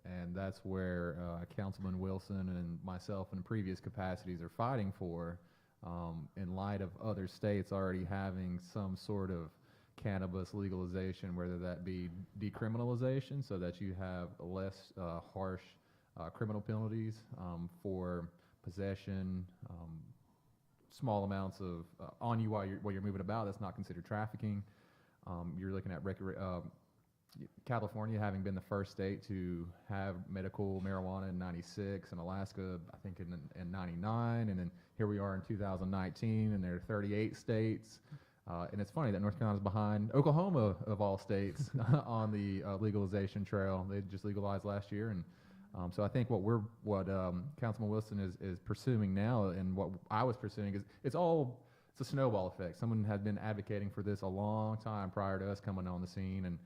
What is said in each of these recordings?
and that's where Councilman Wilson and myself in previous capacities are fighting for, in light of other states already having some sort of cannabis legalization, whether that be decriminalization, so that you have less harsh criminal penalties for possession, small amounts of on you while you're moving about. That's not considered trafficking. You're looking at California having been the first state to have medical marijuana in '96, and Alaska, I think, in '99, and then here we are in 2019, and there are 38 states. And it's funny that North Carolina's behind Oklahoma, of all states, on the legalization trail. They just legalized last year, and so I think what Councilman Wilson is pursuing now, and what I was pursuing, is it's a snowball effect. Someone had been advocating for this a long time prior to us coming on the scene, and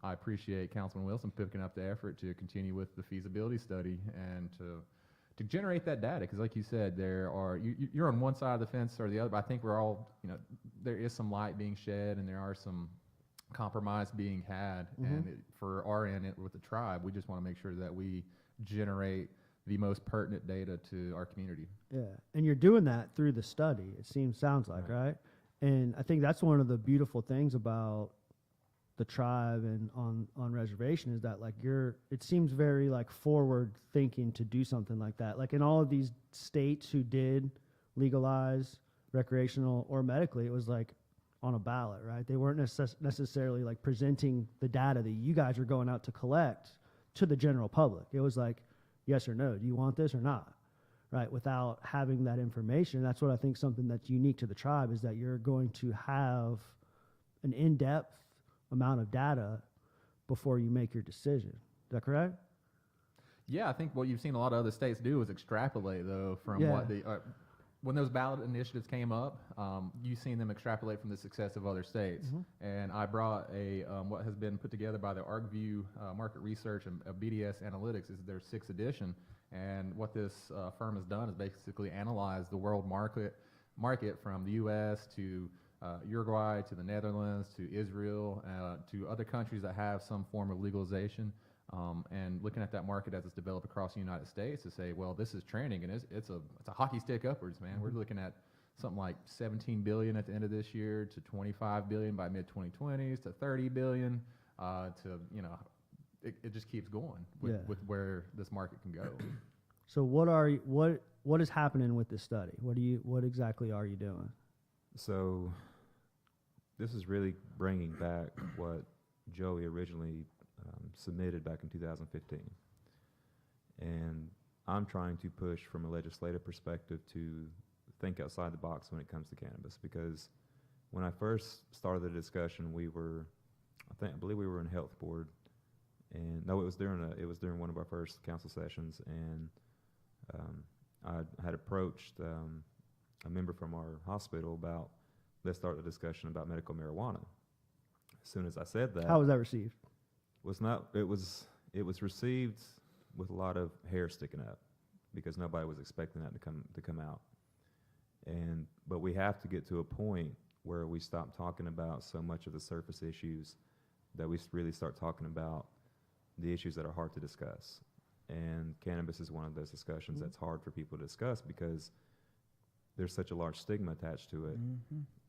I appreciate Councilman Wilson picking up the effort to continue with the feasibility study and to generate that data, because like you said, you're on one side of the fence or the other, but I think we're all, there is some light being shed, and there are some compromise being had. And for our end with the tribe, we just want to make sure that we generate the most pertinent data to our community. Yeah, and you're doing that through the study, sounds like, right? And I think that's one of the beautiful things about the tribe and on reservation, is that like it seems very like forward thinking to do something like that. Like in all of these states who did legalize recreational or medically, it was like on a ballot, right? They weren't necessarily like presenting the data that you guys are going out to collect to the general public. It was like, yes or no, do you want this or not? Right? Without having that information. That's what I think something that's unique to the tribe, is that you're going to have an in-depth amount of data before you make your decision. Is that correct? Yeah, I think what you've seen a lot of other states do is extrapolate, though, from what the when those ballot initiatives came up, you've seen them extrapolate from the success of other states. And I brought what has been put together by the ArcView Market Research and BDS Analytics. Is their 6th edition, and what this firm has done is basically analyze the world market from the U.S. to Uruguay, to the Netherlands, to Israel, to other countries that have some form of legalization, and looking at that market as it's developed across the United States to say, well, this is trending, and it's a hockey stick upwards, man. We're looking at something like 17 billion at the end of this year, to 25 billion by mid-2020s, to 30 billion, it just keeps going with where this market can go. So what is happening with this study? What exactly are you doing? So this is really bringing back what Joey originally submitted back in 2015. And I'm trying to push from a legislative perspective to think outside the box when it comes to cannabis, because when I first started the discussion, I believe we were in health board, and no, it was during one of our first council sessions, and I had approached a member from our hospital about, let's start the discussion about medical marijuana. As soon as I said that, how was that received? It was received with a lot of hair sticking up, because nobody was expecting that to come out. But we have to get to a point where we stop talking about so much of the surface issues, that we really start talking about the issues that are hard to discuss. And cannabis is one of those discussions that's hard for people to discuss, because there's such a large stigma attached to it,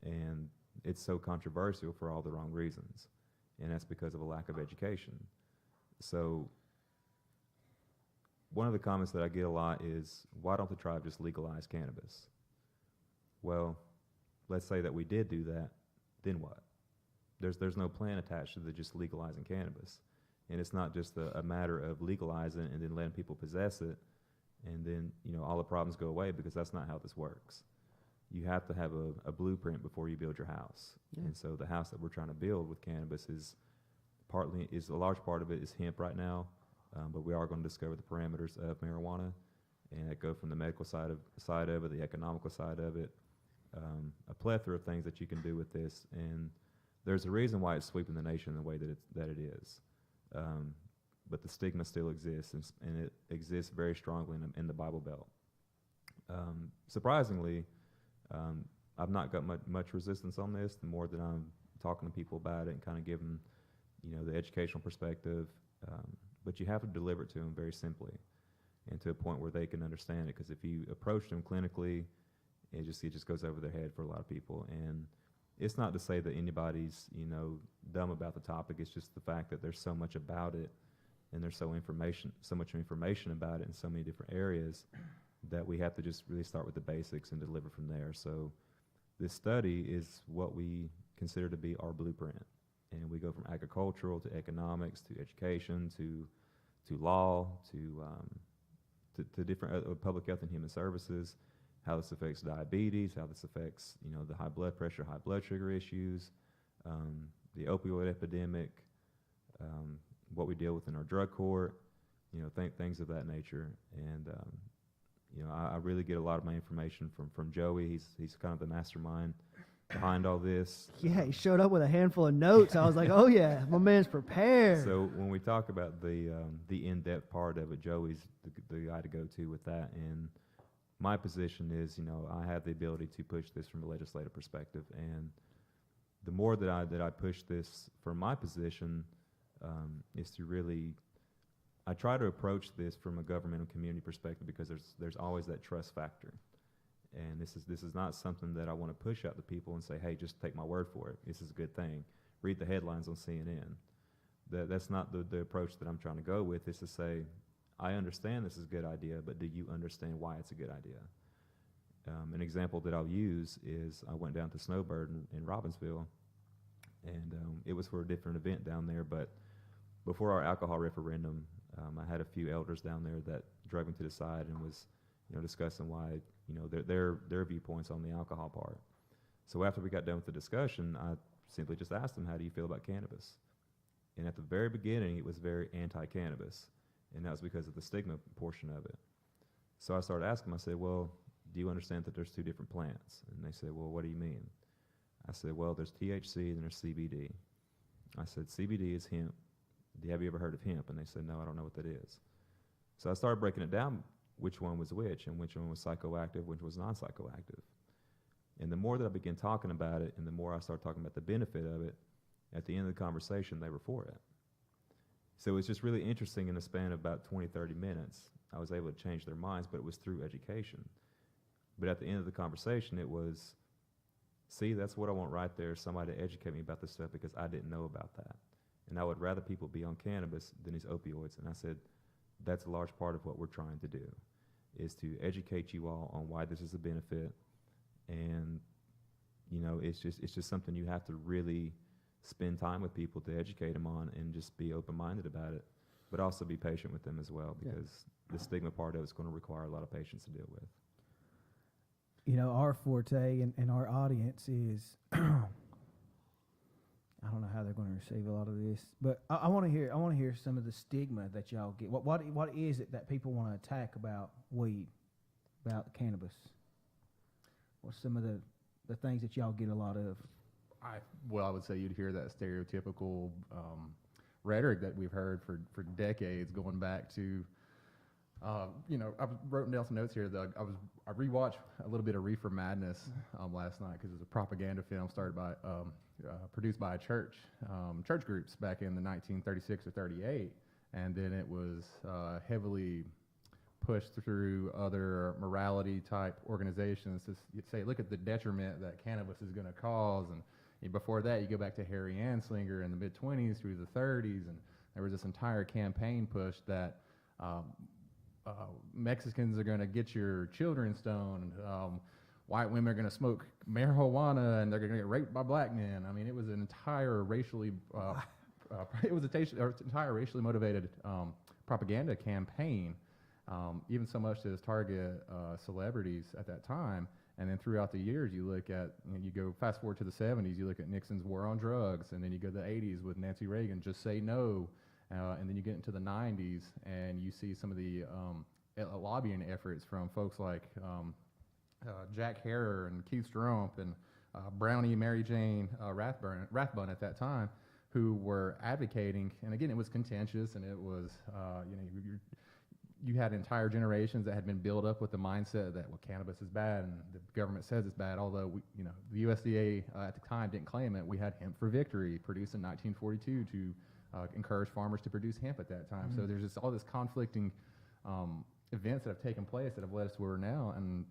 and it's so controversial for all the wrong reasons, and that's because of a lack of education. So one of the comments that I get a lot is, why don't the tribe just legalize cannabis? Well, let's say that we did do that, then what? There's no plan attached to just legalizing cannabis. And it's not just a matter of legalizing and then letting people possess it, and then all the problems go away, because that's not how this works. You have to have a blueprint before you build your house. And so the house that we're trying to build with cannabis is a large part of it is hemp right now, but we are going to discover the parameters of marijuana, and that go from the medical side of it, the economical side of it, a plethora of things that you can do with this. And there's a reason why it's sweeping the nation the way that it is. But the stigma still exists, and it exists very strongly in the Bible Belt. Surprisingly, I've not got much resistance on this. The more that I'm talking to people about it and kind of giving, the educational perspective, but you have to deliver it to them very simply and to a point where they can understand it. Because if you approach them clinically, it just goes over their head for a lot of people. And it's not to say that anybody's, you know, dumb about the topic. It's just the fact that there's so much about it, and there's so much information about it in so many different areas, that we have to just really start with the basics and deliver from there. So this study is what we consider to be our blueprint. And we go from agricultural to economics to education to law to different public health and human services, how this affects diabetes, how this affects, you know, the high blood pressure, high blood sugar issues, the opioid epidemic, what we deal with in our drug court, you know, things of that nature. And you know, I really get a lot of my information from Joey. He's kind of the mastermind behind all this. Yeah, he showed up with a handful of notes. I was like, oh yeah, my man's prepared. So when we talk about the in-depth part of it, Joey's the guy to go to with that. And my position is, you know, I have the ability to push this from a legislative perspective, and the more that I push this from my position, is to really, I try to approach this from a government and community perspective, because there's always that trust factor. And this is not something that I want to push out to people and say, hey, just take my word for it. This is a good thing. Read the headlines on CNN. That's not the approach that I'm trying to go with. Is to say, I understand this is a good idea, but do you understand why it's a good idea? An example that I'll use is I went down to Snowbird in Robbinsville, and it was for a different event down there. But before our alcohol referendum, I had a few elders down there that drove me to the side and was, you know, discussing why, you know, their viewpoints on the alcohol part. So after we got done with the discussion, I simply just asked them, how do you feel about cannabis? And at the very beginning, it was very anti-cannabis, and that was because of the stigma portion of it. So I started asking them, I said, well, do you understand that there's two different plants? And they said, well, what do you mean? I said, well, there's THC and there's CBD. I said, CBD is hemp. Have you ever heard of hemp? And they said, no, I don't know what that is. So I started breaking it down, which one was which, and which one was psychoactive, which was non-psychoactive. And the more that I began talking about it, and the more I started talking about the benefit of it, at the end of the conversation, they were for it. So it was just really interesting. In a span of about 20, 30 minutes, I was able to change their minds, but it was through education. But at the end of the conversation, it was, see, that's what I want right there, somebody to educate me about this stuff, because I didn't know about that. And I would rather people be on cannabis than these opioids. And I said, that's a large part of what we're trying to do, is to educate you all on why this is a benefit. And, you know, it's just something you have to really spend time with people to educate them on, and just be open-minded about it, but also be patient with them as well, because the stigma part of it's going to require a lot of patience to deal with. You know, our forte and our audience is, I don't know how they're going to receive a lot of this, but I want to hear some of the stigma that y'all get. What is it that people want to attack about weed, about cannabis? What's some of the things that y'all get a lot of? I would say you'd hear that stereotypical rhetoric that we've heard for decades, going back to, you know, I wrote down some notes here. I rewatched a little bit of Reefer Madness last night, because it was a propaganda film started by produced by a church groups back in the 1936 or 38, and then it was heavily pushed through other morality type organizations to say, look at the detriment that cannabis is going to cause. And before that, you go back to Harry Anslinger in the mid-20s through the 30s, and there was this entire campaign push that Mexicans are going to get your children stoned, white women are going to smoke marijuana, and they're going to get raped by black men. I mean, it was an entire racially motivated propaganda campaign, even so much as target celebrities at that time. And then throughout the years, you look at, you go fast forward to the 70s, you look at Nixon's war on drugs, and then you go to the 80s with Nancy Reagan, just say no. And then you get into the 90s, and you see some of the lobbying efforts from folks like Jack Herer and Keith Strump and Brownie Mary Jane Rathbun at that time, who were advocating. And again, it was contentious, and it was, you had entire generations that had been built up with the mindset that, well, cannabis is bad, and the government says it's bad, although the USDA at the time didn't claim it. We had Hemp for Victory, produced in 1942 to encourage farmers to produce hemp at that time. So there's just all this conflicting events that have taken place that have led us to where we're now. And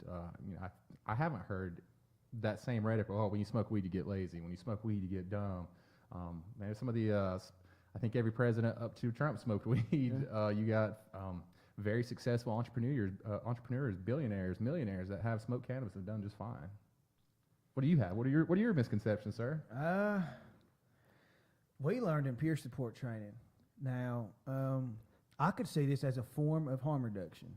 I haven't heard that same rhetoric. Oh, when you smoke weed, you get lazy. When you smoke weed, you get dumb. Man, some of the I think every president up to Trump smoked weed. You got very successful entrepreneurs, billionaires, millionaires that have smoked cannabis and done just fine. What do you have? What are your misconceptions, sir? We learned in peer support training. Now, I could see this as a form of harm reduction,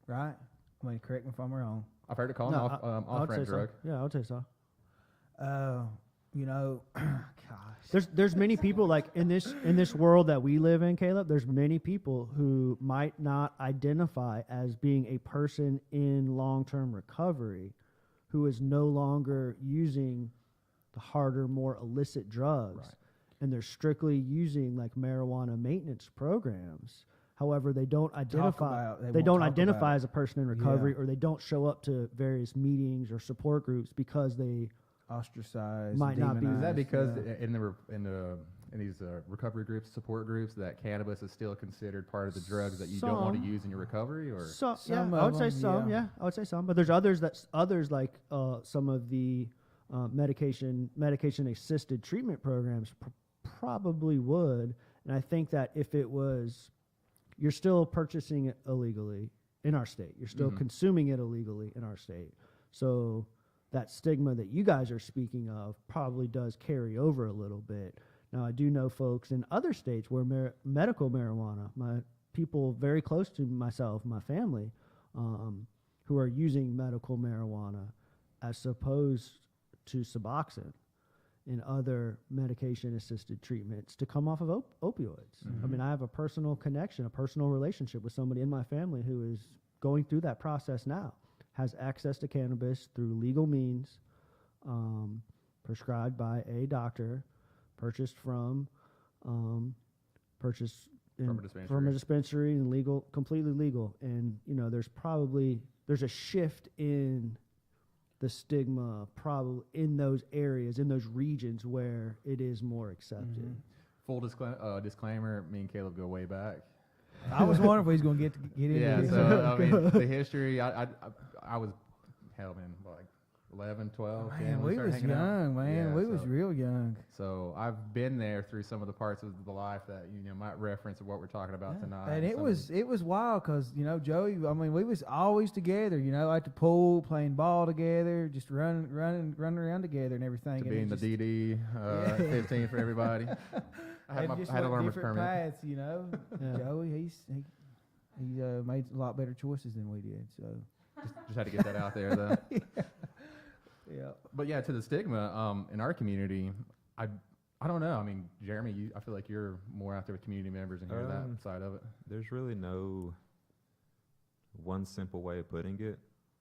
right? I mean, correct me if I'm wrong. I've heard it called No, an I would say off-ramp drug. so. Yeah, I would say so. Gosh. There's many people like in this world that we live in, Caleb. There's many people who might not identify as being a person in long-term recovery, who is no longer using the harder, more illicit drugs, Right. and they're strictly using like marijuana maintenance programs. However, they don't identify. They don't identify as a person in recovery, or they don't show up to various meetings or support groups because they Ostracized. Might not be. Is that demonized, because yeah. in these recovery groups, support groups, that cannabis is still considered part of the drugs that you don't want to Some. use in your recovery, or So, Some I of would say them, some. yeah. Yeah, I would say some. But there's others like some of the medication assisted treatment programs probably would. And I think that if it was, you're still purchasing it illegally in our state. You're still consuming it illegally in our state. So that stigma that you guys are speaking of probably does carry over a little bit. Now, I do know folks in other states where medical marijuana, my people very close to myself, my family, who are using medical marijuana as opposed to Suboxone and other medication-assisted treatments to come off of opioids. I mean, I have a personal connection, a personal relationship with somebody in my family who is going through that process now, has access to cannabis through legal means, prescribed by a doctor, purchased from from a dispensary. from a dispensary and completely legal. And there's a shift in the stigma probably in those areas, in those regions where it is more accepted. full disclaimer, me and Caleb go way back. I was wondering if he's going to get into Yeah, this. so I mean, the history, I was, hell man, like 11, 12. Man, 10 when we started was hanging out. young, man. Yeah, We was real young. So I've been there through some of the parts of the life that might reference of what we're talking about tonight. And it Some was wild because Joey. I mean, we was always together. At the pool, playing ball together, just running around together and everything. to and be in the just- DD 15 for everybody. I had and just had a went learner's different permit. paths. Yeah. Joey, he made a lot better choices than we did. So Just had to get that out there though. yeah. But yeah, to the stigma in our community, I don't know. I mean, Jeremy, I feel like you're more out there with community members and hear that side of it. There's really no one simple way of putting it.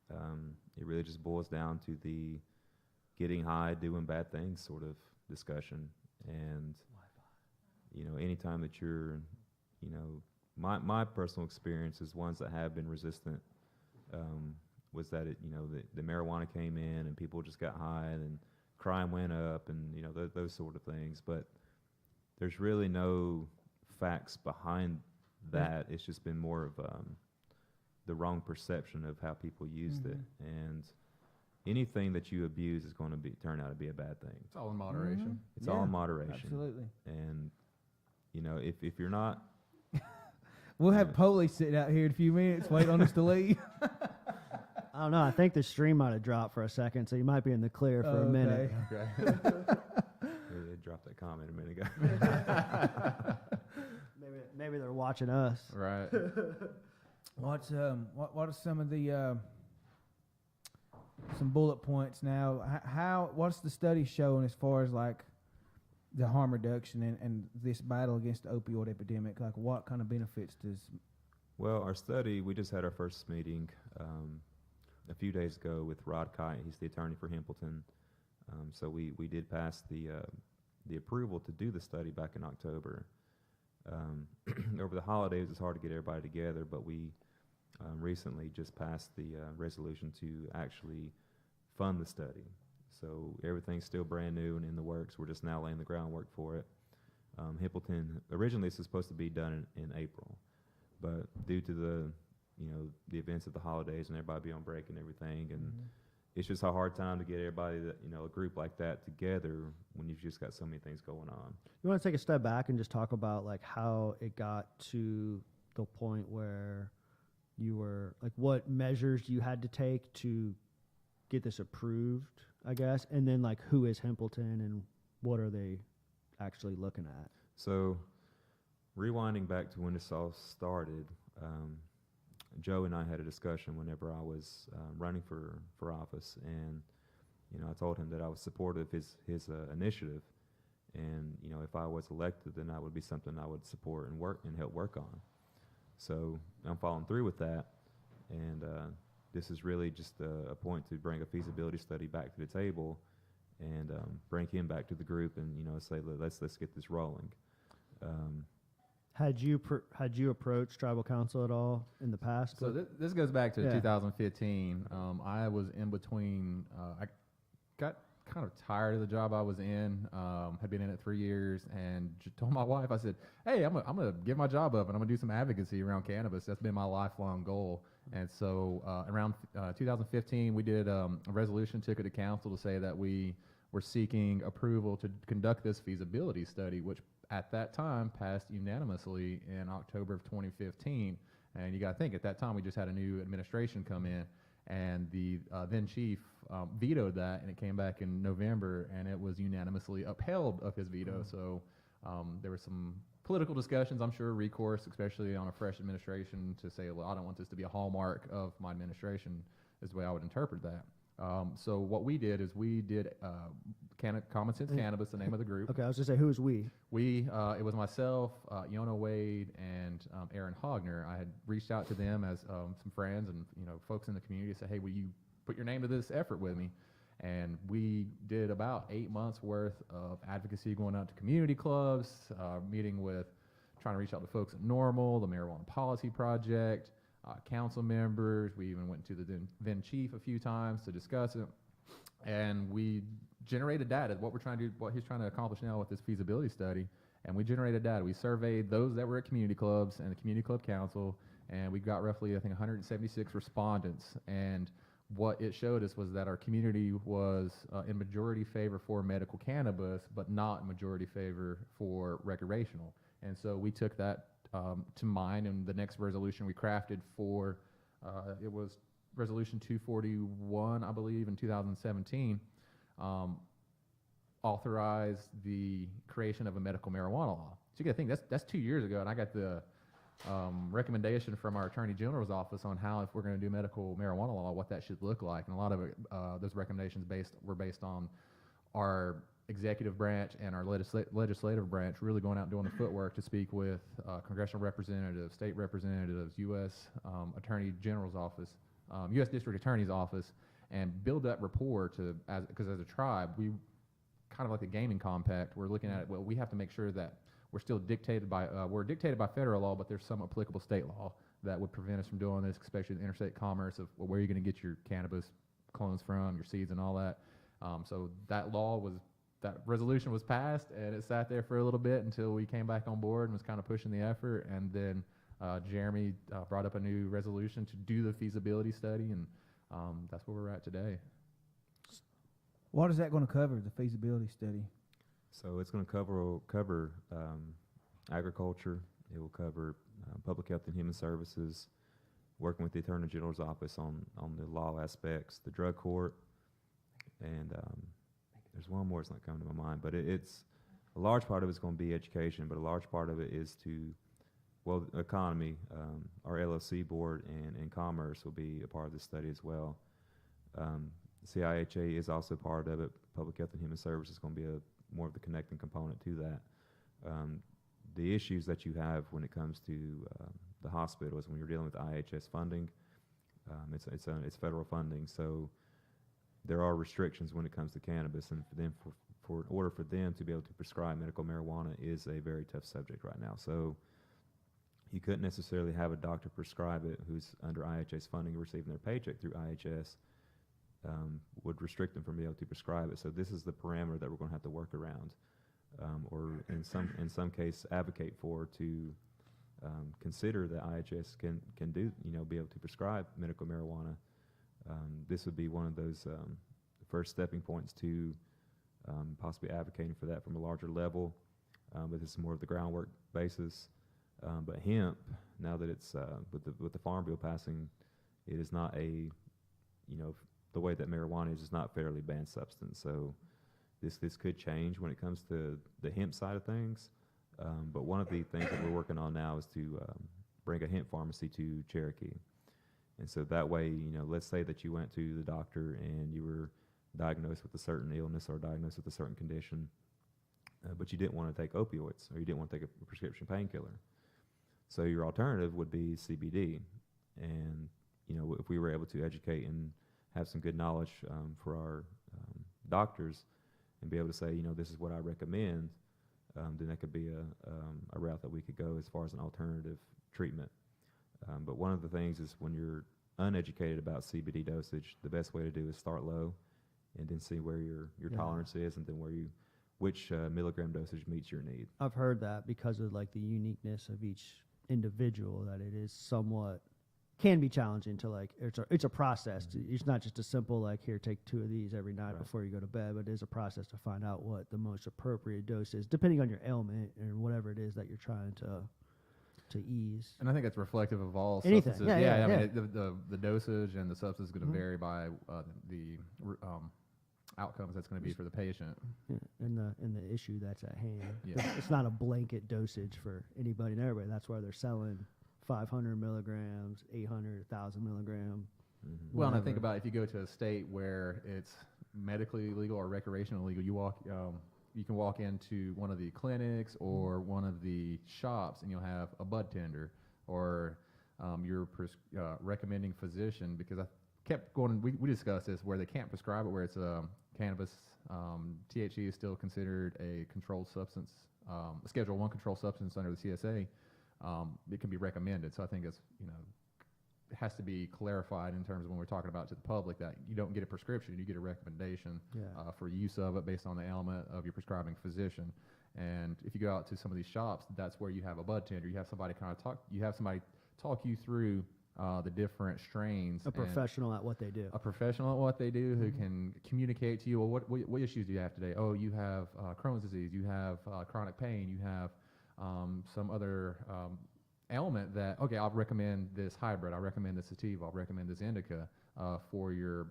It really just boils down to the getting high, doing bad things sort of discussion. And, anytime that you're, my personal experience is ones that have been resistant, was that the marijuana came in and people just got high and crime went up and those sort of things. But there's really no facts behind that. It's just been more of the wrong perception of how people used it. And anything that you abuse is going to turn out to be a bad thing. It's all in moderation. It's all Yeah, in moderation. Absolutely. And if you're not, We'll have police sitting out here in a few minutes, wait on us to leave. I don't know. I think the stream might have dropped for a second, so you might be in the clear for a minute. Okay. they dropped that comment a minute ago. Maybe they're watching us. Right. What are some of the some bullet points now? What's the study showing as far as like the harm reduction and this battle against the opioid epidemic? Like, what kind of benefits does? Well, our study, we just had our first meeting a few days ago with Rod Kite. He's the attorney for Hempleton. So we did pass the approval to do the study back in October. Over the holidays, it's hard to get everybody together, but we recently just passed the resolution to actually fund the study. So everything's still brand new and in the works. We're just now laying the groundwork for it. Hippleton, originally this was supposed to be done in April, but due to the events of the holidays and everybody be on break and everything, and it's just a hard time to get everybody a group like that together when you've just got so many things going on. You want to take a step back and just talk about like how it got to the point where you were like, what measures you had to take to get this approved, I guess, and then like who is Himpleton and what are they actually looking at? So, rewinding back to when this all started, Joe and I had a discussion whenever I was running for office, and I told him that I was supportive of his initiative, and if I was elected, then that would be something I would support and help work on. So I'm following through with that, and this is really just a point to bring a feasibility study back to the table, and bring him back to the group, and say let's get this rolling. Had you approached tribal council at all in the past? So this goes back to 2015. I was in between. I got kind of tired of the job I was in. Had been in it 3 years, and told my wife, I said, "Hey, I'm gonna give my job up, and I'm gonna do some advocacy around cannabis. That's been my lifelong goal." And so around 2015, we did a resolution, took it to council to say that we were seeking approval to conduct this feasibility study, which at that time passed unanimously in October of 2015. And you got to think, at that time, we just had a new administration come in, and the then chief vetoed that, and it came back in November, and it was unanimously upheld of his veto. So there were some political discussions, I'm sure, recourse, especially on a fresh administration, to say, well, I don't want this to be a hallmark of my administration, is the way I would interpret that. So what we did is we did Common Sense Cannabis, the name of the group. Okay, I was going to say, who is we? It was myself, Yona Wade, and Aaron Hogner. I had reached out to them as some friends and folks in the community, said, hey, will you put your name to this effort with me? And we did about 8 months worth of advocacy, going out to community clubs, meeting with, trying to reach out to folks at Normal, the Marijuana Policy Project, council members. We even went to the then chief a few times to discuss it, and we generated data. What he's trying to accomplish now with this feasibility study, and we generated data. We surveyed those that were at community clubs and the community club council, and we got roughly, I think, 176 respondents. And what it showed us was that our community was in majority favor for medical cannabis, but not in majority favor for recreational. And so we took that to mind, and the next resolution we crafted for, it was Resolution 241, I believe, in 2017, authorized the creation of a medical marijuana law. So you got to think, that's 2 years ago, and I got the recommendation from our Attorney General's office on how, if we're going to do medical marijuana law, what that should look like. And a lot of those recommendations were based on our executive branch and our legislative branch really going out and doing the footwork to speak with congressional representatives, state representatives, U.S. Attorney General's office, U.S. District Attorney's office, and build that rapport because as a tribe, we kind of like a gaming compact. We're looking at it, well, we have to make sure that we're still dictated by federal law, but there's some applicable state law that would prevent us from doing this, especially the interstate commerce of where you're going to get your cannabis clones from, your seeds and all that. So that resolution was passed, and it sat there for a little bit until we came back on board and was kind of pushing the effort. And then Jeremy brought up a new resolution to do the feasibility study, and that's where we're at today. What is that going to cover, the feasibility study? So it's going to cover agriculture. It will cover public health and human services, working with the Attorney General's office on the law aspects, the drug court, and there's one more that's not coming to my mind, but it's a large part of it's going to be education, but a large part of it is economy. Our LLC board and commerce will be a part of this study as well. CIHA is also part of it. Public health and human services is going to be more of the connecting component to that. The issues that you have when it comes to the hospitals, when you're dealing with IHS funding, it's federal funding, so there are restrictions when it comes to cannabis, and in order for them to be able to prescribe medical marijuana is a very tough subject right now. So you couldn't necessarily have a doctor prescribe it who's under IHS funding or receiving their paycheck through IHS. Would restrict them from being able to prescribe it. So this is the parameter that we're going to have to work around. or in some case advocate for to consider that IHS can do, be able to prescribe medical marijuana. This would be one of those first stepping points to possibly advocating for that from a larger level, but this is more of the groundwork basis. But hemp, now that it's with the Farm Bill passing, it is not a, the way that marijuana is not a federally banned substance. So this could change when it comes to the hemp side of things. But one of the things that we're working on now is to bring a hemp pharmacy to Cherokee. And so that way, let's say that you went to the doctor and you were diagnosed with a certain illness or diagnosed with a certain condition, but you didn't want to take opioids or you didn't want to take a prescription painkiller. So your alternative would be CBD. And, if we were able to educate and have some good knowledge for our doctors and be able to say, this is what I recommend, then that could be a route that we could go as far as an alternative treatment. But one of the things is when you're uneducated about CBD dosage, the best way to do is start low and then see where your tolerance is and then which milligram dosage meets your need. I've heard that because of like the uniqueness of each individual, that it is somewhat can be challenging to like it's a process. It's not just a simple like here take 2 of these every night before you go to bed, but it is a process to find out what the most appropriate dose is depending on your ailment and whatever it is that you're trying to ease. And I think it's reflective of all Anything. substances. I mean, the dosage and the substance is going to vary by the outcomes that's going to be for the patient. Yeah, and the issue that's at hand. Yeah. It's not a blanket dosage for anybody and everybody. That's why they're selling 500 milligrams, 800, 1,000 milligram. Mm-hmm. Well, and I think about if you go to a state where it's medically legal or recreational legal, you can walk into one of the clinics or one of the shops and you'll have a bud tender or your recommending physician, because I kept going, we discussed this, where they can't prescribe it, where it's cannabis. THC is still considered a controlled substance, a Schedule I controlled substance under the CSA. It can be recommended. So I think it's, it has to be clarified in terms of when we're talking about to the public that you don't get a prescription, you get a recommendation for use of it based on the ailment of your prescribing physician. And if you go out to some of these shops, that's where you have a bud tender. You have somebody talk you through the different strains. A professional at what they do. A professional at what they do who can communicate to you, well, what issues do you have today? Oh, you have Crohn's disease, you have chronic pain, you have some other ailment that, okay, I'll recommend this hybrid, I'll recommend this sativa, I'll recommend this indica for your,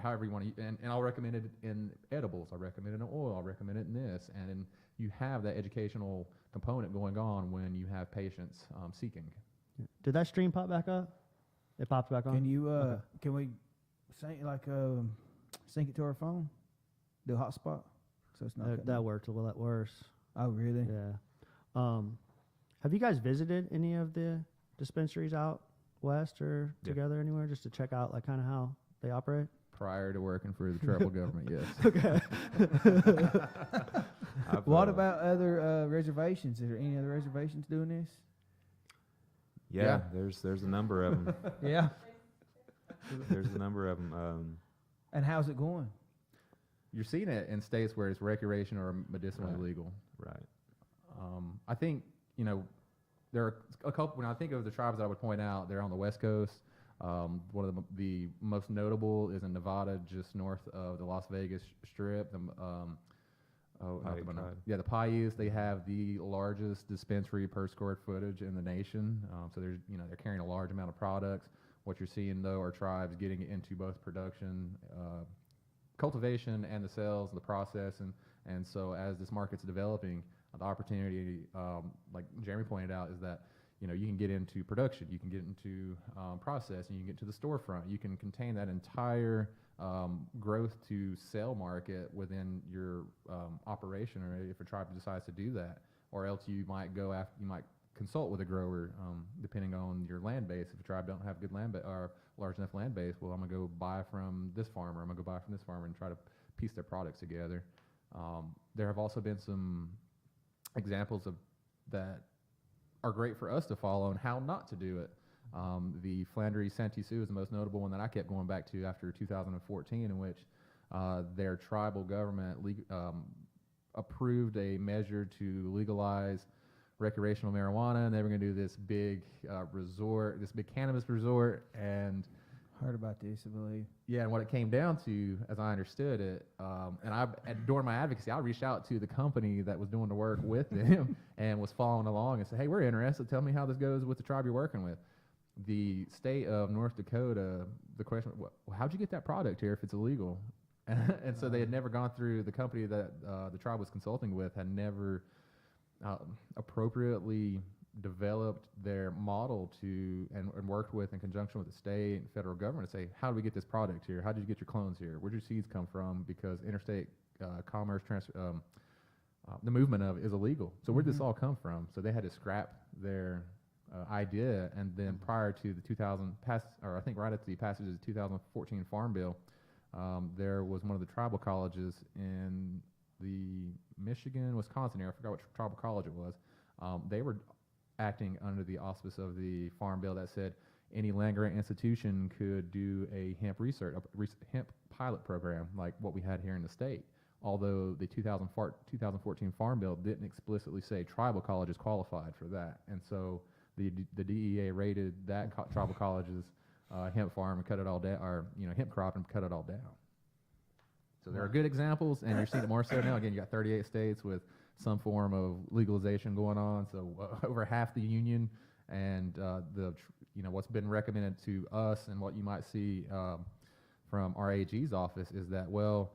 however you want to, and I'll recommend it in edibles, I'll recommend it in oil, I'll recommend it in this, and then you have that educational component going on when you have patients seeking. Did that stream pop back up? It popped back on? Can you, can we sync it to our phone? Do a hotspot? So it's not That worked a lot worse. Oh, really? Yeah. Have you guys visited any of the dispensaries out west or together anywhere just to check out like kind of how they operate? Prior to working for the tribal government, yes. Okay. What about other reservations? Is there any other reservations doing this? Yeah. There's a number of them. Yeah. There's a number of them. And how's it going? You're seeing it in states where it's recreational or medicinally legal. Right. I think, there are a couple, when I think of the tribes that I would point out, they're on the West Coast. One of the most notable is in Nevada, just north of the Las Vegas Strip. The Paiutes, they have the largest dispensary per square footage in the nation. So there's, they're carrying a large amount of products. What you're seeing though are tribes getting into both production, cultivation, and the sales, the process, and so as this market's developing, the opportunity, like Jeremy pointed out, is that you can get into production, you can get into processing, you can get to the storefront, you can contain that entire growth to sell market within your operation, or if a tribe decides to do that, or else you might consult with a grower depending on your land base. If a tribe don't have good land or large enough land base, well, I'm gonna go buy from this farmer, I'm gonna go buy from this farmer, and try to piece their products together. There have also been some examples of that are great for us to follow on how not to do it. The Flandre Santee Sioux is the most notable one that I kept going back to after 2014, in which their tribal government approved a measure to legalize recreational marijuana, and they were going to do this big resort, this big cannabis resort, and Heard about this, I believe. yeah, and what it came down to, as I understood it, during my advocacy, I reached out to the company that was doing the work with them and was following along and said, hey, we're interested. Tell me how this goes with the tribe you're working with. The state of North Dakota, the question, well, how'd you get that product here if it's illegal? And so they had never gone through, the company that the tribe was consulting with had never appropriately developed their model to and worked with in conjunction with the state and federal government to say, how do we get this product here? How did you get your clones here? Where'd your seeds come from? Because interstate commerce, the movement of it is illegal. So where'd this all come from? So they had to scrap their idea, and then prior to the 2000 or I think right at the passage of the 2014 Farm Bill, there was one of the tribal colleges in the Michigan, Wisconsin area. I forgot which tribal college it was. They were acting under the auspice of the Farm Bill that said any land-grant institution could do a hemp hemp pilot program like what we had here in the state. Although the 2014 Farm Bill didn't explicitly say tribal colleges qualified for that, and so the DEA raided that tribal college's hemp farm and cut it all down, or hemp crop and cut it all down. So there are good examples, and you're seeing it more so now. Again, you got 38 states with some form of legalization going on. So over half the union, and what's been recommended to us, and what you might see from our AG's office is that, well,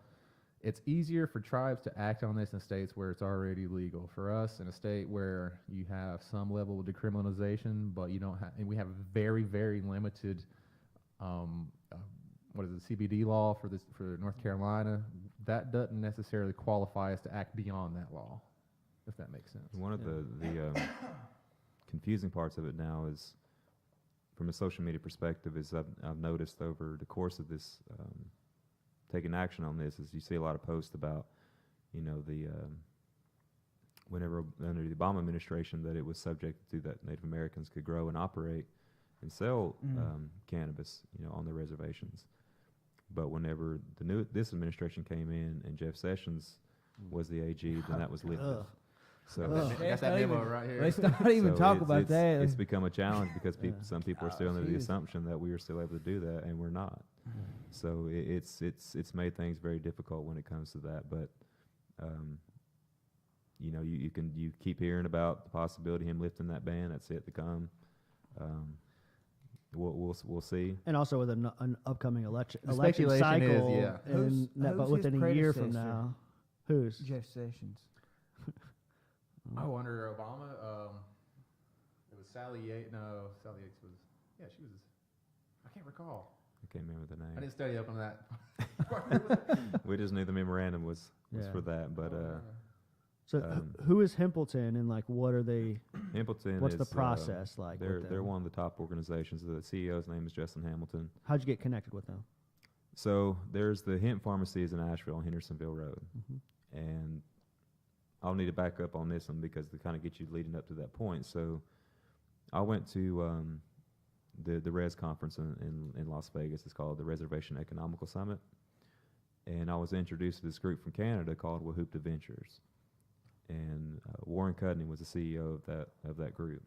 it's easier for tribes to act on this in states where it's already legal. For us, in a state where you have some level of decriminalization, but you don't have, and we have very, very limited, CBD law for North Carolina, that doesn't necessarily qualify us to act beyond that law, if that makes sense. One of the confusing parts of it now is, from a social media perspective, is I've noticed over the course of this, taking action on this, is you see a lot of posts about, whenever under the Obama administration, that it was subject to that Native Americans could grow and operate and sell cannabis, on their reservations. But whenever this administration came in and Jeff Sessions was the AG, then that was lifted. So I got that memo right here. Let's not even talk about that. It's become a challenge because some people are still under the assumption that we are still able to do that, and we're not. So it's made things very difficult when it comes to that. But you keep hearing about the possibility of him lifting that ban. That's yet to come. We'll see. And also with an upcoming election speculation cycle, is, yeah. and Who's within his a year from predecessor? now, who's? Jeff Sessions. Oh, under Obama, it was Sally Yates. No, Sally Yates was. Yeah, she was. I can't recall. I can't remember the I name. didn't study up on that. We just knew the memorandum was Yeah. for that. But So who is Hempleton, and like what are they? Hamilton. What's is, the process like? They're with they're them? one of the top organizations. The CEO's name is Justin Hamilton. How'd you get connected with them? So there's the hemp pharmacies in Asheville on Hendersonville Road, and I'll need to back up on this one because to kind of get you leading up to that point. So I went to the RES conference in Las Vegas. It's called the Reservation Economical Summit, and I was introduced to this group from Canada called Wahoopta Ventures, and Warren Cudney was the CEO of that group,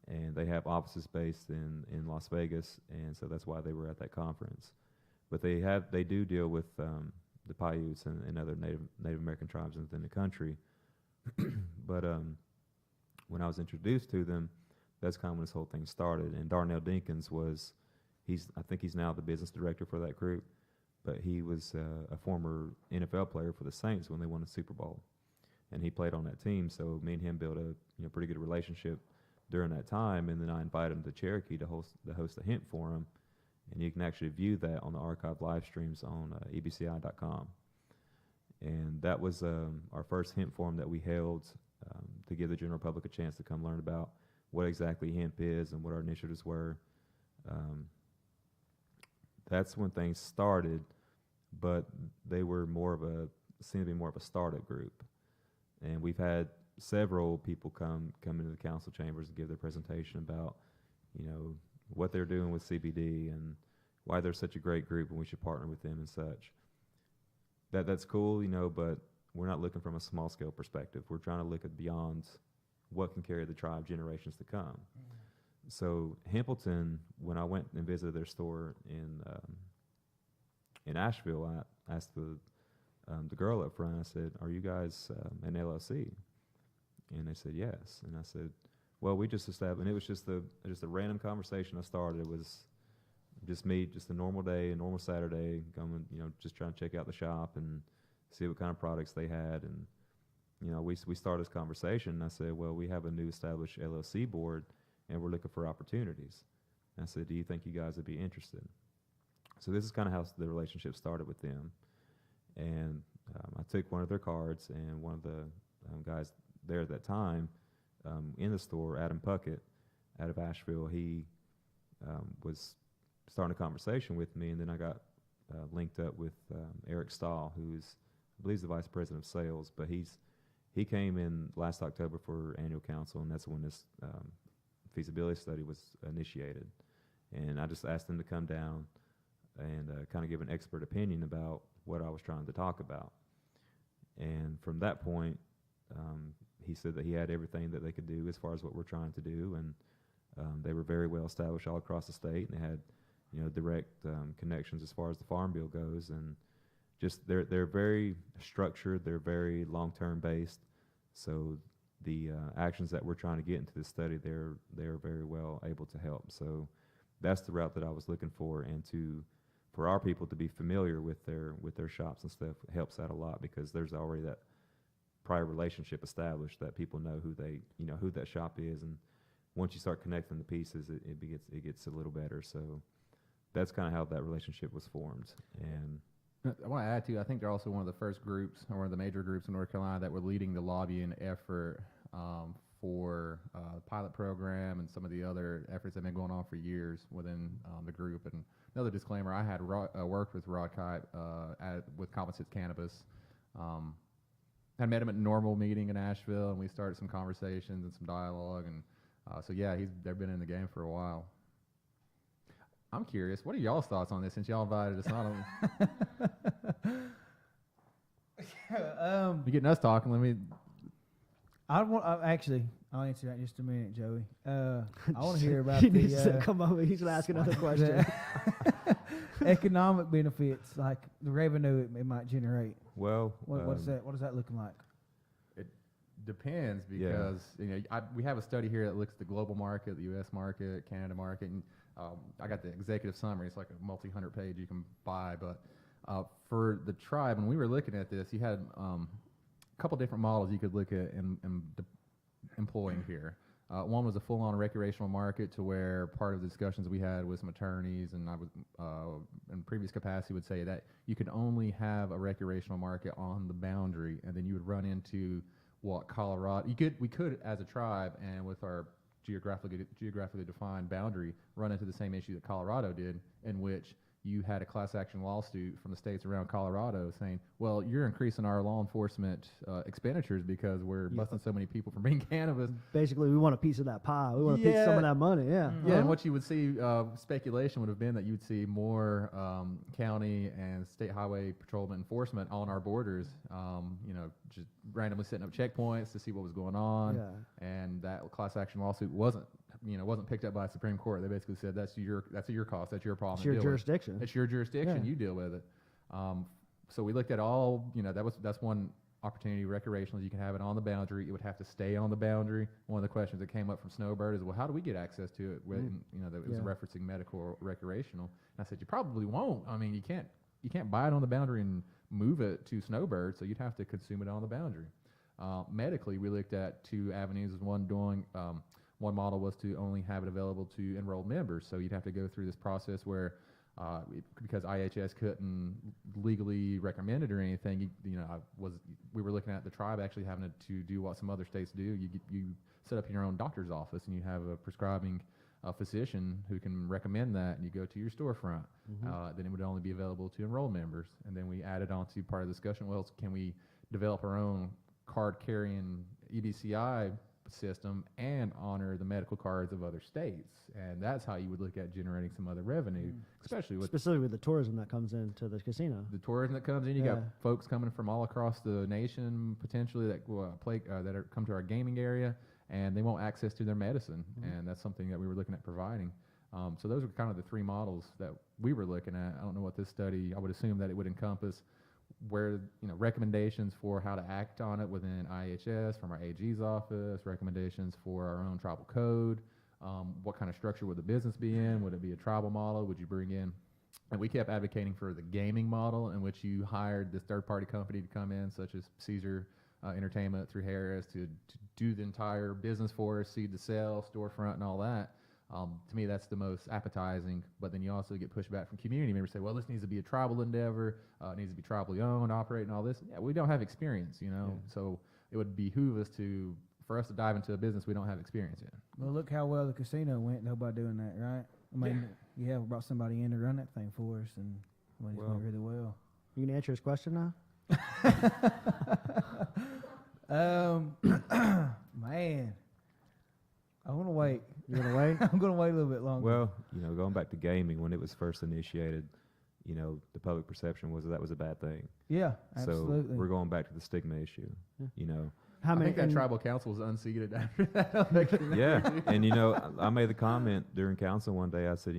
and they have offices based in Las Vegas, and so that's why they were at that conference. But they do deal with the Paiutes and other Native American tribes within the country. But when I was introduced to them, that's kind of when this whole thing started. And Darnell Dinkins I think he's now the business director for that group, but he was a former NFL player for the Saints when they won the Super Bowl, and he played on that team. So me and him built a pretty good relationship during that time. And then I invited him to Cherokee to host a hemp forum, and you can actually view that on the archive live streams on ebci.com. And that was our first hemp forum that we held to give the general public a chance to come learn about what exactly hemp is and what our initiatives were. That's when things started, but they were seemed to be more of a startup group. And we've had several people come into the council chambers and give their presentation about, what they're doing with CBD and why they're such a great group and we should partner with them and such. That's cool, but we're not looking from a small scale perspective. We're trying to look at beyond what can carry the tribe generations to come. So Hempleton, when I went and visited their store in Asheville, I asked the girl up front. I said, "Are you guys an LLC?" And they said yes. And I said, "Well, we just established." And it was just a random conversation I started. It was just me, just a normal day, a normal Saturday, coming, just trying to check out the shop and see what kind of products they had. And we started this conversation. And I said, "Well, we have a new established LLC board, and we're looking for opportunities." And I said, "Do you think you guys would be interested?" So this is kind of how the relationship started with them. And I took one of their cards, and one of the guys there at that time in the store, Adam Puckett, out of Asheville, he was starting a conversation with me, and then I got linked up with Eric Stahl, who's, I believe, the vice president of sales, but he came in last October for annual council, and that's when this feasibility study was initiated. And I just asked him to come down and kind of give an expert opinion about what I was trying to talk about. And from that point, he said that he had everything that they could do as far as what we're trying to do, and they were very well established all across the state, and they had direct connections as far as the farm bill goes, and just they're very structured, they're very long-term based. So the actions that we're trying to get into this study, they're very well able to help. So that's the route that I was looking for, and for our people to be familiar with their shops and stuff helps out a lot, because there's already that prior relationship established that people know who that shop is, and once you start connecting the pieces, it gets a little better. So that's kind of how that relationship was formed. And I want to add too, I think they're also one of the first groups, or one of the major groups in North Carolina that were leading the lobbying effort for the pilot program and some of the other efforts that have been going on for years within the group. And another disclaimer, I had worked with Rod Kite with Composites Cannabis. I met him at a normal meeting in Asheville, and we started some conversations and some dialogue. And so yeah, they've been in the game for a while. I'm curious, what are y'all's thoughts on this, since y'all invited us on? You're getting us talking. I'll answer that in just a minute, Joey. I want to hear about he needs to come over. He's gonna ask another question. Economic benefits, like the revenue it might generate. well, What is that? What is that looking like? It depends, because we have a study here that looks at the global market, the U.S. market, Canada market, and I got the executive summary. It's like a multi-100 page you can buy. But for the tribe, when we were looking at this, you had a couple different models you could look at and employing here. One was a full-on recreational market, to where part of the discussions we had with some attorneys, and I was in previous capacity would say that you could only have a recreational market on the boundary, and then you would run into what Colorado we could as a tribe, and with our geographically defined boundary, run into the same issue that Colorado did, in which you had a class action lawsuit from the states around Colorado saying, well, you're increasing our law enforcement expenditures because we're busting so many people for bringing cannabis. Basically, we want a piece of that pie. We want a piece of some of that money. Yeah. Mm-hmm. Yeah, and what you would see, speculation would have been that you'd see more county and state highway patrolman enforcement on our borders, just randomly setting up checkpoints to see what was going on. Yeah. And that class action lawsuit wasn't picked up by the Supreme Court. They basically said that's your cost, that's your problem. It's your jurisdiction. It's your jurisdiction. Yeah. You deal with it. So we looked at all. That's one opportunity. Recreational, you can have it on the boundary. It would have to stay on the boundary. One of the questions that came up from Snowbird is, well, how do we get access to it? That was referencing medical or recreational. And I said, you probably won't. I mean, you can't buy it on the boundary and move it to Snowbird, so you'd have to consume it on the boundary. Medically, we looked at two avenues. One model was to only have it available to enrolled members, so you'd have to go through this process where, because IHS couldn't legally recommend it or anything, we were looking at the tribe actually having to do what some other states do. You set up your own doctor's office, and you have a prescribing physician who can recommend that, and you go to your storefront. Then it would only be available to enrolled members. And then we added on to part of the discussion, well, can we develop our own card-carrying EDCI system and honor the medical cards of other states. And that's how you would look at generating some other revenue, especially with Specifically the tourism that comes into the casino. the tourism that comes in. You got Yeah. folks coming from all across the nation potentially that come to our gaming area, and they want access to their medicine, and that's something that we were looking at providing. So those are kind of the three models that we were looking at. I don't know what this study, I would assume that it would encompass where, recommendations for how to act on it within IHS, from our AG's office, recommendations for our own tribal code, what kind of structure would the business be in? Would it be a tribal model? Would you bring in, and we kept advocating for the gaming model in which you hired this third-party company to come in, such as Caesar Entertainment through Harris, to do the entire business for us, seed the sale, storefront, and all that. To me, that's the most appetizing, but then you also get pushback from community members say, well, this needs to be a tribal endeavor, it needs to be tribally owned, operating, all this. Yeah, we don't have experience, so it would behoove us for us to dive into a business we don't have experience in. Well, look how well the casino went, though, by doing that, right? I mean, we brought somebody in to run that thing for us, and it went really well. You can answer his question now? Man, I want to wait. You want to wait? I'm going to wait a little bit longer. Well, going back to gaming, when it was first initiated, the public perception was that was a bad thing. Yeah, absolutely. So we're going back to the stigma issue. How I many? think that and- tribal council was unseated after that election. Yeah, and I made the comment during council one day. I said,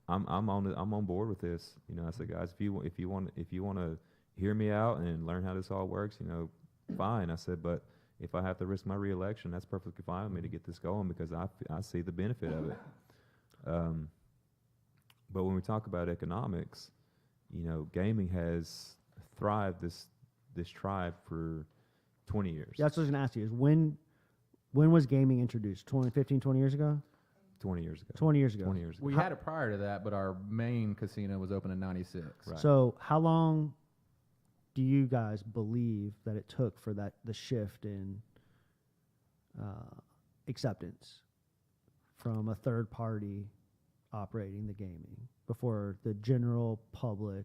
I'm on board with this. I said, guys, if you want to hear me out and learn how this all works, fine. I said, but if I have to risk my reelection, that's perfectly fine with me to get this going because I see the benefit of it. But when we talk about economics, gaming has thrived this tribe for 20 years. Yeah, that's what I was going to ask you. Is when was gaming introduced? 20 years ago? 20 years ago. 20 years ago. 20 years ago. We had it prior to that, but our main casino was open in '96. Right. So how long do you guys believe that it took for the shift in acceptance from a third party operating the gaming before the general public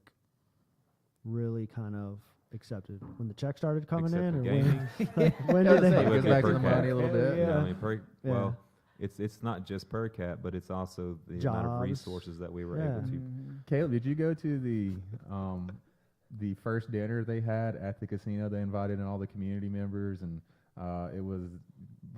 really kind of accepted when the check started coming in, Accepted or gaming. when Yeah, did I'd say they? it goes Okay, back to per the cap. money a little bit. Yeah. Well, it's not just per cap, but it's also the amount of Jobs. resources that we were Yeah. able to. Caleb, did you go to the first dinner they had at the casino? They invited in all the community members, and it was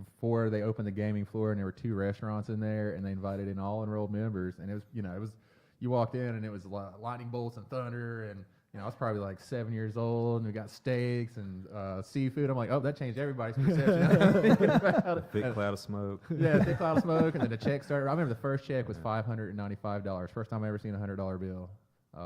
before they opened the gaming floor, and there were 2 restaurants in there, and they invited in all enrolled members, and it was you walked in, and it was lightning bolts and thunder, and I was probably like 7 years old, and we got steaks and seafood. I'm like, oh, that changed everybody's perception. Thick cloud of smoke. Yeah, thick cloud of smoke, and then the check started. I remember the first check was $595. First time I ever seen a $100 bill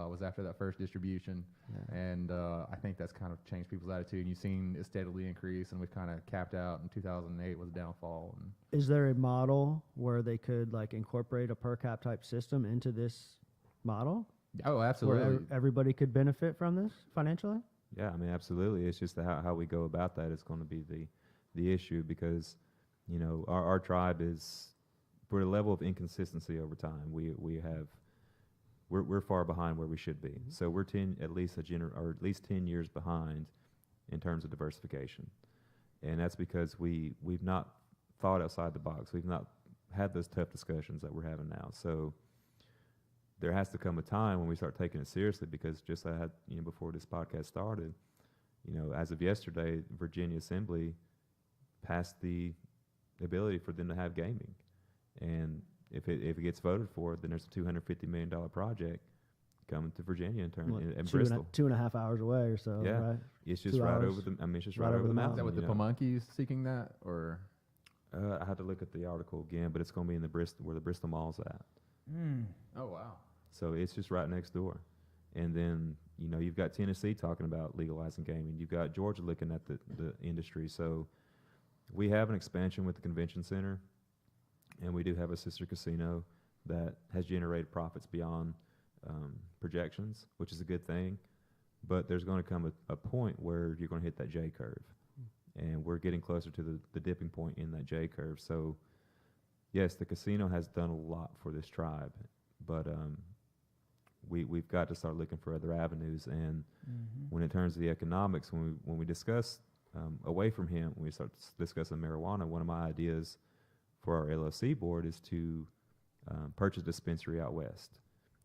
was after that first distribution, and I think that's kind of changed people's attitude. And you've seen it steadily increase, and we've kind of capped out in 2008 was downfall. And Is there a model where they could incorporate a per cap type system into this model? oh, Where absolutely. everybody could benefit from this financially? Yeah, I mean, absolutely. It's just how we go about that is going to be the issue because, our tribe is, we're a level of inconsistency over time. We're far behind where we should be. So we're at least 10 years behind in terms of diversification. And that's because we've not thought outside the box. We've not had those tough discussions that we're having now. So there has to come a time when we start taking it seriously because just I had, before this podcast started, as of yesterday, Virginia Assembly passed the ability for them to have gaming. And if it gets voted for, then there's a $250 million project coming to Virginia in Bristol. 2.5 hours away or so, Yeah. right? It's just 2 right hours. over it's just right over the mountain. Is that with the Pamunkeys seeking that, or? I had to look at the article again, but it's going to be in where the Bristol Mall's at. Oh, wow. So it's just right next door. And then, you've got Tennessee talking about legalizing gaming. You've got Georgia looking at the industry. So we have an expansion with the convention center, and we do have a sister casino that has generated profits beyond projections, which is a good thing. But there's going to come a point where you're going to hit that J curve. And we're getting closer to the dipping point in that J curve. So, yes, the casino has done a lot for this tribe, but we've got to start looking for other avenues. And when it turns to the economics, when we discuss away from hemp, when we start discussing marijuana, one of my ideas for our LLC board is to purchase a dispensary out west.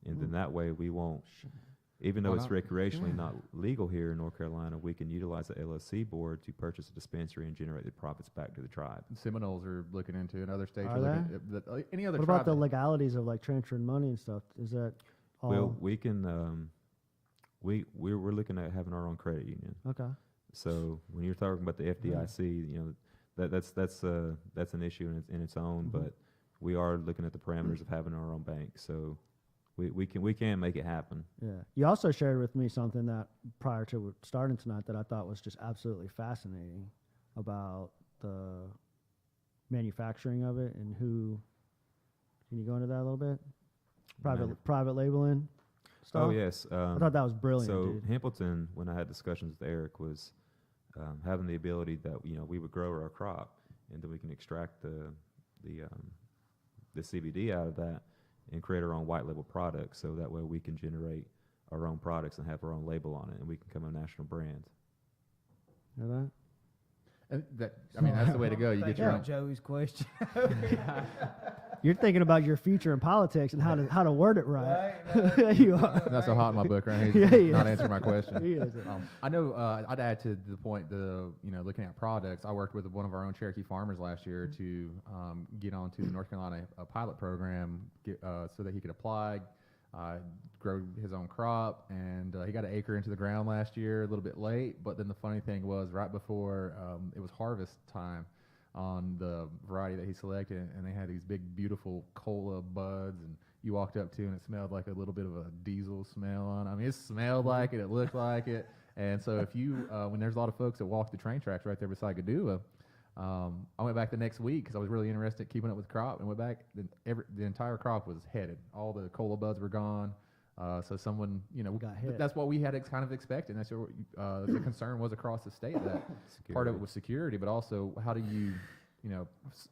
And then that way we won't, even though Why it's not? recreationally not legal here in North Carolina, we can utilize the LLC board to purchase a dispensary and generate the profits back to the tribe. Seminoles are looking into, and other states Are are looking any other What tribe about the that- legalities of like transferring money and stuff? Is that all? Well, we can, we're looking at having our own credit union. Okay. So when you're talking about the FDIC, you know, that's an issue in its own. Mhm. But we are looking at the parameters of having our own bank. So we can make it happen. Yeah. You also shared with me something that prior to starting tonight that I thought was just absolutely fascinating about the manufacturing of it and who. Can you go into that a little bit? Private labeling stuff. Oh yes. I thought that was brilliant, So dude. Hamilton, when I had discussions with Eric, was having the ability that we would grow our crop and then we can extract the CBD out of that and create our own white label products. So that way we can generate our own products and have our own label on it, and we can become a national brand. Hear that? and I mean, that's the way to go. You get your Yeah, own. Joey's question. You're thinking about your future in politics and how to word it right. Right? You are. That's so hot in my book, right? He's Yeah, he not is. answering my question. He is. I know. I'd add to the point. Looking at products, I worked with one of our own Cherokee farmers last year to get onto the North Carolina pilot program, so that he could apply, grow his own crop, and he got an acre into the ground last year, a little bit late. But then the funny thing was, right before it was harvest time on the variety that he selected, and they had these big, beautiful cola buds, and you walked up to, and it smelled like a little bit of a diesel smell on it. I mean, it smelled like it looked like it. And so if you, when there's a lot of folks that walk the train tracks right there beside Gadua, I went back the next week because I was really interested in keeping up with the crop, and went back. The entire crop was headed. All the cola buds were gone. So someone, Got hit. that's what we had kind of expected. That's what the concern was across the state. That part of it was security, but also how do you,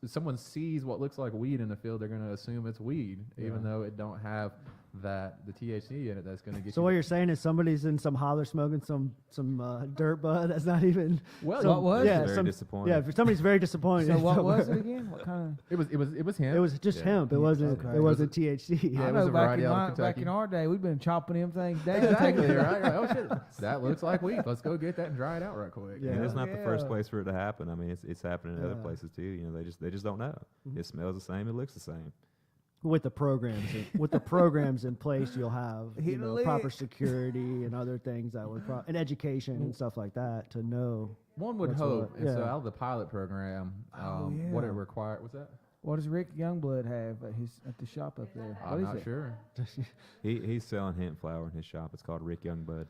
someone sees what looks like weed in the field, they're going to assume it's weed, even though it don't have the THC in it that's going to get So you. what you're saying is somebody's in some holler smoking some dirt bud that's not even. Well, some- what was yeah, it? Very some- disappointed. Yeah, if somebody's very disappointed. So what was it again? What kind it was him. It was just Yeah. hemp. It wasn't. Okay. It wasn't THC. Yeah, I it know was a back variety out of back Kentucky. in our day, we've been chopping them things down. Exactly taking- right. Oh shit, that looks like weed. Let's go get that and dry it out right quick. Yeah. And it's not the first Yeah. place for it to happen. I mean, it's happening in other Yeah. places too. They just don't know. It smells the same. It looks the same. With the programs, in place, you'll have Hit a proper lick. security and other things that would and education and stuff like that to know. One would What's hope. what, And so yeah. out of the pilot program, Oh, what yeah. it required was that? What does Rick Youngblood have at the shop up there? What I'm is not it? sure. He's selling hemp flower in his shop. It's called Rick Youngbud.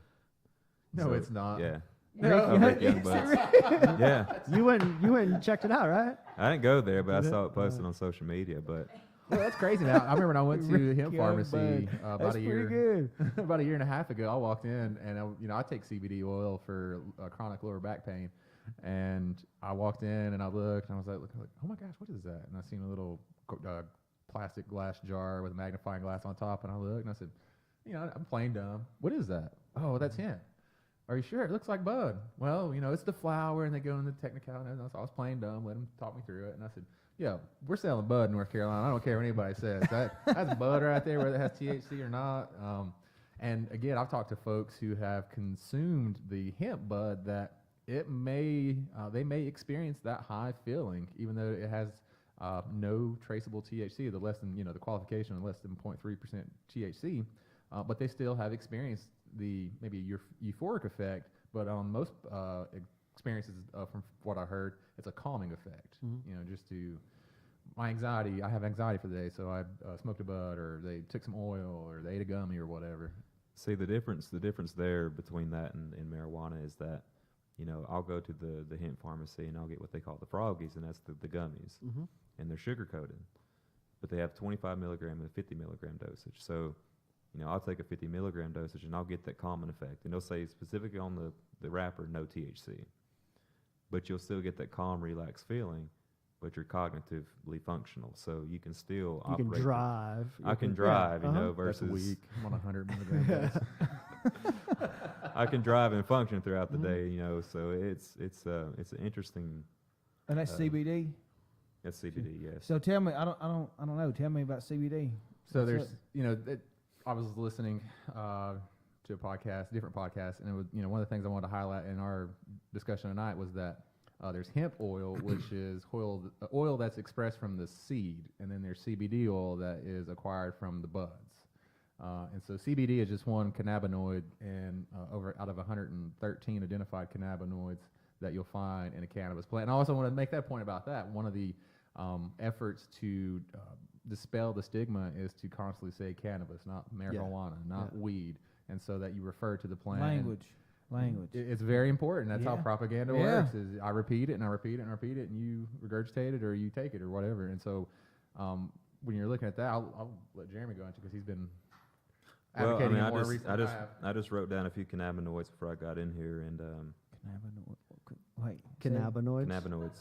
No, So, it's not. Yeah. No. Rick Youngbud. Yeah. You went and checked it out, right? I didn't go there, but I saw it posted on social media. But Well, that's crazy. Now I remember when I went to Rick hemp pharmacy Youngbud. about That's a pretty year, good. about a year and a half ago. I walked in, and I take CBD oil for chronic lower back pain, and I walked in and I looked and I was like, oh my gosh, what is that? And I seen a little plastic glass jar with a magnifying glass on top, and I looked and I said, I'm plain dumb. What is that? Oh, that's hemp. Are you sure? It looks like bud. Well, it's the flower, and they go into the technicality. And I was plain dumb. Let him talk me through it, and I said, yeah, we're selling bud in North Carolina. I don't care what anybody says. That's bud right there, whether it has THC or not. And again, I've talked to folks who have consumed the hemp bud that they may experience that high feeling, even though it has no traceable THC. The less than the qualification of less than 0.3% THC, but they still have experienced the maybe euphoric effect. But on most experiences, from what I heard, it's a calming effect. Just to my anxiety. I have anxiety for the day, so I smoked a bud, or they took some oil, or they ate a gummy, or whatever. see, the difference there between that and marijuana is that, I'll go to the hemp pharmacy and I'll get what they call the froggies, and that's the gummies, and they're sugar coated, but they have 25 milligram and 50 milligram dosage. So, I'll take a 50 milligram dosage and I'll get that calming effect, and they'll say specifically on the wrapper, no THC, but you'll still get that calm, relaxed feeling, but you're cognitively functional, so you can still You can operate. drive. I can Yeah, drive, uh-huh. versus That's weak. I'm on 100 milligram dose. I can drive and function throughout the Mhm. day, you know. So it's an interesting. And that's CBD. That's CBD, yes. So tell me, I don't know. Tell me about CBD. So What's there's, up? I was listening to a podcast, different podcast, and it was, one of the things I wanted to highlight in our discussion tonight was that there's hemp oil, which is oil that's expressed from the seed, and then there's CBD oil that is acquired from the buds. And so CBD is just one cannabinoid, and out of 113 identified cannabinoids that you'll find in a cannabis plant. And I also want to make that point about that. One of the efforts to dispel the stigma is to constantly say cannabis, not marijuana, not weed, and so that you refer to the plant. Language. It's very important. That's how Yeah. propaganda Yeah. works. Is I repeat it and I repeat it and I repeat it, and you regurgitate it or you take it or whatever. And so when you're looking at that, I'll let Jeremy go into because he's been Well, advocating it I more just, recently I than just, I have. I just wrote down a few cannabinoids before I got in here, and Cannabinoid. Wait. Cannabinoids. cannabinoids.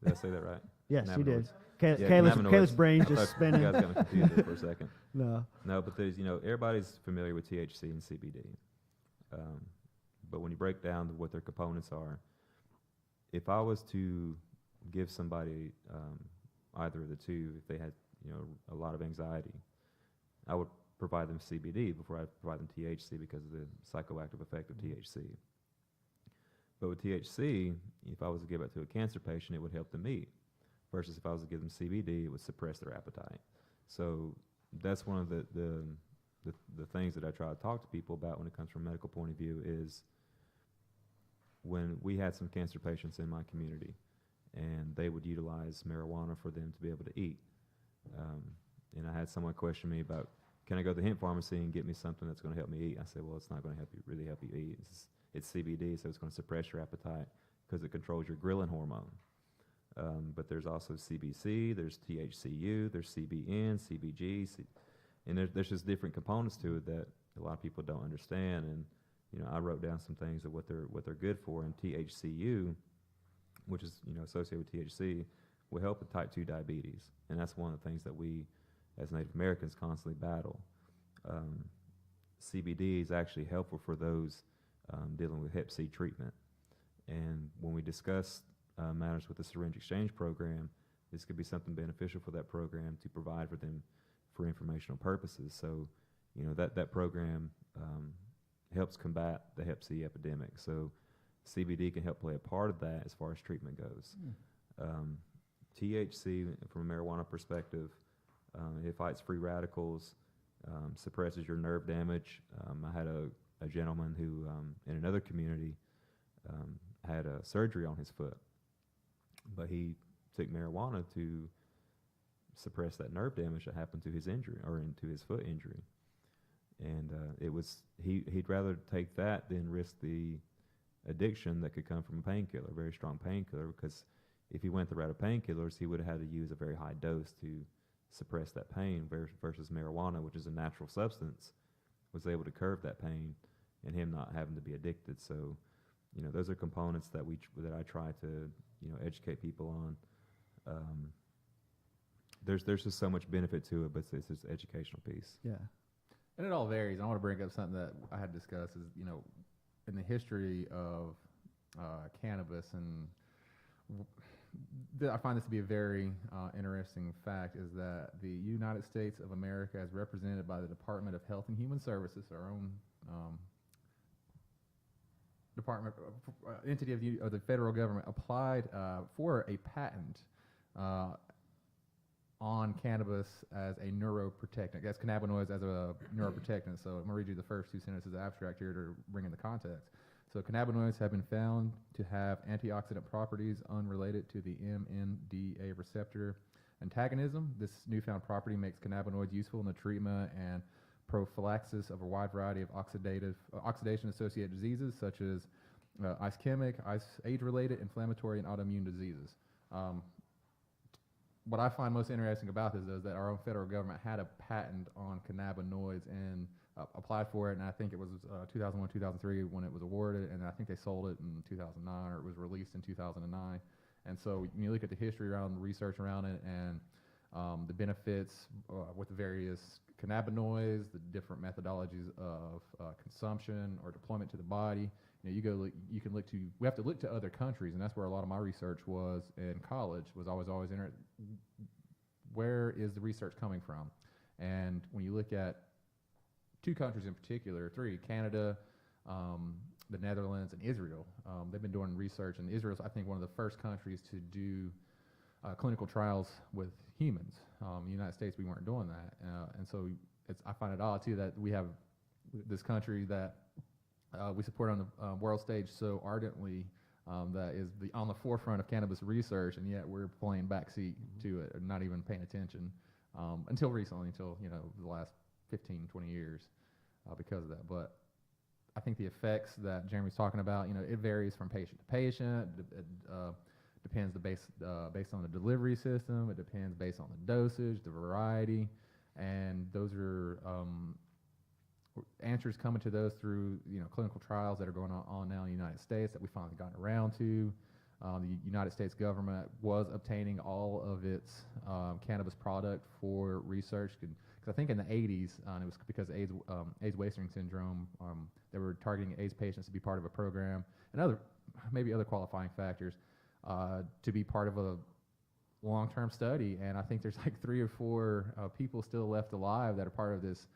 Did I say that right? Yes, you did. Cannabinoids. Ca- Yeah, Caleb's cannabinoids. brain I just thought you spinning. guys got me confused there for a second. No. No, but there's, everybody's familiar with THC and CBD. But when you break down what their components are, if I was to give somebody either of the two, if they had, a lot of anxiety, I would provide them CBD before I provide them THC because of the psychoactive effect of THC. But with THC, if I was to give it to a cancer patient, it would help them eat. Versus if I was to give them CBD, it would suppress their appetite. So that's one of the things that I try to talk to people about when it comes from a medical point of view is when we had some cancer patients in my community and they would utilize marijuana for them to be able to eat. And I had someone question me about, can I go to the hemp pharmacy and get me something that's going to help me eat? I said, well, it's not going to really help you eat. It's CBD, so it's going to suppress your appetite because it controls your ghrelin hormone. But there's also CBC, there's THCU, there's CBN, CBG, and there's just different components to it that a lot of people don't understand. And I wrote down some things of what they're good for. And THCU, which is associated with THC, will help with type 2 diabetes, and that's one of the things that we, as Native Americans, constantly battle. CBD is actually helpful for those dealing with Hep C treatment. And when we discuss matters with the syringe exchange program, this could be something beneficial for that program to provide for them for informational purposes. So, that program helps combat the Hep C epidemic. So CBD can help play a part of that as far as treatment goes. THC, from a marijuana perspective, it fights free radicals, suppresses your nerve damage. I had a gentleman who, in another community, had a surgery on his foot, but he took marijuana to suppress that nerve damage that happened to his injury or into his foot injury. And he'd rather take that than risk the addiction that could come from a painkiller, a very strong painkiller, because if he went the route of painkillers, he would have had to use a very high dose to suppress that pain versus marijuana, which is a natural substance, was able to curb that pain and him not having to be addicted. So, those are components that I try to, educate people on. There's just so much benefit to it, but it's this educational piece. Yeah. And it all varies. I want to bring up something that I had discussed is, in the history of cannabis, and I find this to be a very interesting fact, is that the United States of America, as represented by the Department of Health and Human Services, our own department, entity of the federal government, applied for a patent on cannabis as a neuroprotectant, as cannabinoids as a neuroprotectant. So I'm going to read you the first two sentences of the abstract here to bring in the context. So cannabinoids have been found to have antioxidant properties unrelated to the MNDA receptor antagonism. This newfound property makes cannabinoids useful in the treatment and prophylaxis of a wide variety of oxidation-associated diseases such as ischemic, age-related, inflammatory, and autoimmune diseases. What I find most interesting about this is that our own federal government had a patent on cannabinoids and applied for it, and I think it was 2001, 2003 when it was awarded, and I think they sold it in 2009, or it was released in 2009. And so when you look at the history around the research around it and the benefits with the various cannabinoids, the different methodologies of consumption or deployment to the body. You know, we have to look to other countries, and that's where a lot of my research was in college. Was always interested. Where is the research coming from? And when you look at two countries in particular, three: Canada, the Netherlands, and Israel. They've been doing research, and Israel's, I think, one of the first countries to do clinical trials with humans. In the United States, we weren't doing that, and so I find it odd too that we have this country that we support on the world stage so ardently, that is on the forefront of cannabis research, and yet we're playing backseat to it, or not even paying attention until recently, until the last 15, 20 years, because of that. But I think the effects that Jeremy's talking about, it varies from patient to patient. It depends based on the delivery system. It depends based on the dosage, the variety, and those are answers coming to those through clinical trials that are going on now in the United States that we finally gotten around to. The United States government was obtaining all of its cannabis product for research. Because I think in the 80s, it was because of AIDS wasting syndrome, they were targeting AIDS patients to be part of a program, and maybe other qualifying factors to be part of a long-term study. And I think there's like 3 or 4 people still left alive that are part of this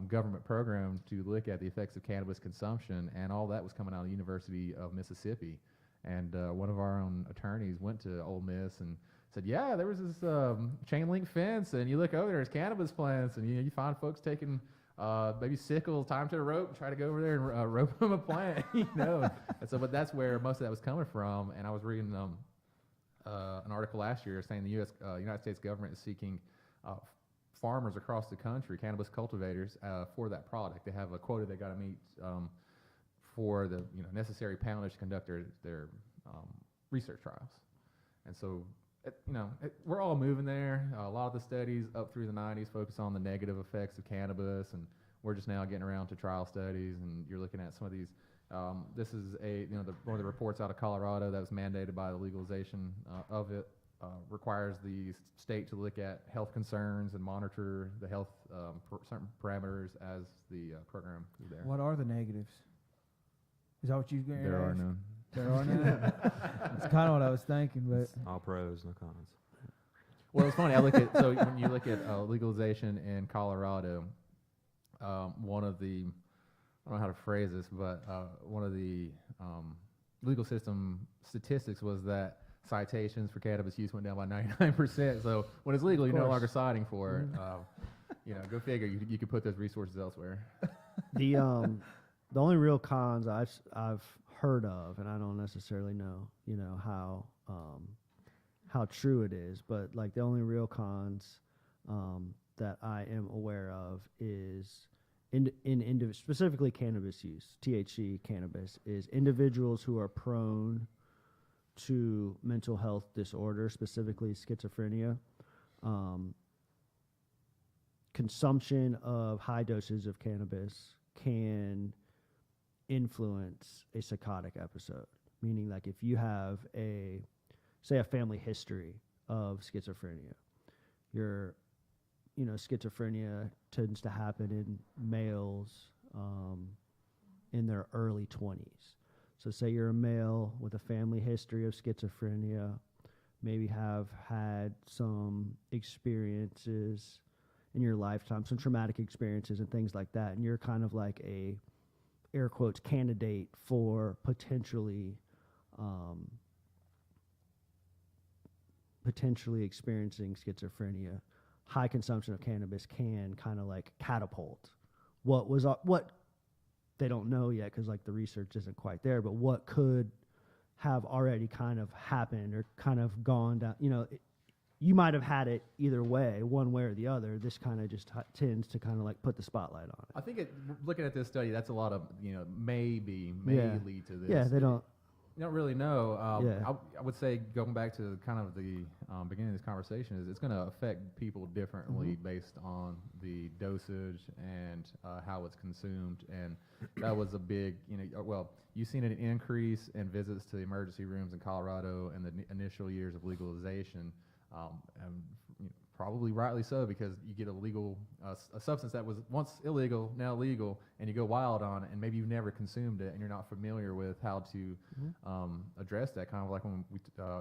government program to look at the effects of cannabis consumption, and all that was coming out of the University of Mississippi. And one of our own attorneys went to Ole Miss and said, yeah, there was this chain link fence, and you look over there, there's cannabis plants, and you find folks taking maybe sickles, tie them to a rope, and try to go over there and rope them a plant, And so, but that's where most of that was coming from. And I was reading an article last year saying the United States government is seeking farmers across the country, cannabis cultivators, for that product. They have a quota they got to meet for the necessary poundage to conduct their research trials. And so, we're all moving there. A lot of the studies up through the 90s focus on the negative effects of cannabis, and we're just now getting around to trial studies. And you're looking at some of these. This is one of the reports out of Colorado that was mandated by the legalization of it. Requires the state to look at health concerns and monitor the health certain parameters as the program is there. What are the negatives? Is that what you're going to There are none. There are none? That's kind of what I was thinking, but... All pros, no cons. Well, it's funny. So when you look at legalization in Colorado, one of the, I don't know how to phrase this, but one of the legal system statistics was that citations for cannabis use went down by 99%. So when it's legal, you're no longer citing for it. Go figure. You could put those resources elsewhere. The only real cons I've heard of, and I don't necessarily know, how true it is, but like the only real cons that I am aware of is specifically cannabis use, THC cannabis, is individuals who are prone to mental health disorder, specifically schizophrenia. Consumption of high doses of cannabis can influence a psychotic episode, meaning like if you have a family history of schizophrenia, schizophrenia tends to happen in males in their early 20s. So say you're a male with a family history of schizophrenia, maybe have had some experiences in your lifetime, some traumatic experiences and things like that, and you're kind of like a, air quotes, candidate for potentially experiencing schizophrenia. High consumption of cannabis can kind of like catapult what they don't know yet, because like the research isn't quite there, but what could have already kind of happened or kind of gone down. You might have had it either way, one way or the other. This kind of just tends to kind of like put the spotlight on it. I think looking at this study, that's a lot of may lead to this. Yeah, they don't. You don't really know. Yeah. I would say, going back to kind of the beginning of this conversation, is it's going to affect people differently based on the dosage and how it's consumed. And that was a big, you've seen an increase in visits to the emergency rooms in Colorado in the initial years of legalization. And probably rightly so, because you get a legal a substance that was once illegal, now legal, and you go wild on it, and maybe you've never consumed it, and you're not familiar with how to address that. Kind of like when we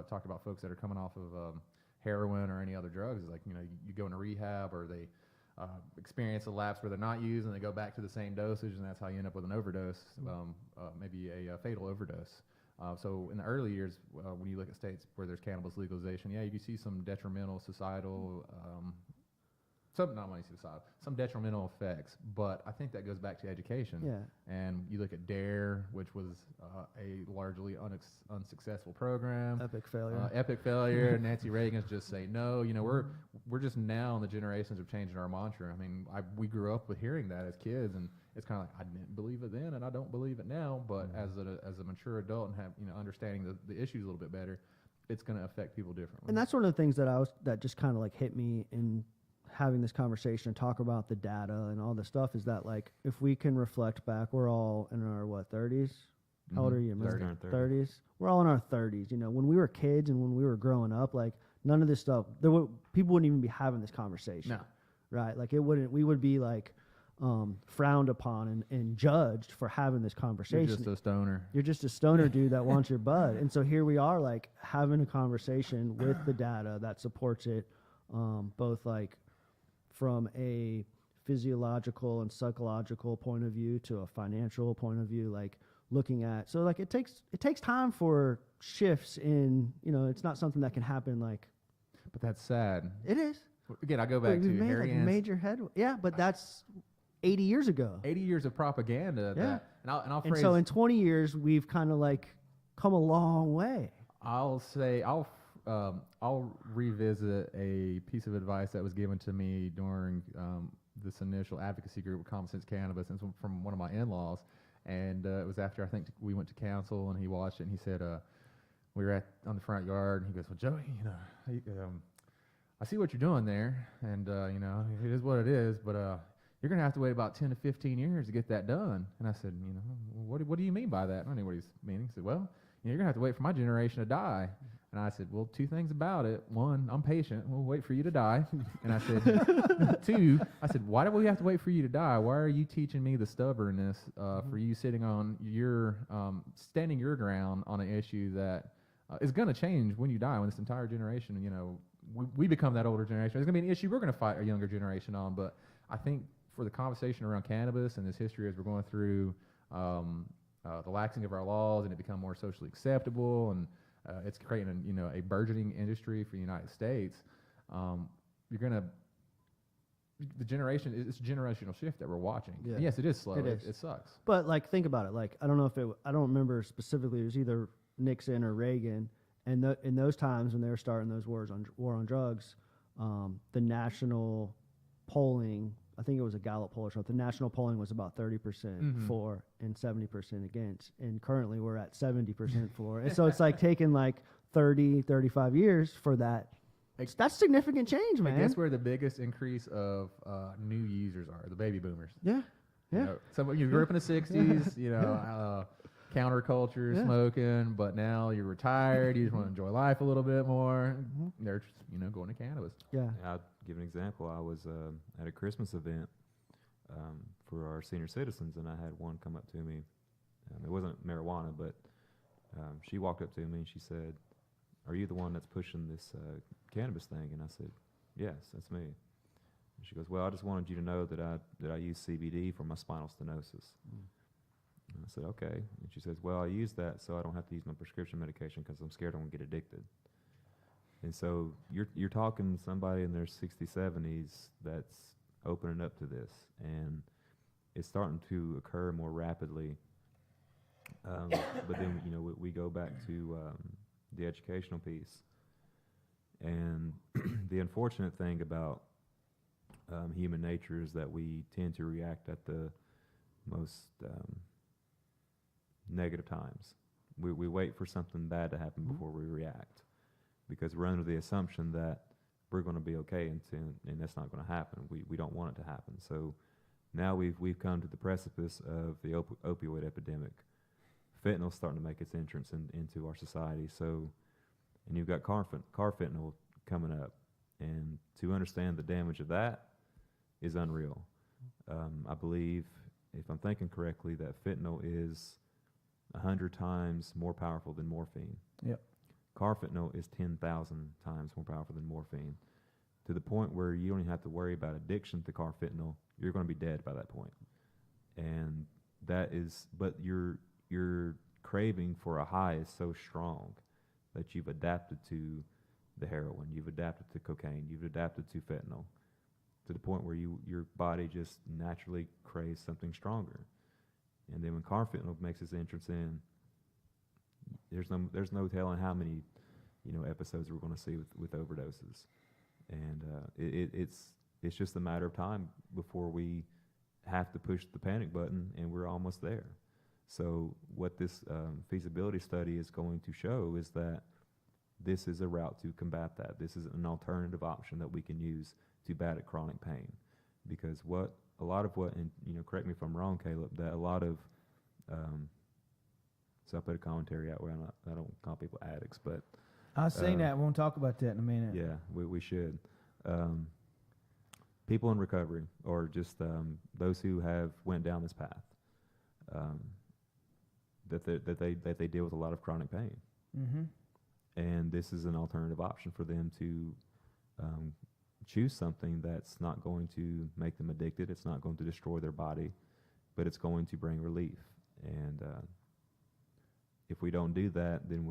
talked about folks that are coming off of heroin or any other drugs. It's like, you go into rehab, or they experience a lapse where they're not used, and they go back to the same dosage, and that's how you end up with an overdose, maybe a fatal overdose. So in the early years, when you look at states where there's cannabis legalization, yeah, you can see some detrimental societal, some detrimental effects. But I think that goes back to education. Yeah. And you look at DARE, which was a largely unsuccessful program. Epic failure. Nancy Reagan's just say no. We're just now in the generations of changing our mantra. I mean, we grew up with hearing that as kids, and it's kind of like, I didn't believe it then, and I don't believe it now. But as a mature adult and have understanding the issues a little bit better, it's going to affect people differently. And that's one of the things that just kind of like hit me in having this conversation and talk about the data and all this stuff, is that, like, if we can reflect back, we're all in our 30s. How old are you? 30s. We're all in our 30s. When we were kids and when we were growing up, like, none of this stuff, people wouldn't even be having this conversation. No. Right? Like, we would be like frowned upon and judged for having this conversation. You're just a stoner. You're just a stoner dude that wants your bud. And so here we are, like, having a conversation with the data that supports it, both like from a physiological and psychological point of view to a financial point of view, like looking at, so like it takes time for shifts in, it's not something that can happen like. But that's sad. It is. Again, I go back to Harry Ann's major head. Yeah, but that's 80 years ago. 80 years of propaganda. Yeah. And so in 20 years, we've kind of like come a long way. I'll revisit a piece of advice that was given to me during this initial advocacy group with Common Sense Cannabis, and it's from one of my in-laws. And it was after, I think, we went to council, and he watched it, and he said, we were on the front yard, and he goes, well, Joey, I see what you're doing there, and it is what it is, but you're going to have to wait about 10 to 15 years to get that done. And I said, what do you mean by that? I don't know what he's meaning. He said, well, you're going to have to wait for my generation to die. And I said, well, two things about it. One, I'm patient. We'll wait for you to die. And I said, two, why do we have to wait for you to die? Why are you teaching me the stubbornness for you sitting on standing your ground on an issue that is going to change when you die, when this entire generation, we become that older generation. It's going to be an issue we're going to fight a younger generation on. But I think for the conversation around cannabis and this history as we're going through the laxing of our laws, and it become more socially acceptable, and it's creating a burgeoning industry for the United States. It's a generational shift that we're watching. Yeah. And yes, it is slow. It sucks. But like, think about it. Like, I don't remember specifically. It was either Nixon or Reagan, and in those times when they were starting those war on drugs, the national polling, I think it was a Gallup poll or something, the national polling was about 30% for and 70% against. And currently we're at 70% for. And so it's like taking like 30, 35 years for that. That's significant change, man. Guess where the biggest increase of new users are? The baby boomers. Yeah. Yeah. You grew up in the 60s, counterculture, smoking, but now you're retired, you just want to enjoy life a little bit more. They're just, going to cannabis. Yeah. I'll give an example. I was at a Christmas event for our senior citizens, and I had one come up to me. It wasn't marijuana, but she walked up to me and she said, "Are you the one that's pushing this cannabis thing?" And I said, "Yes, that's me." And she goes, "Well, I just wanted you to know that I use CBD for my spinal stenosis." And I said, "Okay." And she says, "Well, I use that so I don't have to use my prescription medication because I'm scared I'm going to get addicted." And so you're talking somebody in their 60s, 70s that's opening up to this, and it's starting to occur more rapidly. But then we go back to the educational piece, and the unfortunate thing about human nature is that we tend to react at the most negative times. We wait for something bad to happen before we react, because we're under the assumption that we're going to be okay, and that's not going to happen. We don't want it to happen. So now we've come to the precipice of the opioid epidemic. Fentanyl's starting to make its entrance into our society. So, and you've got car fentanyl coming up, And to understand the damage of that is unreal. I believe, if I'm thinking correctly, that fentanyl is 100 times more powerful than morphine. Yep. Carfentanyl is 10,000 times more powerful than morphine, to the point where you don't even have to worry about addiction to carfentanyl. You're going to be dead by that point. And that is, but your craving for a high is so strong that you've adapted to the heroin, you've adapted to cocaine, you've adapted to fentanyl, to the point where your body just naturally craves something stronger. And then when carfentanyl makes its entrance in, there's no telling how many episodes we're going to see with overdoses. And it's just a matter of time before we have to push the panic button, and we're almost there. So what this feasibility study is going to show is that this is a route to combat that. This is an alternative option that we can use to battle chronic pain. Because and correct me if I'm wrong, Caleb, that a lot of, so I'll put a commentary out where I don't call people addicts, but. I've seen that. We'll talk about that in a minute. Yeah, we should. People in recovery, or just those who have went down this path, that they deal with a lot of chronic pain. Mm-hmm. And this is an alternative option for them to choose something that's not going to make them addicted. It's not going to destroy their body, but it's going to bring relief. And if we don't do that, then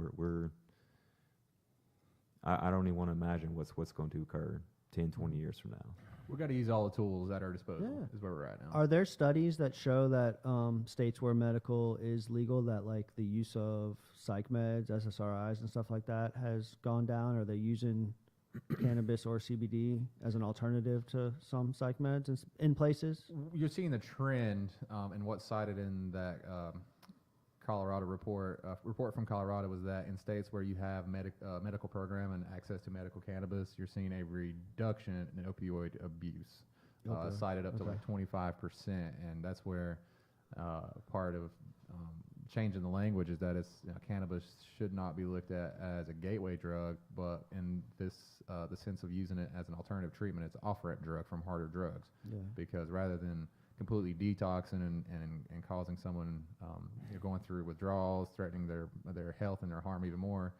I don't even want to imagine what's going to occur 10, 20 years from now. We've got to use all the tools at our disposal. Yeah. Is where we're at now. Are there studies that show that states where medical is legal, that like the use of psych meds, SSRIs, and stuff like that has gone down? Are they using cannabis or CBD as an alternative to some psych meds in places? You're seeing the trend, and what's cited in that Colorado report. Report from Colorado was that in states where you have medical program and access to medical cannabis, you're seeing a reduction in opioid abuse, cited up to like 25%, and that's where part of changing the language is that cannabis should not be looked at as a gateway drug, but in this the sense of using it as an alternative treatment, it's an off-ramp drug from harder drugs. Yeah. Because rather than completely detoxing and causing someone going through withdrawals, threatening their health and their harm even more,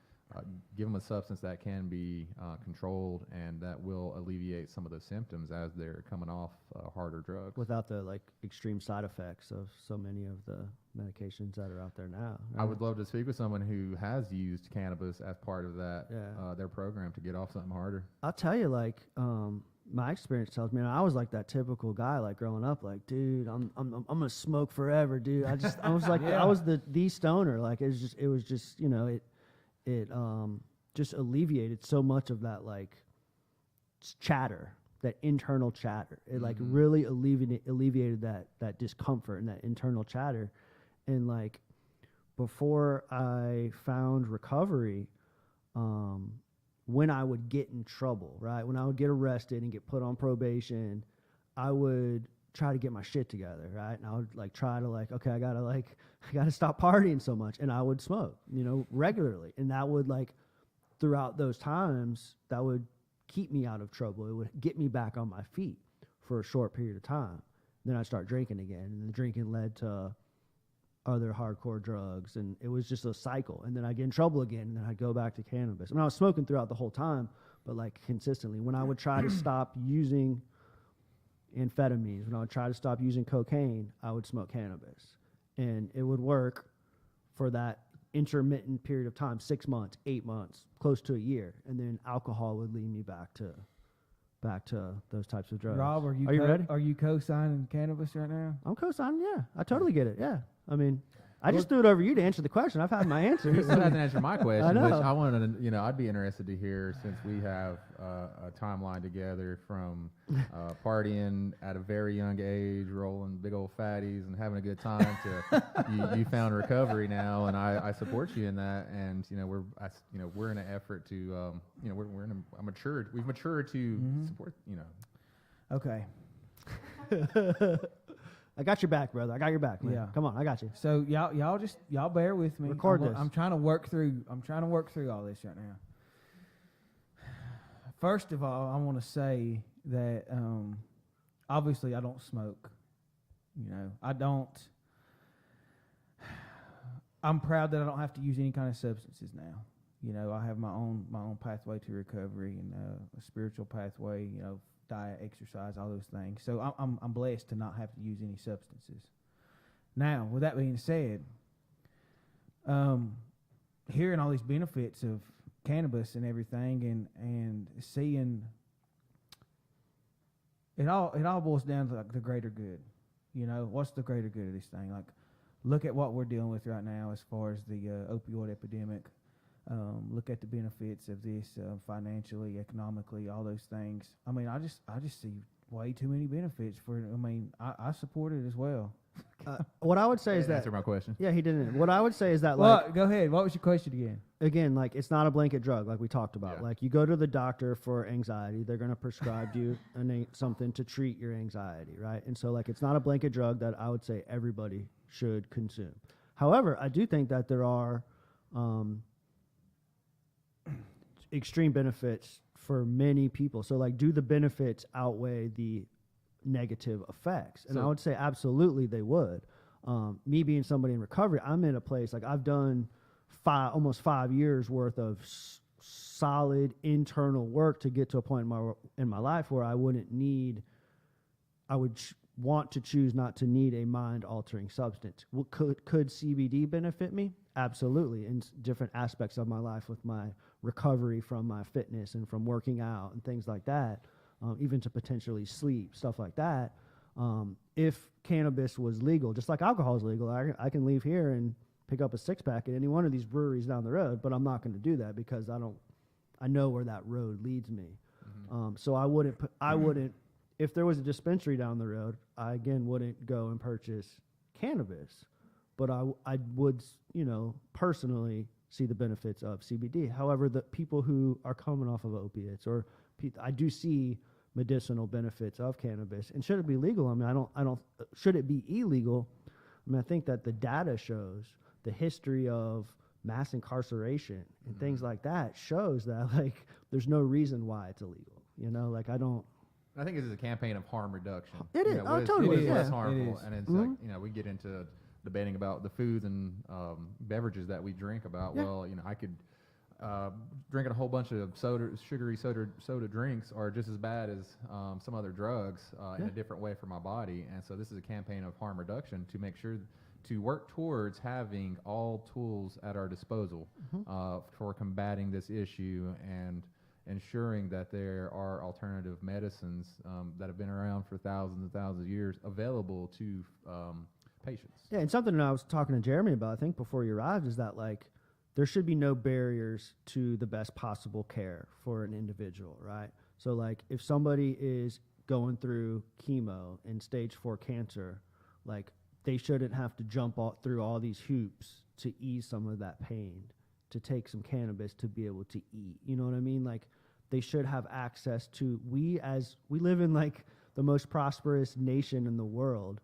give them a substance that can be controlled and that will alleviate some of the symptoms as they're coming off harder drugs. Without the extreme side effects of so many of the medications that are out there now. Right? I would love to speak with someone who has used cannabis as part of that their program to get off something harder. I'll tell you, my experience tells me, and I was like that typical guy, growing up, dude, I'm gonna smoke forever, dude. I was like, I was the stoner. It was just it just alleviated so much of that chatter, that internal chatter. It really alleviated that discomfort and that internal chatter. And before I found recovery, when I would get in trouble, right? When I would get arrested and get put on probation, I would try to get my shit together, right? And I would try to okay, I gotta stop partying so much, and I would smoke, regularly, and that would throughout those times that would keep me out of trouble. It would get me back on my feet for a short period of time. Then I'd start drinking again, and the drinking led to other hardcore drugs, and it was just a cycle. And then I'd get in trouble again, and then I'd go back to cannabis. I mean, I was smoking throughout the whole time, but consistently. When I would try to stop using amphetamines, when I would try to stop using cocaine, I would smoke cannabis. And it would work for that intermittent period of time, 6 months, 8 months, close to a year. And then alcohol would lead me back to those types of drugs. Rob, are you ready? Are you co-signing cannabis right now? I'm co-signing, yeah. I totally get it, yeah. I mean, I just threw it over you to answer the question. I've had my answer. You still hasn't answered my question, I know. which I wanted to, I'd be interested to hear, since we have a timeline together from partying at a very young age, rolling big old fatties and having a good time to you found recovery now, and I support you in that. And we're in an effort to we've matured to support. Okay. I got your back, brother. I got your back, man. Yeah. Come on, I got you. So y'all bear with me. Record this. I'm trying to work through all this right now. First of all, I want to say that obviously I don't smoke. You know, I don't. I'm proud that I don't have to use any kind of substances now. You know, I have my own pathway to recovery and a spiritual pathway. You know, diet, exercise, all those things. So I'm blessed to not have to use any substances. Now, with that being said, hearing all these benefits of cannabis and everything, and seeing it all boils down to like the greater good. You know, what's the greater good of this thing? Like, look at what we're dealing with right now as far as the opioid epidemic. Look at the benefits of this financially, economically, all those things. I mean, I just see way too many benefits for it. I mean, I support it as well. What I would say is that answer my question. yeah, he didn't. What I would say is that Well, go ahead. What was your question again? again, like it's not a blanket drug, like we talked about. Yeah. Like you go to the doctor for anxiety, they're going to prescribe you something to treat your anxiety, right? And so like it's not a blanket drug that I would say everybody should consume. However, I do think that there are extreme benefits for many people. So like, do the benefits outweigh the negative effects? And I would say absolutely they would. Me being somebody in recovery, I'm in a place like I've done almost 5 years worth of solid internal work to get to a point in my life where I would want to choose not to need a mind altering substance. Could CBD benefit me? Absolutely, in different aspects of my life with my recovery from my fitness and from working out and things like that, even to potentially sleep, stuff like that. If cannabis was legal, just like alcohol is legal, I can leave here and pick up a 6-pack at any one of these breweries down the road, but I'm not going to do that because I know where that road leads me. Mm-hmm. So I wouldn't, if there was a dispensary down the road, I again wouldn't go and purchase cannabis, but I would, personally see the benefits of CBD. However, the people who are coming off of opiates I do see medicinal benefits of cannabis. And should it be legal? I mean, I don't, should it be illegal? I mean, I think that the data shows the history of mass incarceration and things like that shows that like, there's no reason why it's illegal. I think this is a campaign of harm reduction. It is. What Totally. is Yeah. less harmful? It is. And it's like, we get into debating about the foods and beverages that we drink about. Yeah. Well, I could drinking a whole bunch of sugary soda drinks are just as bad as some other drugs in a different way for my body. And so this is a campaign of harm reduction to make sure to work towards having all tools at our disposal for combating this issue and ensuring that there are alternative medicines that have been around for thousands and thousands of years available to patients. Yeah, and something that I was talking to Jeremy about, I think before you arrived, is that like there should be no barriers to the best possible care for an individual, right? So like if somebody is going through chemo and stage 4 cancer, like they shouldn't have to jump through all these hoops to ease some of that pain, to take some cannabis to be able to eat. You know what I mean? Like they should have access to, we live in like the most prosperous nation in the world.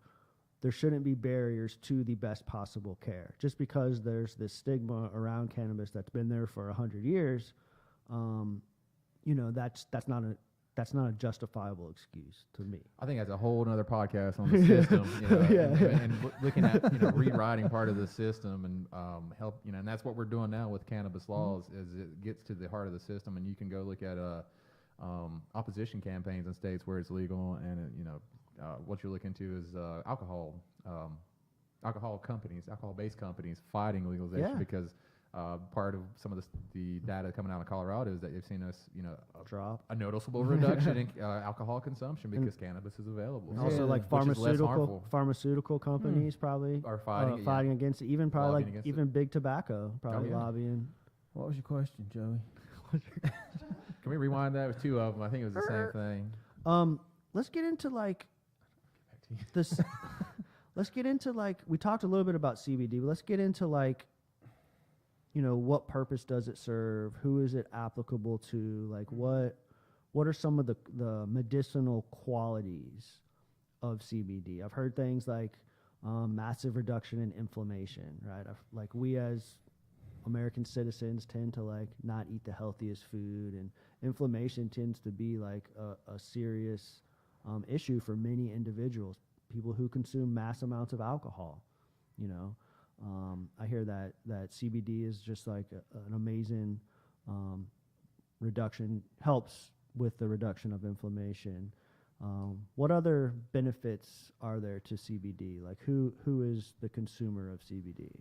There shouldn't be barriers to the best possible care. Just because there's this stigma around cannabis that's been there for 100 years, that's not a justifiable excuse to me. I think that's a whole other podcast on the system, and looking at rewriting part of the system and help, and that's what we're doing now with cannabis laws. Is it gets to the heart of the system, and you can go look at opposition campaigns in states where it's legal, and what you're looking to is alcohol-based companies fighting legalization because part of some of the data coming out of Colorado is that they've seen us, drop a noticeable reduction in alcohol consumption because cannabis is available. Also, like pharmaceutical companies probably are fighting against it. Even probably Lobbying like against even big tobacco probably lobbying. What was your question, Joey? Can we rewind that with two of them? I think it was the same thing. Let's get into like this. Let's get into like, we talked a little bit about CBD, but let's get into like, what purpose does it serve? Who is it applicable to? Like what are some of the medicinal qualities of CBD? I've heard things like massive reduction in inflammation, right? We as American citizens tend to like not eat the healthiest food, and inflammation tends to be like a serious issue for many individuals. People who consume mass amounts of alcohol, you know. I hear that CBD is just like an amazing reduction, helps with the reduction of inflammation. What other benefits are there to CBD? Like who is the consumer of CBD?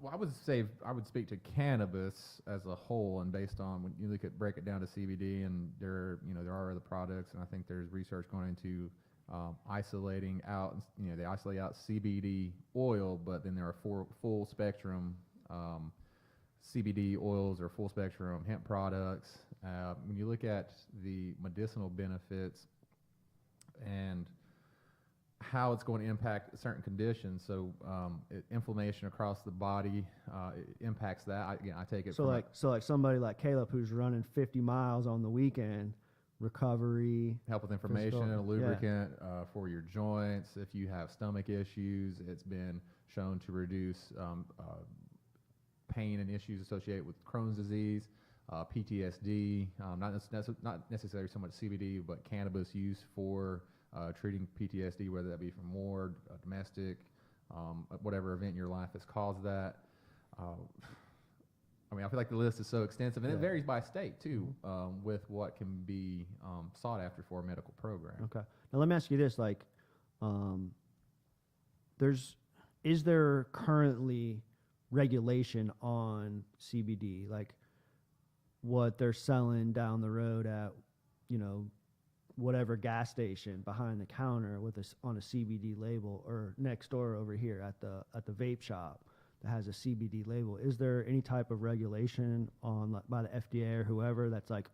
Well, I would say I would speak to cannabis as a whole, and based on when you break it down to CBD, and there are other products, and I think there's research going into isolating out, they isolate out CBD oil, but then there are full spectrum CBD oils or full spectrum hemp products. When you look at the medicinal benefits and how it's going to impact certain conditions, so inflammation across the body, it impacts that. I take it. So like somebody like Caleb who's running 50 miles on the weekend, recovery, help with inflammation, a lubricant for your joints. If you have stomach issues, it's been shown to reduce pain and issues associated with Crohn's disease, PTSD. Not necessarily so much CBD, but cannabis use for treating PTSD, whether that be from war, domestic, whatever event in your life has caused that. I feel like the list is so extensive, and it varies by state too, with what can be sought after for a medical program. Okay. Now let me ask you this: like, is there currently regulation on CBD, like what they're selling down the road at, whatever gas station behind the counter with on a CBD label, or next door over here at the vape shop that has a CBD label? Is there any type of regulation on by the FDA or whoever that's like,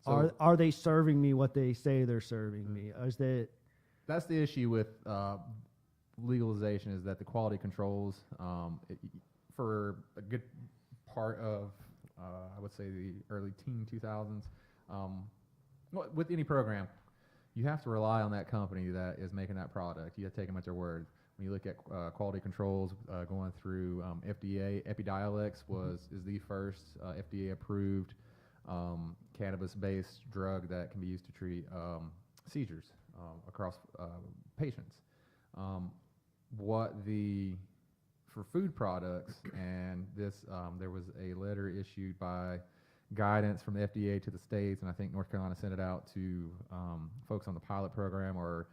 are they serving me what they say they're serving me? Or is that that's the issue with legalization, is that the quality controls for a good part of I would say the early teen 2000s. With any program, you have to rely on that company that is making that product. You have to take them at their word. When you look at quality controls going through FDA, Epidiolex is the first FDA approved cannabis-based drug that can be used to treat seizures across patients. For food products, and this there was a letter issued by guidance from the FDA to the states, and I think North Carolina sent it out to folks on the pilot program or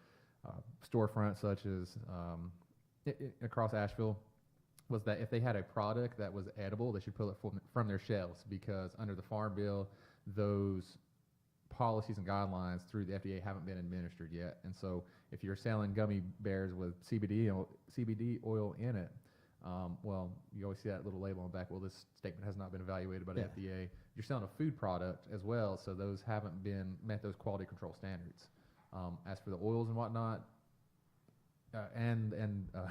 storefronts such as across Asheville, was that if they had a product that was edible, they should pull it from their shelves, because under the Farm Bill, those policies and guidelines through the FDA haven't been administered yet. And so if you're selling gummy bears with CBD oil in it, well, you always see that little label on the back, well, this statement has not been evaluated by the FDA. You're selling a food product as well, so those haven't met those quality control standards. As for the oils and whatnot, and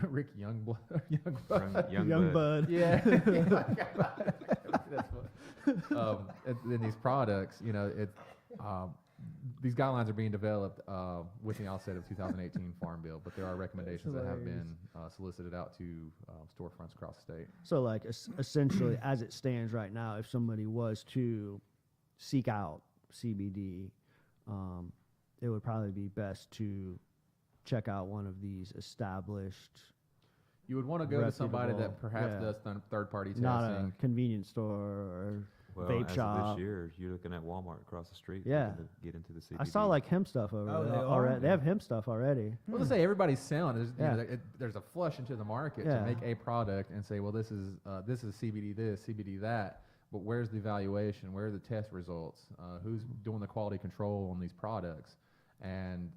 Rick Youngblood, Youngblood. Yeah. That's what. In these products, these guidelines are being developed with the outset of 2018 Farm Bill, but there are recommendations that have been solicited out to storefronts across the state. So, like, essentially, as it stands right now, if somebody was to seek out CBD, it would probably be best to check out one of these established. You would want to go to somebody that perhaps does third-party testing. Not a convenience store or vape shop. Of this year, you're looking at Walmart across the street. Yeah. To get into the CBD. I saw like hemp stuff over there already. They have hemp stuff already. Well, let's say everybody's selling. There's a flush into the market to make a product and say, well, this is CBD this, CBD that. But where's the evaluation? Where are the test results? Who's doing the quality control on these products? And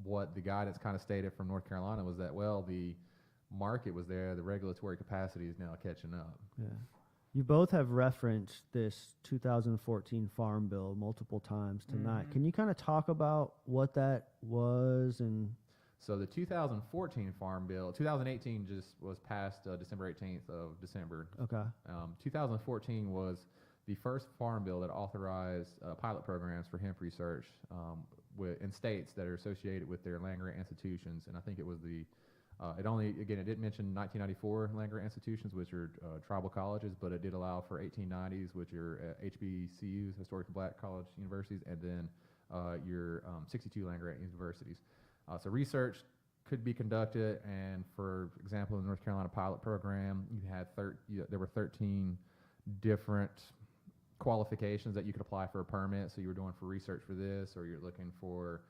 what the guidance kind of stated from North Carolina was that, well, the market was there, the regulatory capacity is now catching up. Yeah. You both have referenced this 2014 Farm Bill multiple times tonight. Mm-hmm. Can you kind of talk about what that was? And so the 2014 Farm Bill, 2018 just was passed December 18th of December. Okay. 2014 was the first Farm Bill that authorized pilot programs for hemp research in states that are associated with their land-grant institutions, and I think it was the It didn't mention 1994 land-grant institutions, which are tribal colleges, but it did allow for 1890s, which are HBCUs, historically black college universities, and then your 62 land-grant universities. So research could be conducted, and for example, in the North Carolina pilot program, there were 13 different qualifications that you could apply for a permit. So you were doing for research for this, or you're looking for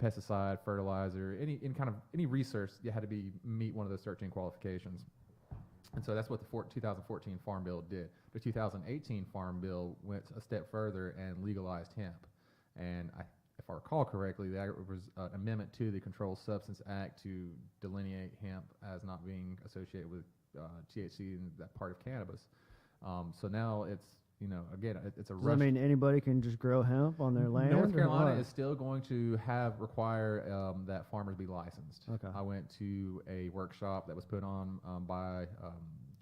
pesticide, fertilizer, any research, you had to meet one of those 13 qualifications. And so that's what the 2014 Farm Bill did. The 2018 Farm Bill went a step further and legalized hemp. And if I recall correctly, that was an amendment to the Controlled Substance Act to delineate hemp as not being associated with THC and that part of cannabis. So now it's, again, it's a Does that mean anybody can just grow hemp on their land? North Carolina is still going to require that farmers be licensed. Okay. I went to a workshop that was put on by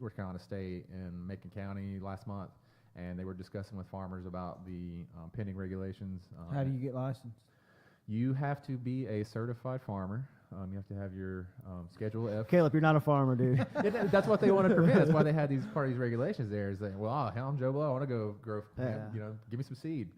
North Carolina State in Macon County last month, and they were discussing with farmers about the pending regulations. How do you get licensed? You have to be a certified farmer. You have to have your Schedule F. Caleb, you're not a farmer, dude. That's what they want to prevent. That's why they had these regulations there. Is that, hell, I'm Joe Blow. I want to go grow. Give me some seed.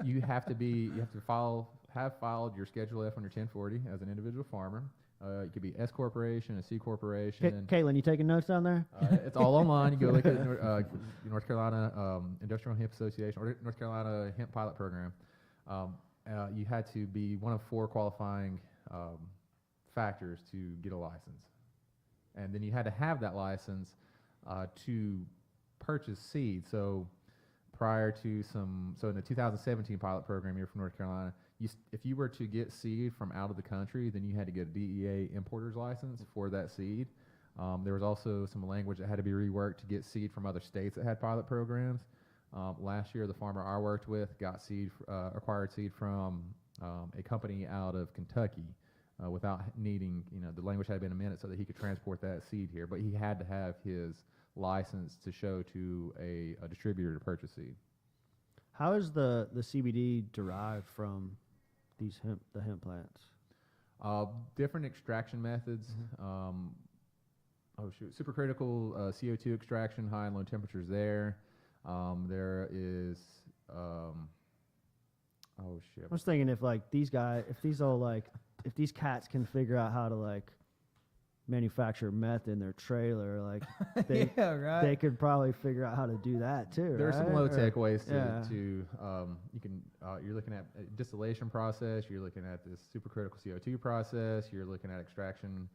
You have to have filed your Schedule F on your 1040 as an individual farmer. You could be S corporation, a C corporation. Caitlin, you taking notes down there? It's all online. You go look at North Carolina Industrial Hemp Association or North Carolina Hemp Pilot Program. You had to be one of 4 qualifying factors to get a license, and then you had to have that license to purchase seed. So prior to in the 2017 pilot program here from North Carolina, if you were to get seed from out of the country, then you had to get a DEA importer's license for that seed. There was also some language that had to be reworked to get seed from other states that had pilot programs. Last year, the farmer I worked with got acquired seed from a company out of Kentucky without needing, the language had been amended so that he could transport that seed here. But he had to have his license to show to a distributor to purchase seed. How is the CBD derived from the hemp plants? Different extraction methods. Supercritical CO2 extraction, high and low temperatures there. There is, I was thinking if these cats can figure out how to manufacture meth in their trailer, they could probably figure out how to do that too. There are some low tech ways yeah. You're looking at a distillation process, you're looking at this supercritical CO2 process, you're looking at extraction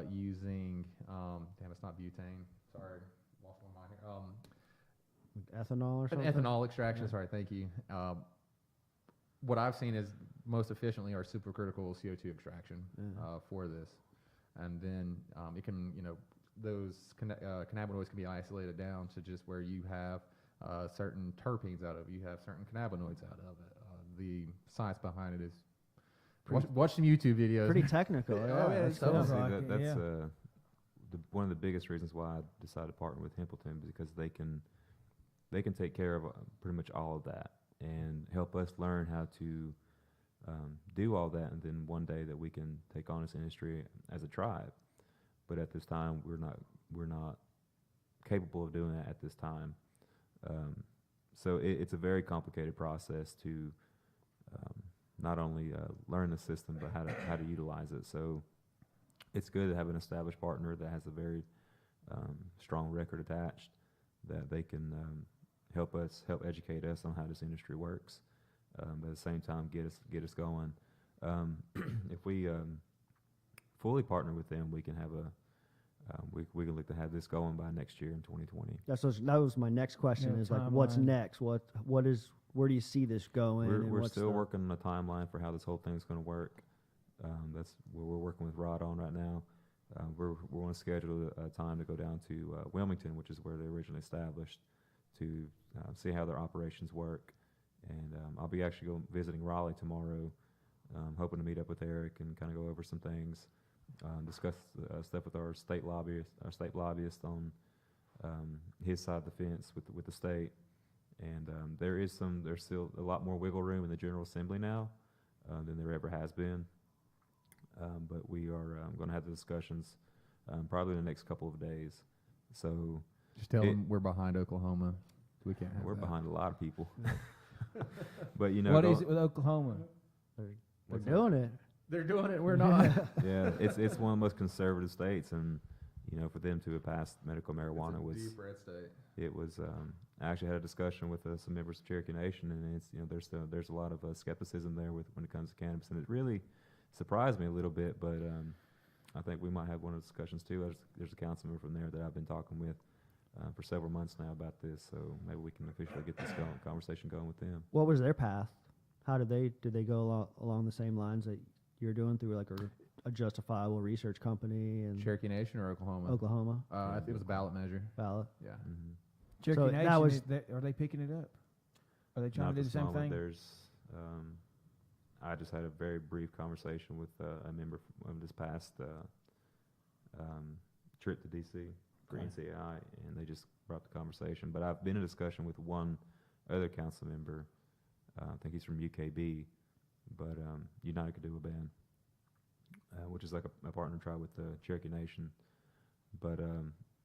using, it's not butane, sorry, lost my mind here. Ethanol or something? Ethanol extraction, Yeah. sorry, thank you. What I've seen is most efficiently are supercritical CO2 extraction for this. And then it can, those cannabinoids can be isolated down to just where you have certain terpenes out of it. You have certain cannabinoids out of it. The science behind it is watch some YouTube videos. Pretty technical. It's So totally. see, like that's it, one of the biggest reasons why I decided to partner with Hempleton, because they can take care of pretty much all of that and help us learn how to do all that, and then one day that we can take on this industry as a tribe. But at this time, we're not capable of doing that at this time. So it's a very complicated process to not only learn the system, but how to utilize it. So it's good to have an established partner that has a very strong record attached, that they can help educate us on how this industry works. But at the same time, get us going. If we fully partner with them, we can have we can look to have this going by next year in 2020. That was my next question. Yeah, is what's timeline. next? Where do you see this going? and We're what's still the- working on a timeline for how this whole thing's going to work. That's what we're working with Rod on right now. We're on a schedule a time to go down to Wilmington, which is where they originally established, to see how their operations work. And I'll be actually visiting Raleigh tomorrow, hoping to meet up with Eric and kind of go over some things, discuss stuff with our state lobbyist on his side of the fence with the state. And there's still a lot more wiggle room in the General Assembly now than there ever has been. but we are going to have the discussions probably in the next couple of days. So Just tell them we're behind Oklahoma. We can't have we're that. behind a lot of people. But you know, What is it with Oklahoma? They're What's that? doing it. They're doing it. We're not. Yeah, it's one of the most conservative states, and you know, for them to have passed medical marijuana was deep red state. it was. I actually had a discussion with some members of Cherokee Nation, and it's there's a lot of skepticism there when it comes to cannabis, and it really surprised me a little bit. But I think we might have one of the discussions too. There's a council member from there that I've been talking with for several months now about this, so maybe we can officially get this conversation going with them. What was their path? How did they go along the same lines that you're doing through like a justifiable research company and Cherokee Nation or Oklahoma? Oklahoma I think it was a ballot measure. ballot? Yeah. Mm-hmm. Cherokee that Nation, was- are they picking it up? Are they trying Not to do this the same moment. thing? There's, I just had a very brief conversation with a member of this past trip to DC, Green CAI, and they just brought the conversation. But I've been in discussion with one other council member. I think he's from UKB, but United could do a ban, which is like a partner tribe with the Cherokee Nation. But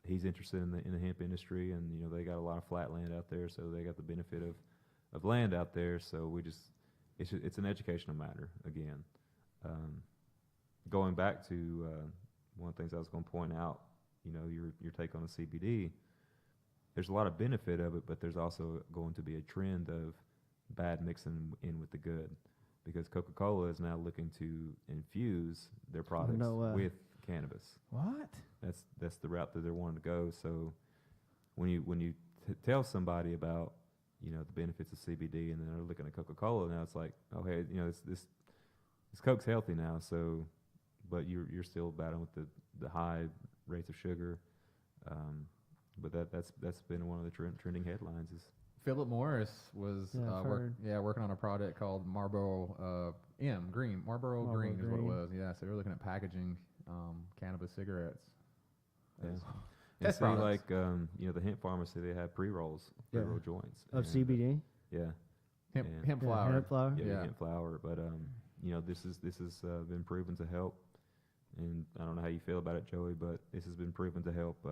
he's interested in the hemp industry, and you know they got a lot of flat land out there, so they got the benefit of land out there. So we just it's an educational matter again. Going back to one of the things I was going to point out, you know, your take on the CBD. There's a lot of benefit of it, but there's also going to be a trend of bad mixing in with the good, because Coca-Cola is now looking to infuse their products no way. with cannabis. What? That's the route that they're wanting to go. So when you tell somebody about, you know, the benefits of CBD, and then they're looking at Coca-Cola, now it's like, oh hey, you know, this Coke's healthy now, so but you're still battling with the high rates of sugar. But that's been one of the trending headlines is. Philip Morris was Yeah, I've heard. working on a product called Marlboro Green. Marlboro Marlboro Green is what it Green. was. Yeah, so they're looking at packaging cannabis cigarettes. Yeah. as And test see, products. like you know, the hemp pharmacy, they have pre-roll joints Of and, CBD. Yeah, hemp, and- hemp Yeah, flower. hemp flower. yeah, Yeah. hemp flower. But you know, this has been proven to help. And I don't know how you feel about it, Joey, but this has been proven to help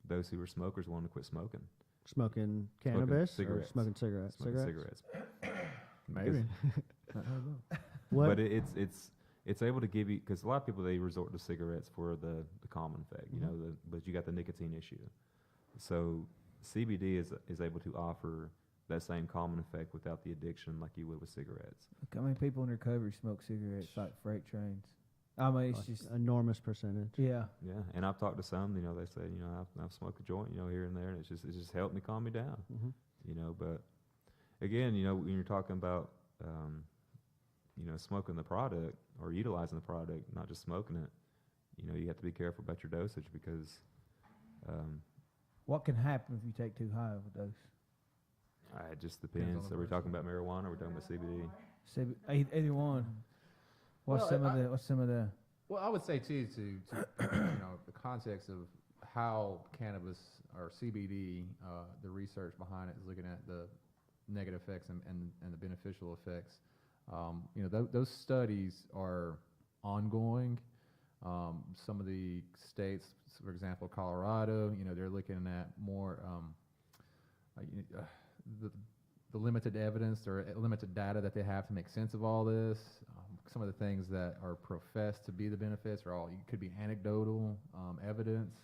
those who are smokers wanting to quit smoking. Smoking cannabis cigarettes. or smoking cigarettes? Smoking cigarettes. Maybe. What? But it's able to give you, because a lot of people, they resort to cigarettes for the common effect, you know, but you got the nicotine issue. So CBD is able to offer that same common effect without the addiction like you would with cigarettes. Look how many people in recovery smoke cigarettes like freight trains. I mean, it's Like just enormous percentage. yeah. Yeah, and I've talked to some, you know, they say, you know, I've smoked a joint, you know, here and there, and it's just helped me calm me down, you know. But again, you know, when you're talking about, you know, smoking the product or utilizing the product, not just smoking it, you know, you have to be careful about your dosage because, What can happen if you take too high of a dose? it just Depends on depends. the Are we talking about marijuana? Or are we talking about CBD? Either one. What's Well, some of the Well, I would say too, to you know, the context of how cannabis or CBD, the research behind it is looking at the negative effects and the beneficial effects. You know, those studies are ongoing. Some of the states, for example, Colorado, you know, they're looking at more the limited evidence or limited data that they have to make sense of all this. Some of the things that are professed to be the benefits are all could be anecdotal evidence,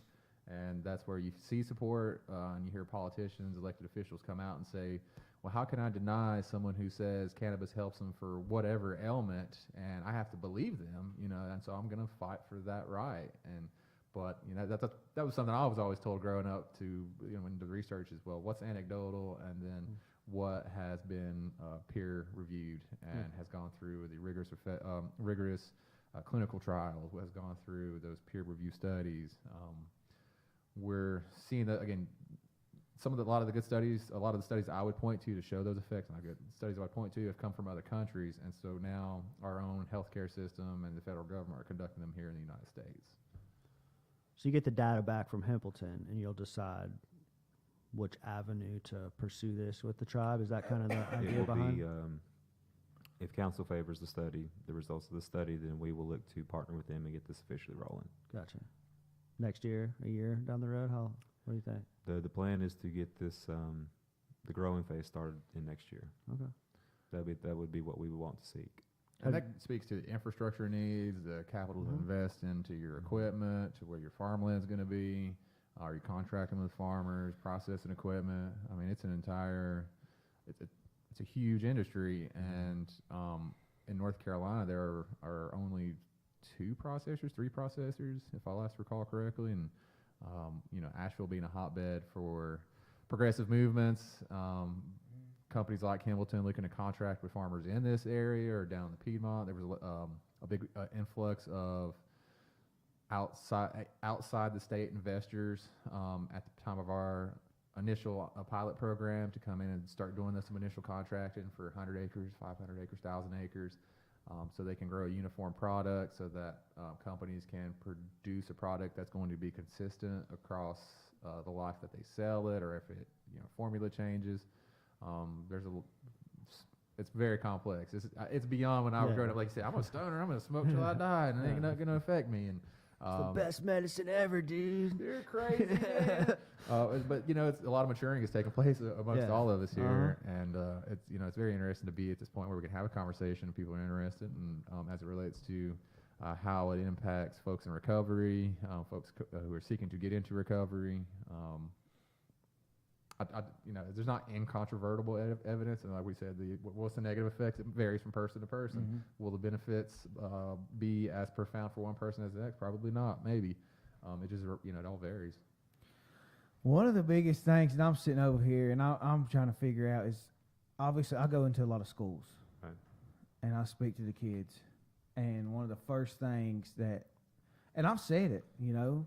and that's where you see support and you hear politicians, elected officials come out and say, well, how can I deny someone who says cannabis helps them for whatever ailment, and I have to believe them, you know, and so I'm going to fight for that right. But you know, that was something I was always told growing up to, you know, when the research is, well, what's anecdotal and then what has been peer reviewed and has gone through the rigorous clinical trials, has gone through those peer review studies. We're seeing that again. A lot of the studies I would point to show those effects, not good studies I would point to, have come from other countries, and so now our own healthcare system and the federal government are conducting them here in the United States. So you get the data back from Hempleton, and you'll decide which avenue to pursue this with the tribe. Is that kind of the It idea will behind? be If council favors the study, the results of the study, then we will look to partner with them and get this officially rolling. Gotcha. Next year, a year down the road, how? What do you think? The plan is to get this the growing phase started in next year. Okay. That would be what we would want to seek. And that speaks to the infrastructure needs, the capital to invest into your equipment, to where your farmland's going to be. Are you contracting with farmers, processing equipment? I mean, it's an entire, it's a huge industry. And in North Carolina, there are only three processors, if I last recall correctly. And you know, Asheville being a hotbed for progressive movements. Companies like Hamilton looking to contract with farmers in this area or down in the Piedmont. There was a big influx of outside the state investors at the time of our initial pilot program to come in and start doing some initial contracting for 100 acres, 500 acres, 1,000 acres, so they can grow a uniform product so that companies can produce a product that's going to be consistent across the life that they sell it, or if it, you know, formula changes. It's very complex. It's beyond when I was growing up. Like you said, I'm a stoner. I'm gonna smoke till I die, and it ain't not gonna affect me. And It's the best medicine ever, dude. you're crazy. Man. But you know, it's a lot of maturing is taking place amongst all of us here, and it's, you know, it's very interesting to be at this point where we can have a conversation and people are interested, and as it relates to how it impacts folks in recovery, folks who are seeking to get into recovery. You know, there's not incontrovertible evidence, and like we said, what's the negative effects? It varies from person to person. Mm-hmm. Will the benefits be as profound for one person as the next? Probably not. Maybe. It just, you know, it all varies. One of the biggest things, and I'm sitting over here, and I'm trying to figure out is, obviously, I go into a lot of schools, Right. and I speak to the kids, and one of the first things that, and I've said it, you know,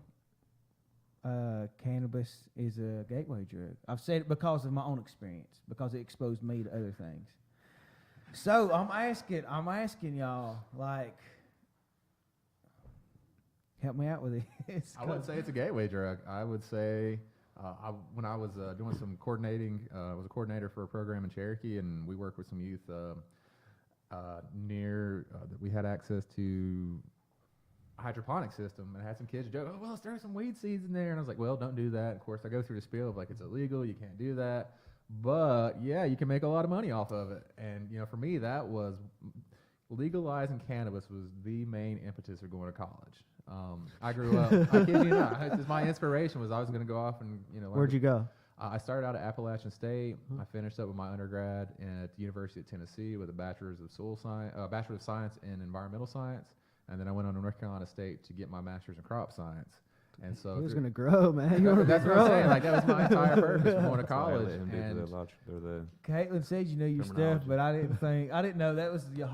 cannabis is a gateway drug. I've said it because of my own experience, because it exposed me to other things. So I'm asking y'all, like, help me out with this. I wouldn't say it's a gateway drug. I would say when I was doing some coordinating, I was a coordinator for a program in Cherokee, and we worked with some youth near that we had access to hydroponic system, and I had some kids joke, oh, well, let's throw some weed seeds in there, and I was like, well, don't do that. Of course, I go through the spiel of like, it's illegal, you can't do that, but yeah, you can make a lot of money off of it. And you know, for me, that was legalizing cannabis was the main impetus for going to college. I grew up, I kid you not, it's just my inspiration was I was going to go off and, you know, Where'd you go? I started out at Appalachian State. I finished up with my undergrad at the University of Tennessee with a bachelor's of science in environmental science. And then I went on to North Carolina State to get my master's in crop science. And so He was going to grow, man. that's what I'm saying. Like, that was my entire purpose for going to college. And Caitlin said you know your stuff, but I didn't know that was your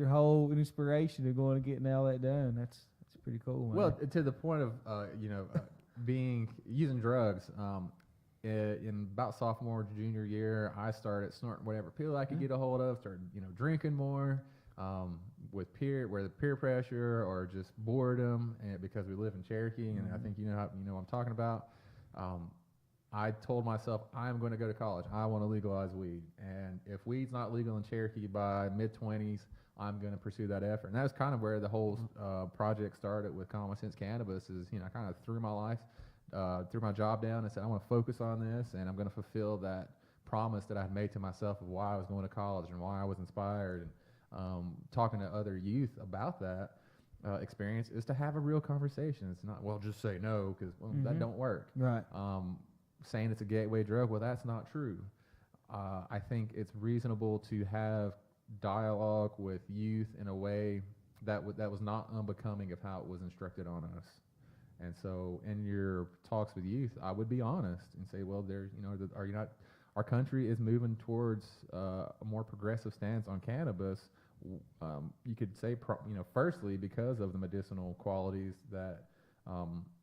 whole inspiration of going and getting all that done. That's pretty cool, man. Well, to the point of using drugs. In about sophomore, junior year, I started snorting whatever pill I could get a hold of. Started, you know, drinking more. With peer pressure or just boredom, and because we live in Cherokee, and I think you know what I'm talking about. I told myself I'm going to go to college. I want to legalize weed, and if weed's not legal in Cherokee by mid-20s, I'm going to pursue that effort. And that was kind of where the whole project started with Common Sense Cannabis. Is, you know, I kind of threw my job down and said I want to focus on this, and I'm going to fulfill that promise that I had made to myself of why I was going to college and why I was inspired. And talking to other youth about that experience is to have a real conversation. It's not, well, just say no, because that don't work. Right. Saying it's a gateway drug, well, that's not true. I think it's reasonable to have dialogue with youth in a way that was not unbecoming of how it was instructed on us. And so in your talks with youth, I would be honest and say, well, are you not? Our country is moving towards a more progressive stance on cannabis. You could say, firstly, because of the medicinal qualities that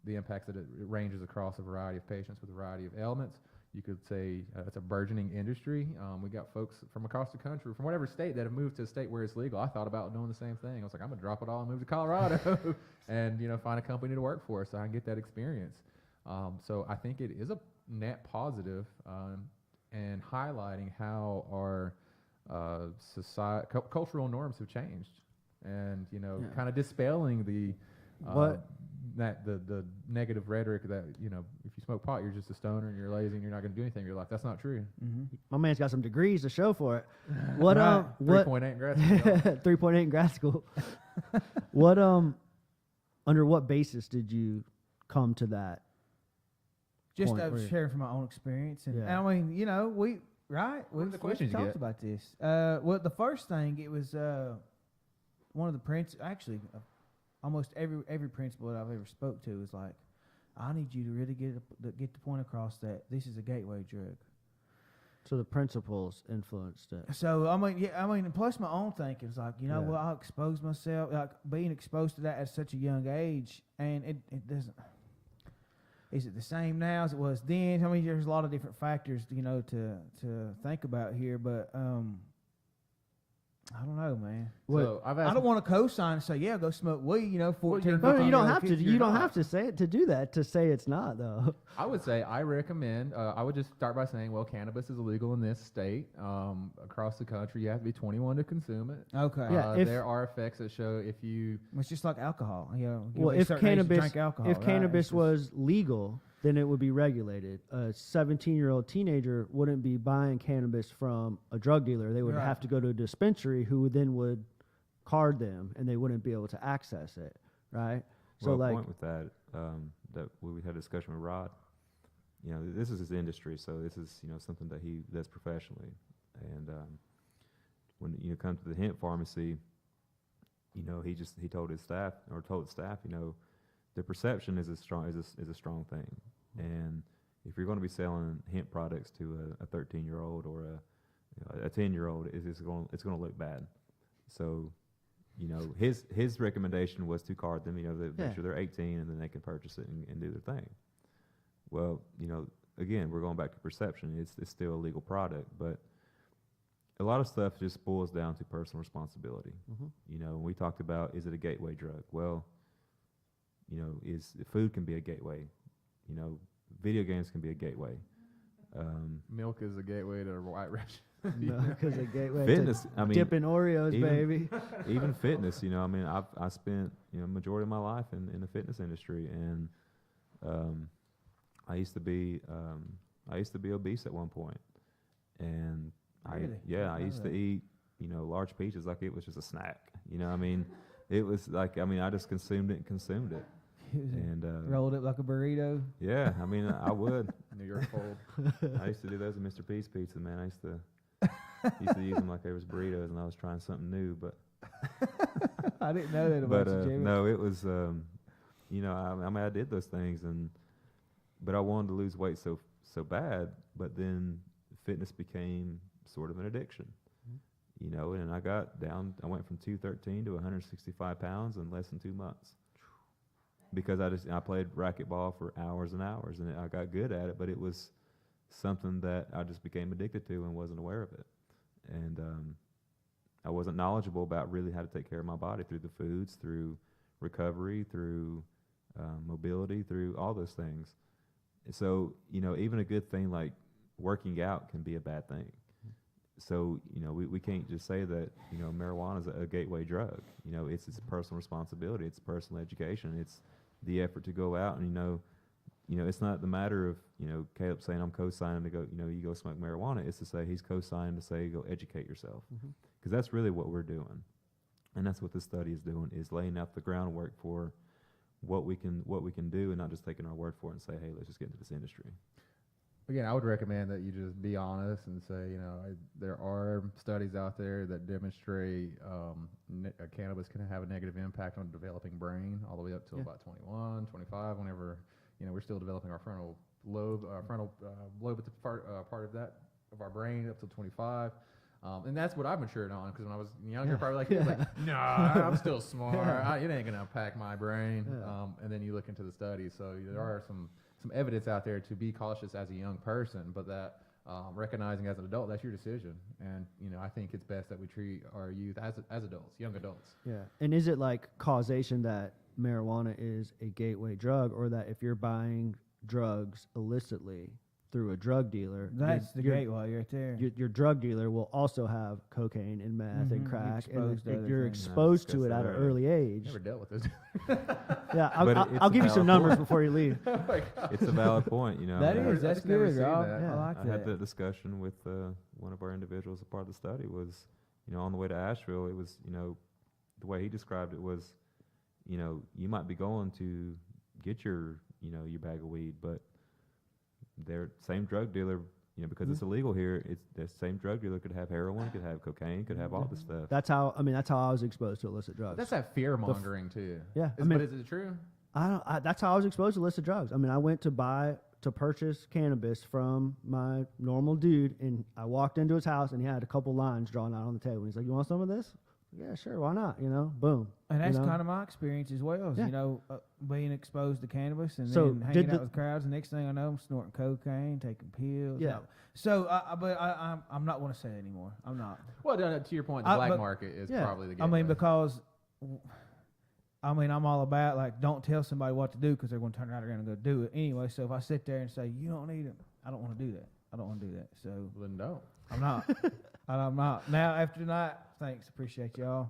the impacts that it ranges across a variety of patients with a variety of ailments. You could say it's a burgeoning industry. We got folks from across the country, from whatever state, that have moved to a state where it's legal. I thought about doing the same thing. I was like, I'm gonna drop it all and move to Colorado, and find a company to work for so I can get that experience. So I think it is a net positive, and highlighting how our cultural norms have changed, and Yeah. kind of dispelling the What- the negative rhetoric that if you smoke pot, you're just a stoner and you're lazy and you're not going to do anything in your life. That's not true. Mm-hmm. My man's got some degrees to show for it. What Right. what 3.8 in grad school. 3.8 in grad school. What under what basis did you come to that? Just Point where- sharing from my own experience, and Yeah. I mean, we've the questions you talked get? about this. Well, the first thing, it was one of the actually almost every principal that I've ever spoke to is like, I need you to really get the point across that this is a gateway drug. So the principles influenced it. So and plus my own thinking is like, Yeah. well, I'll expose myself, like being exposed to that at such a young age, and it doesn't. Is it the same now as it was then? I mean, there's a lot of different factors, to think about here, but I don't know, man. So I've I asked. don't want to co-sign and say, yeah, go smoke weed, 14, you're No, 15, you don't 15, have to. 50, You you're don't not. have to say it to do that. To say it's not though. I would say I recommend. I would just start by saying, well, cannabis is illegal in this state. Across the country, you have to be 21 to consume it. Okay. Yeah, if- there are effects that show if you. It's just like alcohol. You Well, be a if certain age to cannabis drink alcohol, if right? cannabis It's just- was legal, then it would be regulated. A 17-year-old teenager wouldn't be buying cannabis from a drug dealer. They would Right. have to go to a dispensary who then would card them, and they wouldn't be able to access it, right? So Well, like, point with that, that we had a discussion with Rod. This is his industry, so this is something that he does professionally. And when you come to the hemp pharmacy, he told his staff or told the staff, the perception is a strong thing. And if you're going to be selling hemp products to a 13-year-old or a 10-year-old, it's going to look bad. So his recommendation was to card them, Yeah. make sure they're 18 and then they can purchase it and do their thing. Well, again, we're going back to perception. It's still a legal product, but a lot of stuff just boils down to personal responsibility. Mhm. We talked about, is it a gateway drug? Well, food can be a gateway. Video games can be a gateway. Milk is a gateway to white Russian. no, because a gateway Fitness, to I mean, dipping Oreos, even- baby. even fitness, I spent majority of my life in the fitness industry, and I used to be obese at one point, and Really? I used to eat large peaches like it was just a snack. It was like I just consumed it, and rolled up like a burrito. yeah, I would. New York fold. I used to do those at Mr. P's Pizza, man. I used to use them like they was burritos, and I was trying something new, but. I didn't know that about But you, Jamie. no, it was I did those things, but I wanted to lose weight so bad. But then fitness became sort of an addiction, and I got down. I went from 213 to 165 pounds in less than 2 months because I played racquetball for hours and hours, and I got good at it. But it was something that I just became addicted to and wasn't aware of it, and I wasn't knowledgeable about really how to take care of my body through the foods, through recovery, through mobility, through all those things. So, even a good thing like working out can be a bad thing. So, we can't just say that, marijuana is a gateway drug. It's a personal responsibility. It's personal education. It's the effort to go out and, it's not the matter of, Caleb saying I'm co-signing to go, you go smoke marijuana. It's to say he's co-signing to say go educate yourself. Because that's really what we're doing. And that's what this study is doing, is laying out the groundwork for what we can do, and not just taking our word for it and say, hey, let's just get into this industry. Again, I would recommend that you just be honest and say, there are studies out there that demonstrate cannabis can have a negative impact on the developing brain all the way up to about 21, 25, whenever, we're still developing our frontal lobe at the part of that, of our brain up to 25. And that's what I've matured on, because when I was younger, probably like, nah, I'm still smart. It ain't going to impact my brain. Yeah. And then you look into the studies. So there are some evidence out there to be cautious as a young person, but that recognizing as an adult, that's your decision. And, I think it's best that we treat our youth as adults, young adults. Yeah. And is it like causation that marijuana is a gateway drug, or that if you're buying drugs illicitly, through a drug dealer, That's the your, gateway right there. your drug dealer will also have cocaine and meth and Mhm. crack, Exposed to and other you're things. exposed to Discussed it that at an earlier. early age. Never dealt with this. Yeah, But I'll, it's I'll a give you some valid numbers point. before you leave. It's a valid point, you know. That I mean, is, that's just never good, seen Rob. that. Yeah. I like I that. had the discussion with one of our individuals, a part of the study was, you know, on the way to Asheville, it was, you know, the way he described it was, you know, you might be going to get your, you know, your bag of weed, but their same drug dealer, you know, because it's illegal here, it's the same drug dealer could have heroin, could have cocaine, could have all this stuff. That's how that's how I was exposed to illicit drugs. That's that fear mongering too. Yeah, I Is, mean- but is it true? That's how I was exposed to illicit drugs. I mean, I went to purchase cannabis from my normal dude, and I walked into his house, and he had a couple lines drawn out on the table. He's like, "You want some of this?" Yeah, sure. Why not? You know, boom. And that's you know? kind of my experience as well. Is, Yeah. you know, being exposed to cannabis and So then hanging did out the- with crowds. The next thing I know, I'm snorting cocaine, taking pills. Yeah. So, I'm not want to say it anymore. I'm not. Well, to your point, the black but- market is yeah. probably the I gateway. mean, because, I mean, I'm all about, like, don't tell somebody what to do because they're going to turn right around and go do it anyway. So if I sit there and say, you don't need it, I don't want to do that. I don't want to do that. So Well, then don't. I'm not. I'm not. Now, after tonight, thanks. Appreciate y'all.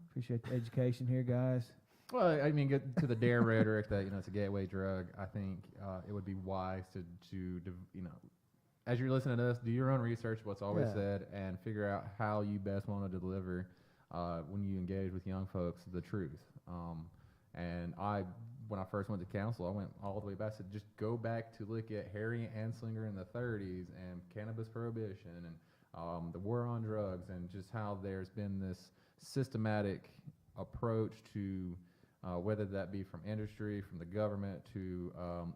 Appreciate the education here, guys. Well, I mean, get to the dare rhetoric that, you know, it's a gateway drug. I think it would be wise to you know, as you're listening to this, do your own research, what's always Yeah. said, and figure out how you best want to deliver when you engage with young folks the truth. And when I first went to council, I went all the way back. I said, just go back to look at Harry Anslinger in the 30s and cannabis prohibition and the war on drugs, and just how there's been this systematic approach to whether that be from industry, from the government, to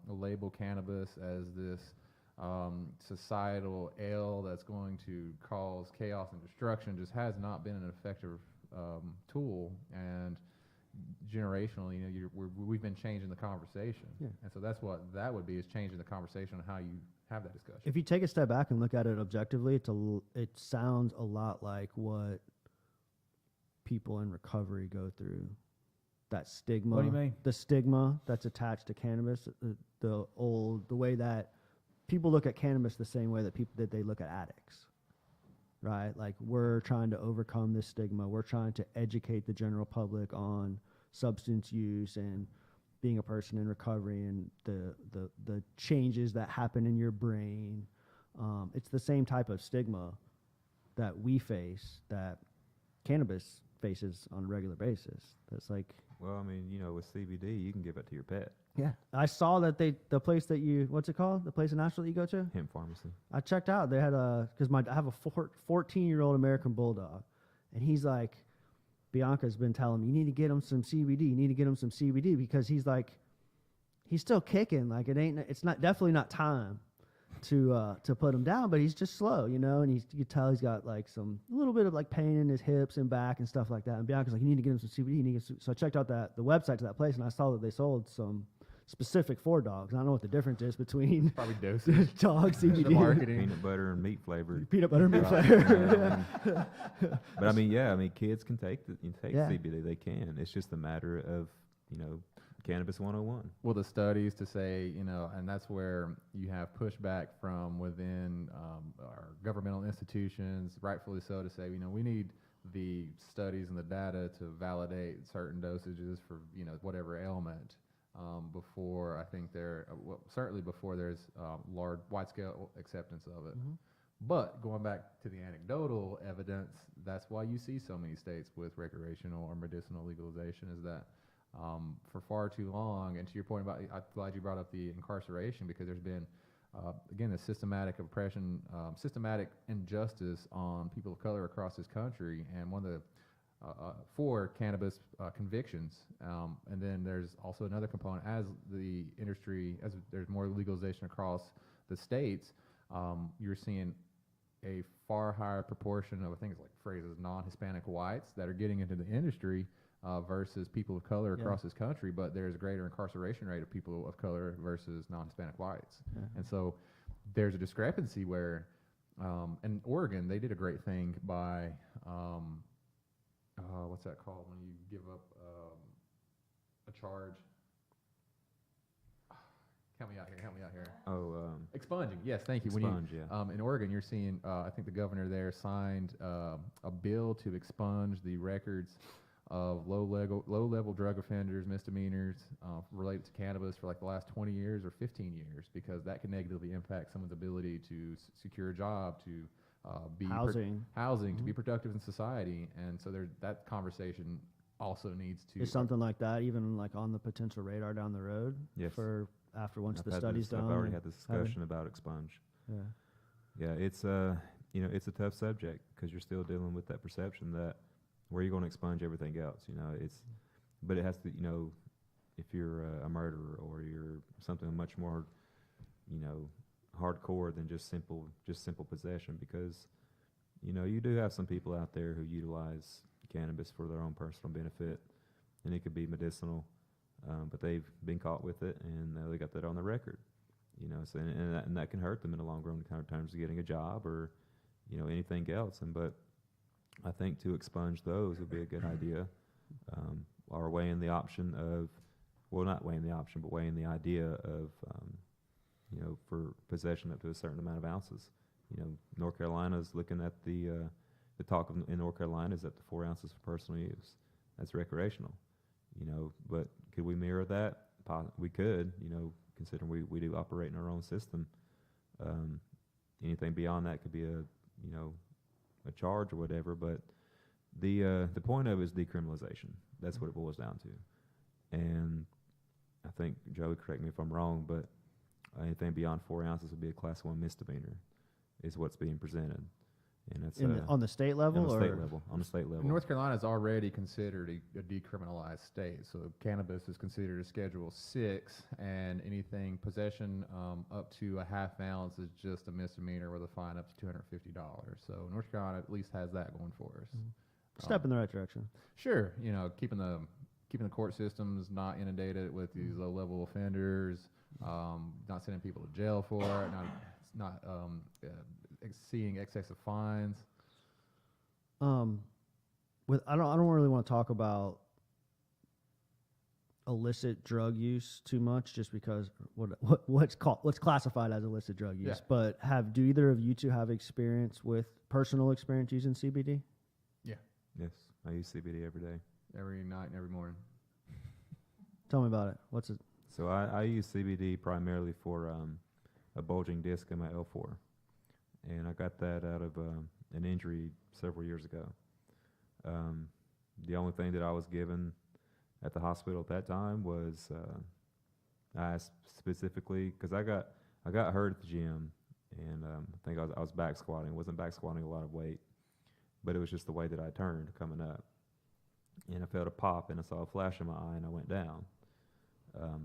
label cannabis as this societal ail that's going to cause chaos and destruction, just has not been an effective tool. And generationally, you know, we've been changing the conversation. Yeah. And so that's what that would be, is changing the conversation on how you have that discussion. If you take a step back and look at it objectively, it sounds a lot like what people in recovery go through. That stigma. What do you mean? The stigma that's attached to cannabis. The way that people look at cannabis the same way that they look at addicts. Right? Like, we're trying to overcome this stigma. We're trying to educate the general public on substance use and being a person in recovery and the changes that happen in your brain. It's the same type of stigma that we face, that cannabis faces on a regular basis. That's like, Well, I mean, you know, with CBD, you can give it to your pet. yeah. I saw that the place that what's it called? The place in Nashville that you go to? Hemp pharmacy. I checked out. They had because I have a 14-year-old American Bulldog, and he's like, Bianca's been telling me, you need to get him some CBD. You need to get him some CBD, because he's still kicking. Like, it's not definitely not time to put him down, but he's just slow, you know. And you can tell he's got like a little bit of like pain in his hips and back and stuff like that. And Bianca's like, you need to get him some CBD. You need to get so I checked out the website to that place, and I saw that they sold some specific for dogs. I don't know what the difference is between Probably dosage. dog The CBD, marketing. Peanut butter and meat flavored. peanut butter meat Right. flavor. But I mean, yeah, I mean, kids can take Yeah. CBD. They can. It's just a matter of, you know, cannabis 101. Well, the studies to say, you know, and that's where you have pushback from within our governmental institutions, rightfully so, to say, you know, we need the studies and the data to validate certain dosages for, you know, whatever ailment before I think certainly before there's large, wide-scale acceptance of it. Mm-hmm. But going back to the anecdotal evidence, that's why you see so many states with recreational or medicinal legalization, is that for far too long, and to your point about, I'm glad you brought up the incarceration, because there's been, again, the systematic oppression, systematic injustice on people of color across this country, and one of the for cannabis convictions. And then there's also another component, as the industry, as there's more legalization across the states, you're seeing a far higher proportion of, I think it's like phrases, non-Hispanic whites that are getting into the industry versus people of color across this country, but there's a greater incarceration rate of people of color versus non-Hispanic whites. Yeah. And so there's a discrepancy where, in Oregon, they did a great thing by, what's that called when you give up a charge? Help me out here. Help me out here. Oh, Expunging. Yes, thank you. expunge, yeah. In Oregon, you're seeing. I think the governor there signed a bill to expunge the records of low level drug offenders, misdemeanors related to cannabis for like the last 20 years or 15 years, because that can negatively impact someone's ability to secure a job, to be Housing. to be productive in society, and so that conversation also needs to. Is something like that even like on the potential radar down the road? Yes. For after once I've the had study's this- done. I've already and had this discussion about expunge. Yeah. Yeah, it's it's a tough subject because you're still dealing with that perception that where you're going to expunge everything else. But it has to, if you're a murderer or you're something much more, hardcore than just simple possession, because you do have some people out there who utilize cannabis for their own personal benefit, and it could be medicinal, but they've been caught with it and they got that on the record. So and that can hurt them in the long run in terms of getting a job or anything else. But I think to expunge those would be a good idea, or weighing the option of, well, not weighing the option, but weighing the idea of for possession up to a certain amount of ounces. North Carolina's looking at the talk in North Carolina is up to 4 ounces for personal use. That's recreational. But could we mirror that? We could. Considering we do operate in our own system. Anything beyond that could be a charge or whatever. But the point of it is decriminalization. That's what it boils down to. And I think Joey, correct me if I'm wrong, but anything beyond 4 ounces would be a Class 1 misdemeanor, is what's being presented. And that's on the state level, on the state level. North Carolina is already considered a decriminalized state, so cannabis is considered a Schedule 6, and anything possession up to a half ounce is just a misdemeanor with a fine up to $250. So North Carolina at least has that going for us. Step in the right direction. Sure, keeping the court systems not inundated with these low-level offenders, not sending people to jail for it, not seeing excessive fines. I don't really want to talk about illicit drug use too much, just because what's classified as illicit drug use. Yeah. But do either of you two have personal experience using CBD? Yeah, Yes, I use CBD every day. every night and every morning. Tell me about it. What's it? So I use CBD primarily for a bulging disc in my L4, and I got that out of an injury several years ago. The only thing that I was given at the hospital at that time was I asked specifically because I got hurt at the gym, and I think I was back squatting. I wasn't back squatting a lot of weight, but it was just the way that I turned coming up, and I felt a pop and I saw a flash in my eye and I went down.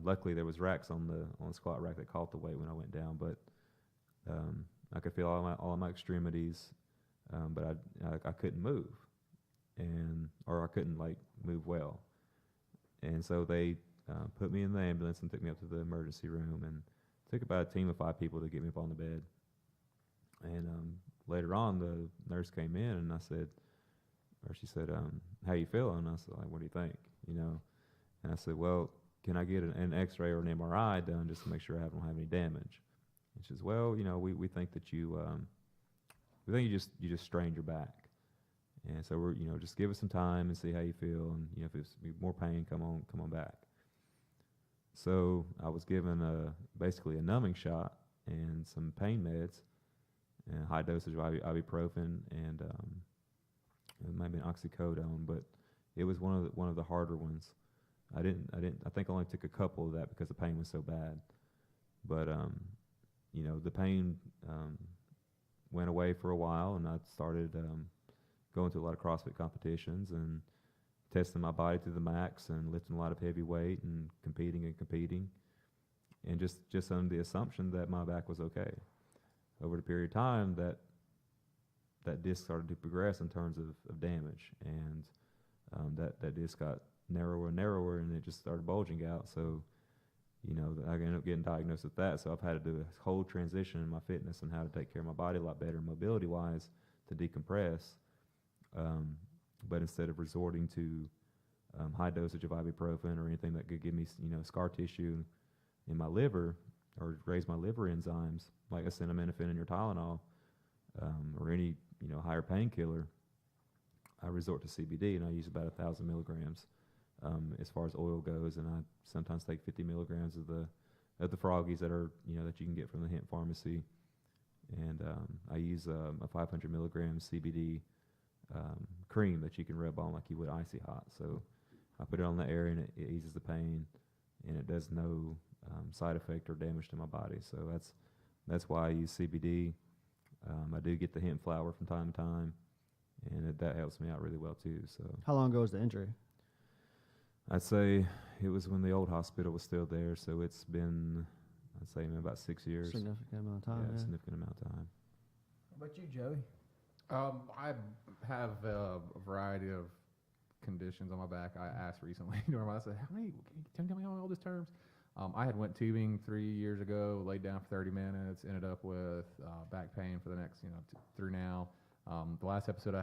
Luckily, there was racks on the squat rack that caught the weight when I went down, but I could feel all of my extremities, but I couldn't move, or I couldn't move well, and so they put me in the ambulance and took me up to the emergency room, and it took about a team of 5 people to get me up on the bed. And later on, the nurse came in and she said, "How you feeling?" And I said, "What do you think?" And I said, "Well, can I get an X-ray or an MRI done just to make sure I don't have any damage?" And she says, "Well, we think that you just strained your back, and so we're just give us some time and see how you feel, and if it's more pain, come on back." So I was given basically a numbing shot and some pain meds, and high dosage of ibuprofen and it might be an oxycodone, but it was one of the harder ones. I think I only took a couple of that because the pain was so bad. But the pain went away for a while, and I started going to a lot of CrossFit competitions and testing my body to the max and lifting a lot of heavy weight and competing, and just under the assumption that my back was okay. Over the period of time, that disc started to progress in terms of damage, and that disc got narrower and narrower, and it just started bulging out. So, I ended up getting diagnosed with that. So I've had to do a whole transition in my fitness and how to take care of my body a lot better, mobility-wise, to decompress. But instead of resorting to high dosage of ibuprofen or anything that could give me, scar tissue in my liver, or raise my liver enzymes, like acetaminophen and your Tylenol, or any higher painkiller, I resort to CBD, and I use about 1,000 milligrams as far as oil goes, and I sometimes take 50 milligrams of the froggies that are that you can get from the hemp pharmacy, and I use a 500 milligram CBD cream that you can rub on like you would icy hot. So I put it on the area, and it eases the pain, and it does no side effect or damage to my body. So that's why I use CBD. I do get the hemp flower from time to time, and that helps me out really well too. So How long ago was the injury? I'd say it was when the old hospital was still there. So it's been, I'd say, about 6 years. Significant amount of time. Yeah, Yeah. significant amount of time. How about you, Joey? I have a variety of conditions on my back. I asked recently, I said, can you tell me all these terms? I had went tubing 3 years ago, laid down for 30 minutes, ended up with back pain for the next, through now. The last episode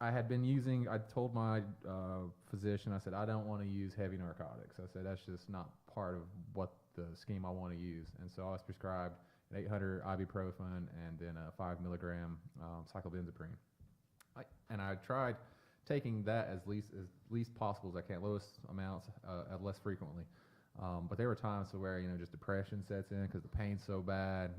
I had been using, I told my physician, I said, I don't want to use heavy narcotics. I said, that's just not part of what the scheme I want to use. And so I was prescribed an 800 ibuprofen and then a 5 milligram cyclobenzaprine. I tried taking that as least possible as I can, lowest amounts, less frequently. But there were times where just depression sets in because the pain's so bad.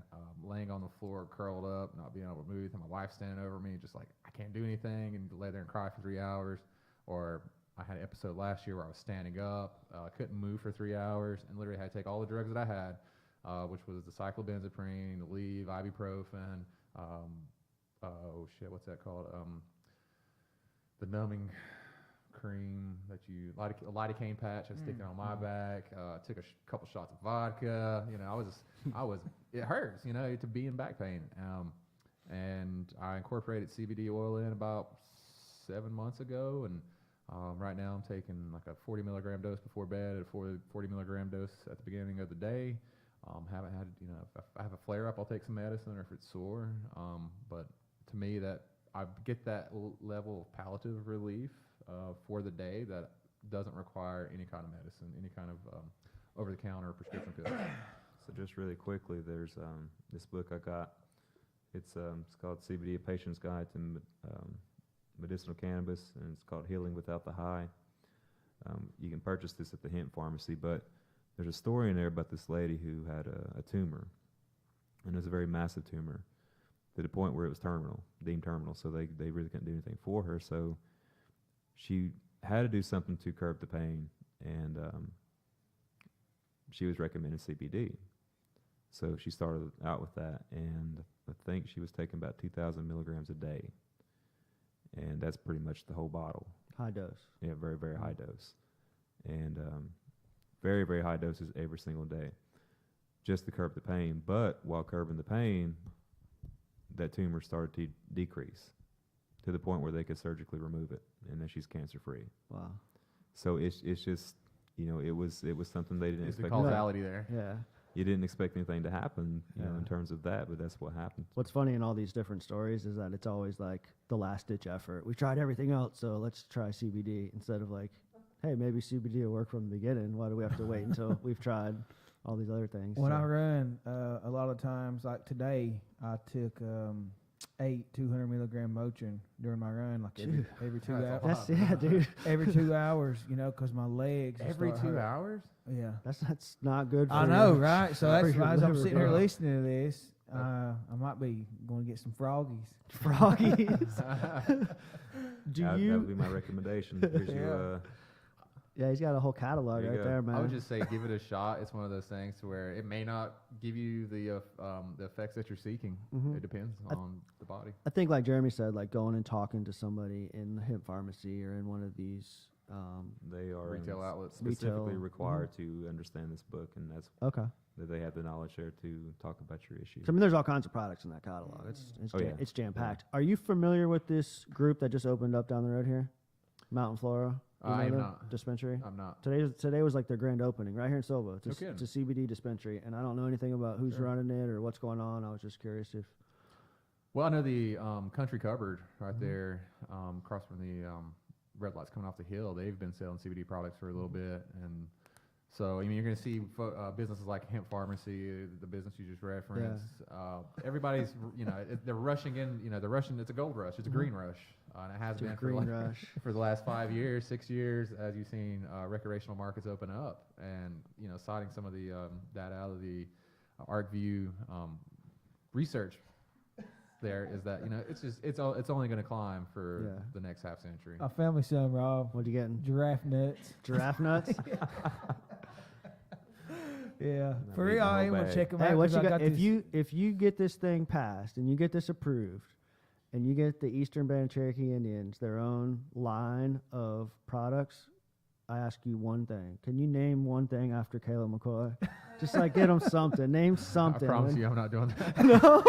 Laying on the floor, curled up, not being able to move, and my wife standing over me, just like I can't do anything, and lay there and cry for 3 hours. Or I had an episode last year where I was standing up, couldn't move for 3 hours, and literally had to take all the drugs that I had, which was the cyclobenzaprine, the Aleve, ibuprofen. What's that called? The numbing cream that you a lidocaine patch. I stick it on my back. Took a couple shots of vodka. It hurts, to be in back pain. And I incorporated CBD oil in about 7 months ago, and right now I'm taking like a 40 milligram dose before bed, a 40 milligram dose at the beginning of the day. Haven't had, if I have a flare up, I'll take some medicine, or if it's sore. But to me, that I get that level of palliative relief for the day that doesn't require any kind of medicine, any kind of over-the-counter prescription pills. So just really quickly, there's this book I got. It's called CBD: A Patient's Guide to Medicinal Cannabis, and it's called Healing Without the High. You can purchase this at the hemp pharmacy, but there's a story in there about this lady who had a tumor, and it was a very massive tumor to the point where it was deemed terminal, so they really couldn't do anything for her. So she had to do something to curb the pain, and she was recommended CBD. So she started out with that, and I think she was taking about 2,000 milligrams a day, and that's pretty much the whole bottle. High dose. Yeah, very, very high dose, and very, very high doses every single day, just to curb the pain. But while curbing the pain, that tumor started to decrease to the point where they could surgically remove it, and then she's cancer-free. Wow. So it's just, it was something they didn't It's the expect. causality there. Yeah. You didn't expect anything to happen, in Yeah. terms of that, but that's what happened. What's funny in all these different stories is that it's always like the last ditch effort. We tried everything else, so let's try CBD, instead of like, hey, maybe CBD will work from the beginning. Why do we have to wait until we've tried all these other things? When So- I run, a lot of times, like today, I took 8 200 milligram Motrin during my run, like every 2 That's a hours. lot. That's dude. Every 2 hours, because my legs will Every start 2 hurting. hours? Yeah, That's not good. For I know, your- right? So for that's your why as I'm liver, sitting here bro. listening to this, I might be going to get some froggies. Froggies. Do That you? would be my recommendation. Here's your, Yeah, he's got a whole catalog There you right go. there, man. I would just say give it a shot. It's one of those things to where it may not give you the effects that you're seeking. Mhm. It depends on the body. I think, like Jeremy said, like going and talking to somebody in the hemp pharmacy or in one of these. they are Retail outlets. specifically Retail, required to understand this book, and that's Okay. that they have the knowledge there to talk about your issue. So, I mean, there's all kinds of products in that catalog. It's Oh, yeah. it's jam packed. Are you familiar with this group that just opened up down the road here, Mountain Flora? You I know am them? not. Dispensary. I'm not. Today was like their grand opening right here in Silva. It's, No a, kidding. it's a CBD dispensary, and I don't know anything about who's Sure. running it or what's going on. I was just curious if. Well, I know the Country Cupboard right there, across from the red lights coming off the hill. They've been selling CBD products for a little bit, and So I mean, you're going to see businesses like Hemp Pharmacy, the business you just referenced. Everybody's, they're rushing in. They're rushing. It's a gold rush. It's a green rush, and it has It's a been for green rush. for the last 5 years, 6 years, as you've seen recreational markets open up, and citing some of the data out of the ArcView research. There is that it's only going to climb for the next half century. Our family son, Rob. What you getting? Giraffe nuts. Giraffe nuts? Yeah. Not For eating real, the I whole ain't want to bag. check them Hey, out. what 'cause you I got? If this- you get this thing passed and you get this approved, and you get the Eastern Band of Cherokee Indians their own line of products, I ask you one thing: can you name one thing after Caleb McCoy? Just like get them something. Name something. I promise man. you, I'm not doing that. No,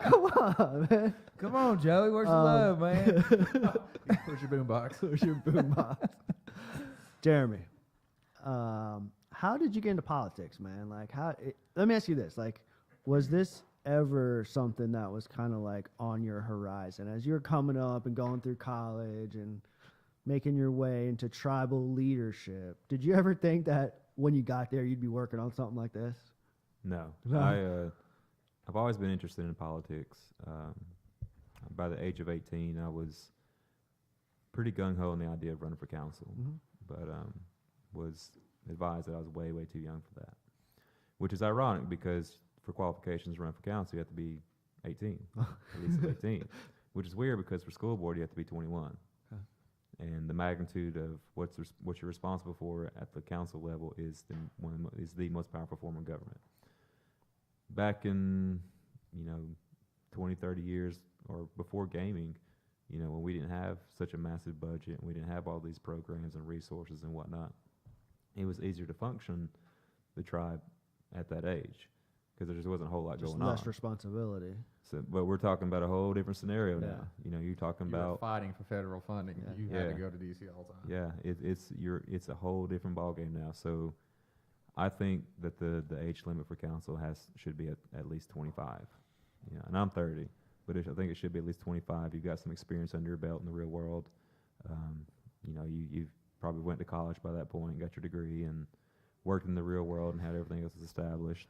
come on, man. Come on, Joey. Where's the love, man? Where's your boombox? Where's your boombox? Jeremy, how did you get into politics, man? Like, let me ask you this: like, was this ever something that was kind of like on your horizon as you're coming up and going through college and making your way into tribal leadership? Did you ever think that when you got there you'd be working on something like this? No, No. I've always been interested in politics. By the age of 18, I was pretty gung ho on the idea of running for council, but was advised that I was way too young for that, which is ironic because for qualifications to run for council you have to be 18, at least 18, which is weird because for school board you have to be 21. And the magnitude of what you're responsible for at the council level is the most powerful form of government. Back in 20, 30 years or before gaming, when we didn't have such a massive budget and we didn't have all these programs and resources and whatnot, it was easier to function the tribe at that age because there just wasn't a whole lot Just going less on. responsibility. So, but we're talking about a whole different scenario Yeah. now. You're talking You were about fighting for federal funding. Yeah. You had to Yeah. go to DC all the time. yeah, it's a whole different ballgame now. So I think that the age limit for council should be at least 25. And I'm 30, but I think it should be at least 25. You've got some experience under your belt in the real world. You've probably went to college by that point, got your degree, and worked in the real world and had everything else established.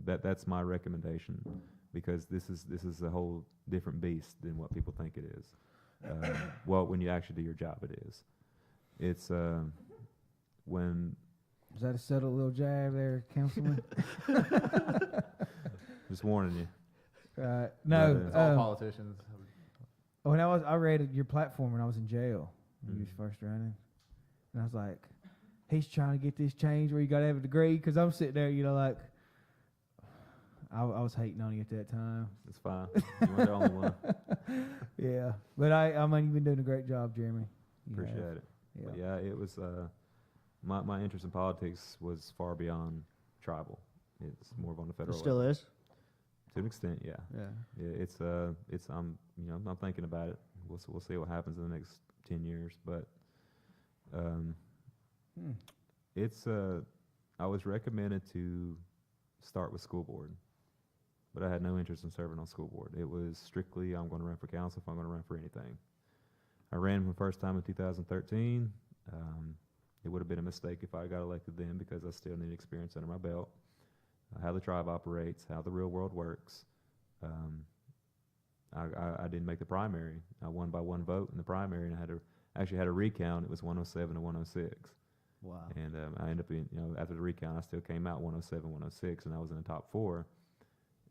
That's my recommendation because this is a whole different beast than what people think it is. Well, when you actually do your job, it is. It's when Is that a subtle little jab there, Councilman? just warning you. Right. No. But, It's all politicians. When I read your platform when I was in jail when you was Mhm. first running, and I was like, he's trying to get this change where you got to have a degree because I'm sitting there, like, I was hating on you at that time. It's fine. You weren't the only one. Yeah, but I mean, you've been doing a great job, Jeremy. You Appreciate have. it. Yeah. But yeah, it was my interest in politics was far beyond tribal. It's more of on the It federal still level. is. To an extent, yeah. Yeah. It's I'm thinking about it. We'll see what happens in the next 10 years, but it's I was recommended to start with school board, but I had no interest in serving on school board. It was strictly I'm going to run for council if I'm going to run for anything. I ran for the first time in 2013. It would have been a mistake if I got elected then because I still need experience under my belt, how the tribe operates, how the real world works. I didn't make the primary. I won by one vote in the primary, and I actually had a recount. It was 107 to 106. Wow. And I ended up being, after the recount, I still came out 107, 106, and I was in the top 4.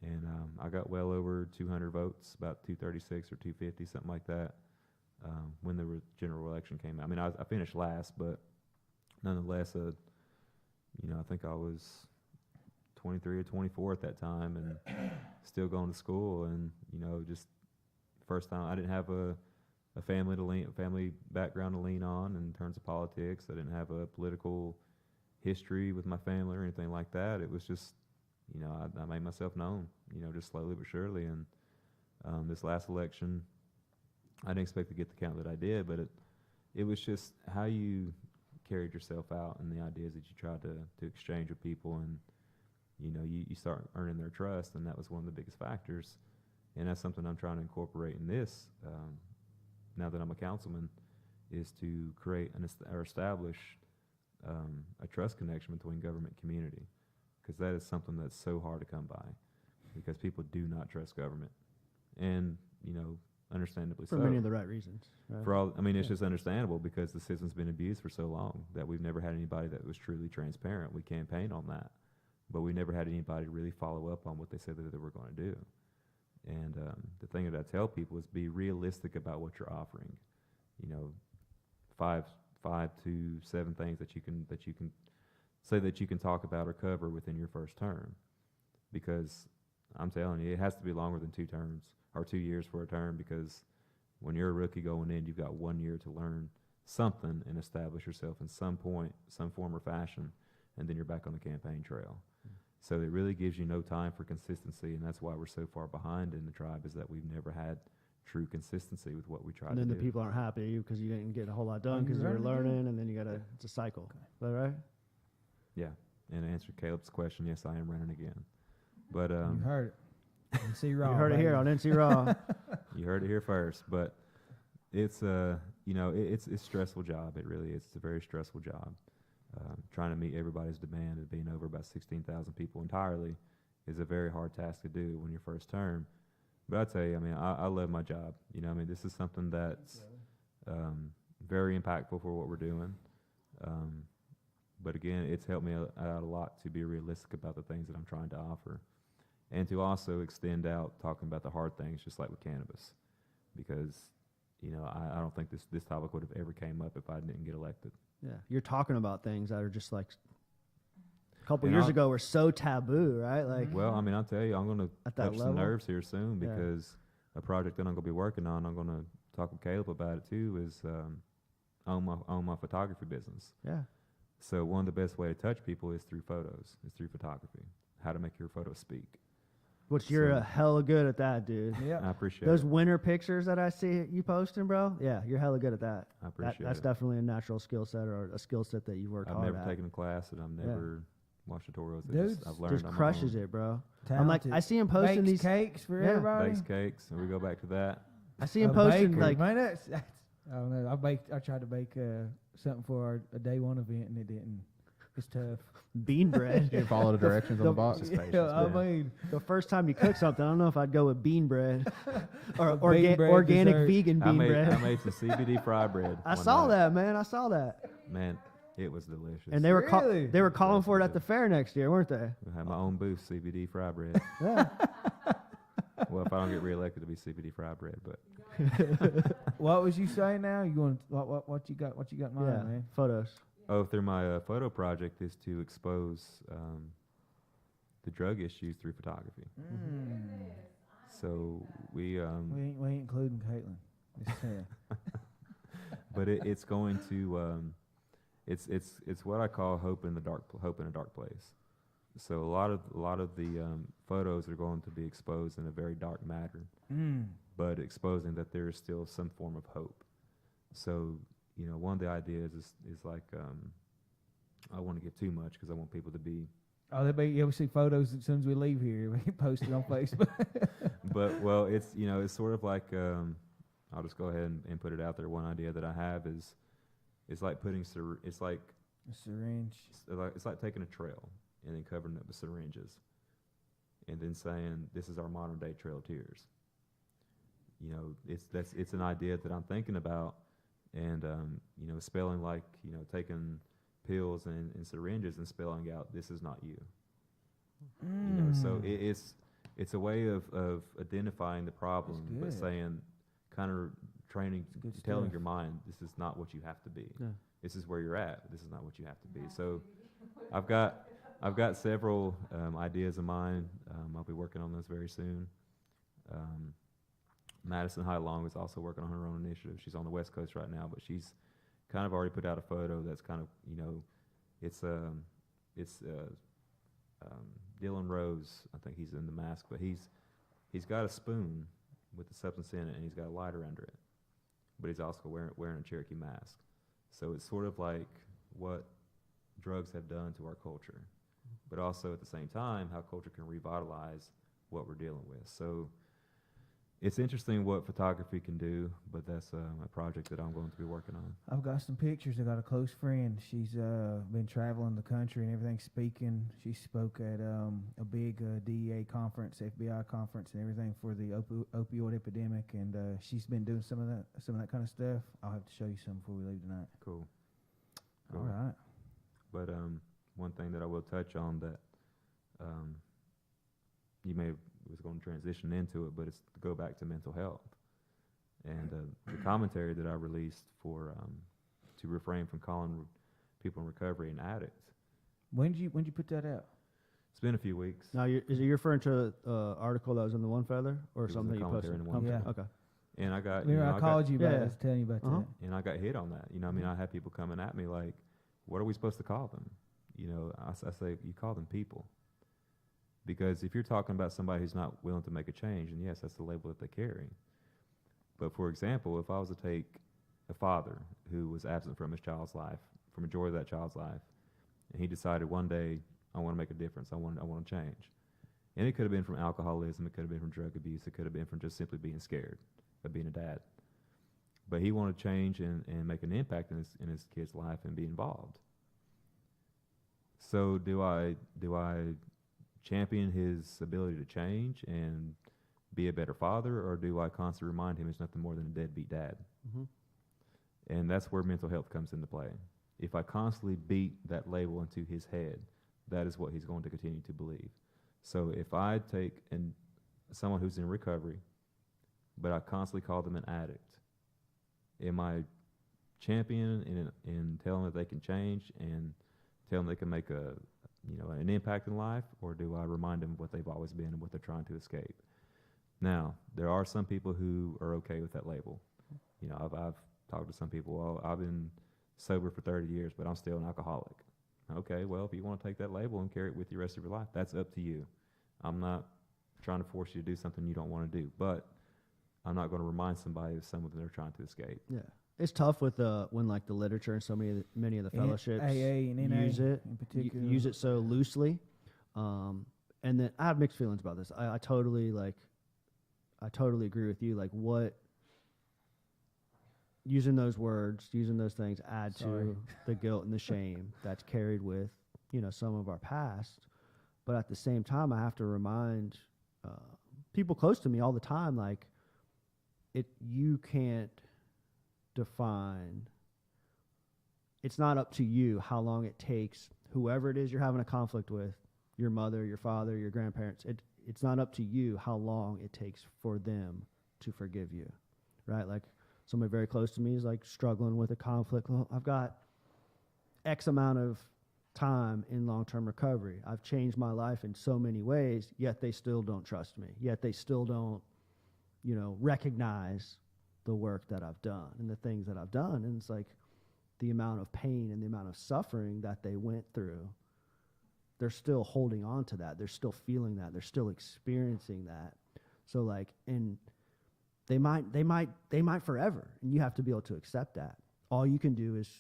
And I got well over 200 votes, about 236 or 250, something like that, when the general election came out. I mean, I finished last, but nonetheless, I think I was 23 or 24 at that time and still going to school. And, just first time I didn't have a family background to lean on in terms of politics. I didn't have a political history with my family or anything like that. It was just, I made myself known, just slowly but surely. And this last election, I didn't expect to get the count that I did, but it was just how you carried yourself out and the ideas that you tried to exchange with people, and you start earning their trust, and that was one of the biggest factors. And that's something I'm trying to incorporate in this now that I'm a councilman, is to create or establish a trust connection between government and community, because that is something that's so hard to come by, because people do not trust government, and understandably For so. many of the right reasons. Right? For all, I mean, it's Yeah. just understandable because the system's been abused for so long that we've never had anybody that was truly transparent. We campaigned on that, but we never had anybody really follow up on what they said that they were going to do. And the thing that I tell people is be realistic about what you're offering. 5 to 7 things that you can say that you can talk about or cover within your first term, because I'm telling you, it has to be longer than 2 terms or 2 years for a term, because when you're a rookie going in, you've got 1 year to learn something and establish yourself in some point, some form or fashion, and then you're back on the campaign trail. So it really gives you no time for consistency, and that's why we're so far behind in the tribe, is that we've never had true consistency with what we try And to then do. the people aren't happy because you didn't get a whole lot done you because you're learning learning, and then you gotta. It's a cycle. Okay. Is that right? Yeah, and to answer Caleb's question, yes, I am running again. But You heard it. NC Raw. You heard it here on NC Raw. you heard it here first. But it's it's a stressful job. It really is. It's a very stressful job. Trying to meet everybody's demand and being over about 16,000 people entirely is a very hard task to do when your first term. But I tell you, I mean, I love my job. This is something that's very impactful for what we're doing. But again, it's helped me out a lot to be realistic about the things that I'm trying to offer, and to also extend out talking about the hard things, just like with cannabis, because I don't think this topic would have ever came up if I didn't get elected. Yeah, you're talking about things that are just like a couple And years I'll- ago were so taboo, right? Like Well, I mean, I'll tell you, I'm going to at that touch level. some nerves here soon, Yeah. because a project that I'm going to be working on, I'm going to talk with Caleb about it too, is own my photography business. Yeah, So one of the best way to touch people is through photos, is through photography. How to make your photos speak. which you're So- a hella good at that, dude. I Yeah. appreciate Those it. winter pictures that I see you posting, bro. Yeah, you're hella good at that. I appreciate That's it. definitely a natural skill set or a skill set that you've worked I've hard never at. taken a class, and I've never watched tutorials. Dude, I've learned Just on my crushes own. it, bro. I'm like, Talented. I see him posting Bakes these. cakes for Yeah. everybody. Bakes cakes, and we go back to that. I see him A posting baker. like Man, that's I don't know. I tried to bake something for a day one event, and it didn't. It's tough. bean bread. You can follow the directions on the box. Just patience, I man. mean, The first time you cook something, I don't know if I'd go with bean bread or Bean bread organic dessert. vegan I bean made bread. some CBD fry bread. I one saw night. that, man. I saw that. Man, it was delicious. And they were Really? they were calling That's for it at good. the fair next year, weren't they? I had my own booth, CBD fry bread. Yeah. Well, if I don't get reelected, it'll be CBD fry bread. But what was you saying now? You going what you got? What you got in mind, Yeah. man? Photos. through my photo project is to expose the drug issues through photography. So we We ain't including Caitlin. Just saying. but it's going to it's what I call hope in a dark place. So a lot of the photos are going to be exposed in a very dark matter, but exposing that there is still some form of hope. So one of the ideas is like I don't want to give too much because I want people to be. Oh, you'll see photos as soon as we leave here. We post it on Facebook. But well, it's sort of like I'll just go ahead and put it out there. One idea that I have is it's like putting it's like A syringe. it's like taking a trail and then covering it with syringes, and then saying this is our modern day Trail of Tears. It's an idea that I'm thinking about, and spelling like taking pills and syringes and spelling out this is not you. So it's a way of identifying the problem, but good. saying kind of training, It's good telling stuff. your mind this is not what you have to be. Yeah. This is where you're at. This is not what you have to be. So I've got several ideas of mine. I'll be working on those very soon. Madison High Long is also working on her own initiative. She's on the West Coast right now, but she's kind of already put out a photo that's kind of it's Dylan Rose. I think he's in the mask, but he's got a spoon with the substance in it, and he's got a lighter under it. But he's also wearing a Cherokee mask. So it's sort of like what drugs have done to our culture, but also at the same time how culture can revitalize what we're dealing with. So it's interesting what photography can do, but that's a project that I'm going to be working on. I've got some pictures. I got a close friend. She's been traveling the country and everything, speaking. She spoke at a big DEA conference, FBI conference, and everything for the opioid epidemic. And she's been doing some of that kind of stuff. I'll have to show you some before we leave tonight. Cool. All right. But one thing that I will touch on that you may was going to transition into it, but it's to go back to mental health. And the commentary that I released for to refrain from calling people in recovery an addict. When did you put that out? It's been a few weeks. Now, is it you referring to an article that was in the One Feather or It was something a you commentary posted? in the One Yeah. Feather. Okay. And I got, I called you about Yeah. it. I was telling you about Uh-huh. that. and I got hit on that. You know, I mean, I had people coming at me like, "What are we supposed to call them?" You know, I say you call them people, because if you're talking about somebody who's not willing to make a change, and yes, that's the label that they carry. But for example, if I was to take a father who was absent from his child's life, for majority of that child's life, and he decided one day, I want to make a difference. I want to change. And it could have been from alcoholism. It could have been from drug abuse. It could have been from just simply being scared of being a dad. But he wanted to change and make an impact in his kid's life and be involved. So do I champion his ability to change and be a better father, or do I constantly remind him he's nothing more than a deadbeat dad? Mm-hmm. And that's where mental health comes into play. If I constantly beat that label into his head, that is what he's going to continue to believe. So if I take someone who's in recovery, but I constantly call them an addict, am I championing and telling them that they can change and tell them they can make an impact in life, or do I remind them of what they've always been and what they're trying to escape? Now, there are some people who are okay with that label. You know, I've talked to some people, well, I've been sober for 30 years, but I'm still an alcoholic. Okay, well, if you want to take that label and carry it with you the rest of your life, that's up to you. I'm not trying to force you to do something you don't want to do, but I'm not going to remind somebody of something they're trying to escape. Yeah, it's tough with when like the literature and many of the fellowships AA and NA use it in particular. use it so loosely, and then I have mixed feelings about this. I totally agree with you. Like what using those words, using those things add to the guilt and the shame that's carried with some of our past. But at the same time, I have to remind people close to me all the time, like you can't define. It's not up to you how long it takes whoever it is you're having a conflict with, your mother, your father, your grandparents. It's not up to you how long it takes for them to forgive you, right? Like somebody very close to me is like struggling with a conflict. Well, I've got X amount of time in long-term recovery. I've changed my life in so many ways, yet they still don't trust me. Yet they still don't, recognize the work that I've done and the things that I've done. And it's like the amount of pain and the amount of suffering that they went through, they're still holding on to that. They're still feeling that. They're still experiencing that. So like, and they might forever. And you have to be able to accept that. All you can do is,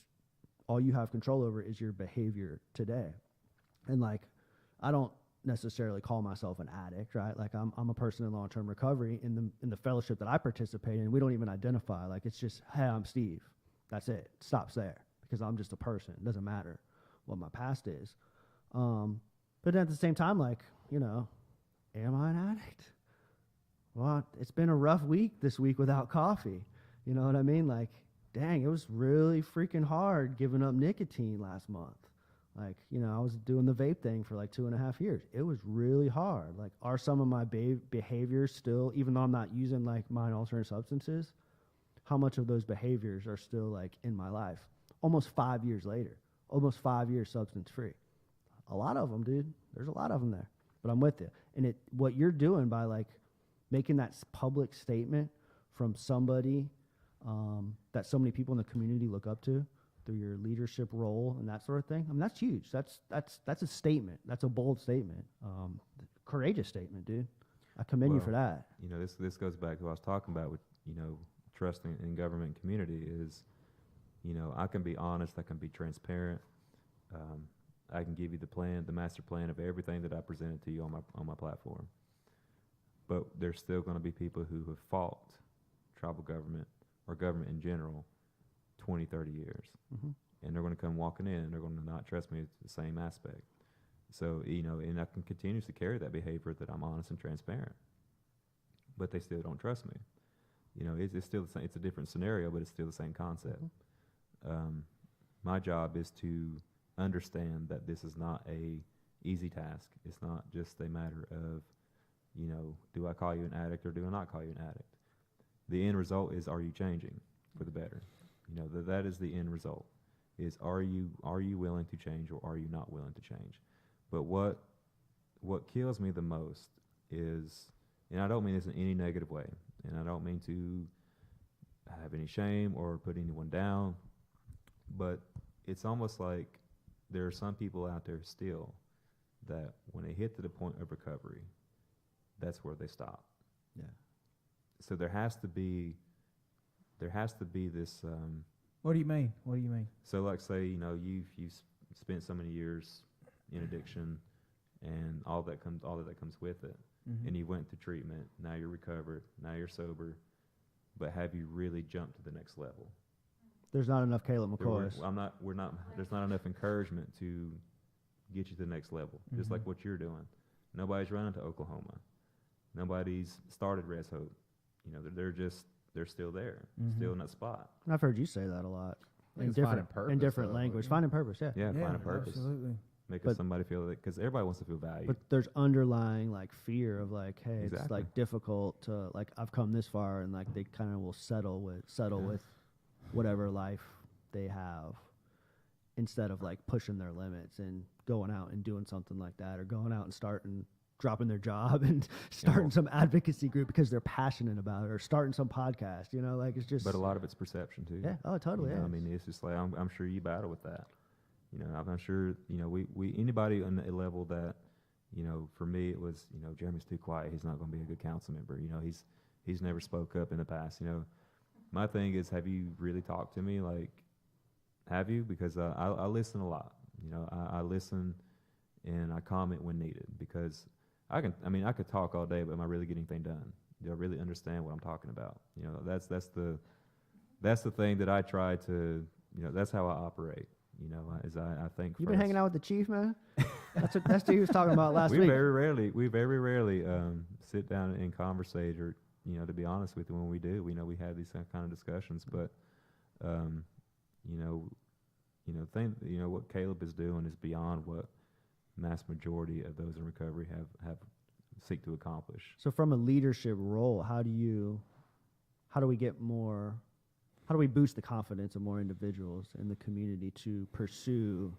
all you have control over is your behavior today. And like, I don't necessarily call myself an addict, right? Like I'm a person in long-term recovery in the fellowship that I participate in. We don't even identify. Like it's just, hey, I'm Steve. That's it. It stops there because I'm just a person. It doesn't matter what my past is. But at the same time, like, am I an addict? Well, it's been a rough week this week without coffee. You know what I mean? Like, dang, it was really freaking hard giving up nicotine last month. Like, I was doing the vape thing for like 2.5 years. It was really hard. Like, are some of my behaviors still, even though I'm not using like mind-altering substances, how much of those behaviors are still like in my life? Almost 5 years later, almost 5 years substance-free. A lot of them, dude. There's a lot of them there. But I'm with you. And what you're doing by like making that public statement from somebody that so many people in the community look up to through your leadership role and that sort of thing. I mean, that's huge. That's a statement. That's a bold statement. Courageous statement, dude. I commend you for that. This goes back to what I was talking about with, trusting in government and community is, I can be honest. I can be transparent. I can give you the master plan of everything that I presented to you on my platform. but there's still going to be people who have fought tribal government or government in general 20, 30 years. Mm-hmm. And they're going to come walking in and they're going to not trust me with the same aspect. So, and I can continuously carry that behavior that I'm honest and transparent, but they still don't trust me. It's still the same. It's a different scenario, but it's still the same concept. My job is to understand that this is not a easy task. It's not just a matter of, do I call you an addict or do I not call you an addict? The end result is, are you changing for the better? That is the end result. Is are you willing to change or are you not willing to change? But what kills me the most is, and I don't mean this in any negative way, and I don't mean to have any shame or put anyone down, but it's almost like there are some people out there still that when they hit to the point of recovery, that's where they stop. Yeah. So there has to be this. What do you mean? What do you mean? So, like, say you've spent so many years in addiction, and all that comes with it, Mm-hmm. and you went to treatment. Now you're recovered. Now you're sober, but have you really jumped to the next level? There's not enough Caleb McCoys. We're not. There's not enough encouragement to get you to the next level. Just like what you're doing. Nobody's running to Oklahoma. Nobody's started Res Hope. They're still there, still in that spot. And I've heard you say that a lot I think in it's different finding in purpose, different though, language. yeah. Finding purpose, yeah. Yeah, find a purpose. Absolutely. Making But- somebody feel that, because everybody wants to feel valued. But there's underlying like fear of like, hey, it's Exactly. like difficult to like I've come this far, and like they kind of will settle with whatever life they have, instead of like pushing their limits and going out and doing something like that, or going out and dropping their job and starting some advocacy group because they're passionate about it, or starting some podcast. Like it's just. But a lot of it's perception too. Yeah. Oh, totally. I is. mean, it's just like I'm sure you battle with that. I'm sure we anybody on a level that, for me it was, Jeremy's too quiet. He's not going to be a good council member. He's never spoke up in the past. My thing is, have you really talked to me? Like, have you? Because I listen a lot. I listen and I comment when needed, because I could talk all day, but am I really getting anything done? Do I really understand what I'm talking about? That's the thing that I try to, that's how I operate. As I think. You been hanging out with the chief, man? That's what he was talking about last we week. very rarely sit down and conversate, or to be honest with you, when we do, we have these kind of discussions. But what Caleb is doing is beyond what mass majority of those in recovery have seek to accomplish. So from a leadership role, how do we boost the confidence of more individuals in the community to pursue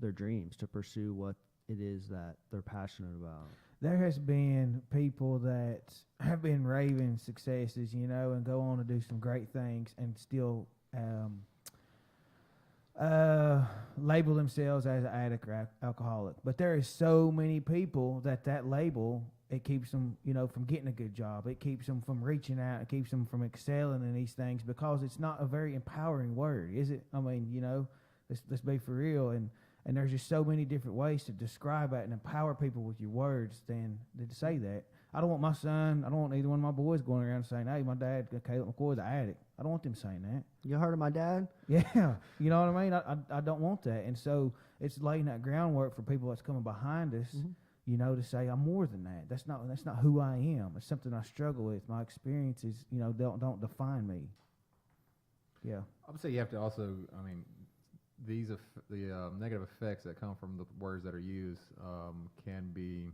their dreams, to pursue what it is that they're passionate about? There has been people that have been raving successes, and go on to do some great things and still label themselves as an addict or alcoholic. But there is so many people that label, it keeps them, from getting a good job. It keeps them from reaching out. It keeps them from excelling in these things, because it's not a very empowering word, is it? I mean, let's be for real. And there's just so many different ways to describe it and empower people with your words than to say that. I don't want my son, I don't want either one of my boys going around saying, hey, my dad, Caleb McCoy, is an addict. I don't want them saying that. You heard of my dad? Yeah, you know what I mean? I don't want that. And so it's laying that groundwork for people that's coming behind us, to say, I'm more than that. That's not who I am. It's something I struggle with. My experiences, don't define me. Yeah. I would say you have to also, the negative effects that come from the words that are used can be,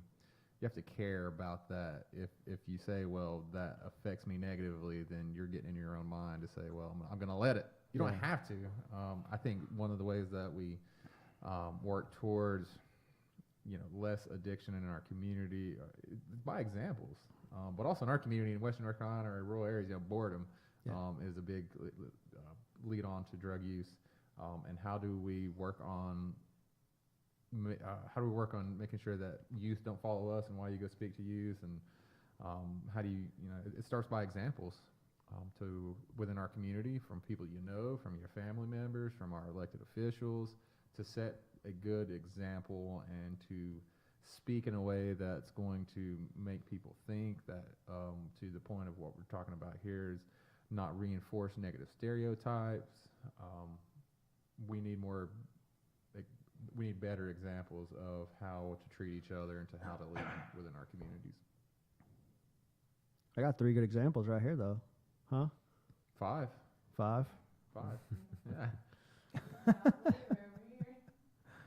you have to care about that. If you say, well, that affects me negatively, then you're getting in your own mind to say, well, I'm going to let it. You don't have to. I think one of the ways that we work towards, less addiction in our community is by examples. But also in our community in Western North Carolina or rural areas, boredom is a big lead on to drug use. And how do we work on making sure that youth don't follow us, and why you go speak to youth, and how do you, it starts by examples to within our community, from people from your family members, from our elected officials, to set a good example and to speak in a way that's going to make people think, that to the point of what we're talking about here is not reinforce negative stereotypes. We need more, we need better examples of how to treat each other and to how to live within our communities. I got 3 good examples right here, though. Huh? 5. 5? Yeah.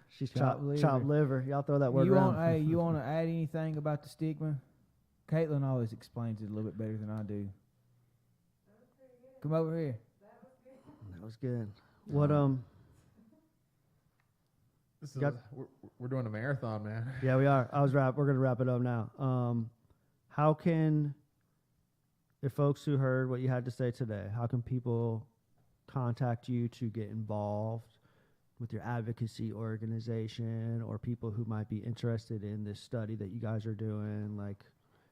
She's Chopped liver. chopped liver. Y'all throw that word You around. want, hey, you want to add anything about the stigma? Caitlin always explains it a little bit better than I do. Come over here. That was good. What This Got- we're doing a marathon, man. Yeah, we are. We're gonna wrap it up now. How can, if folks who heard what you had to say today, how can people contact you to get involved with your advocacy organization, or people who might be interested in this study that you guys are doing? Like,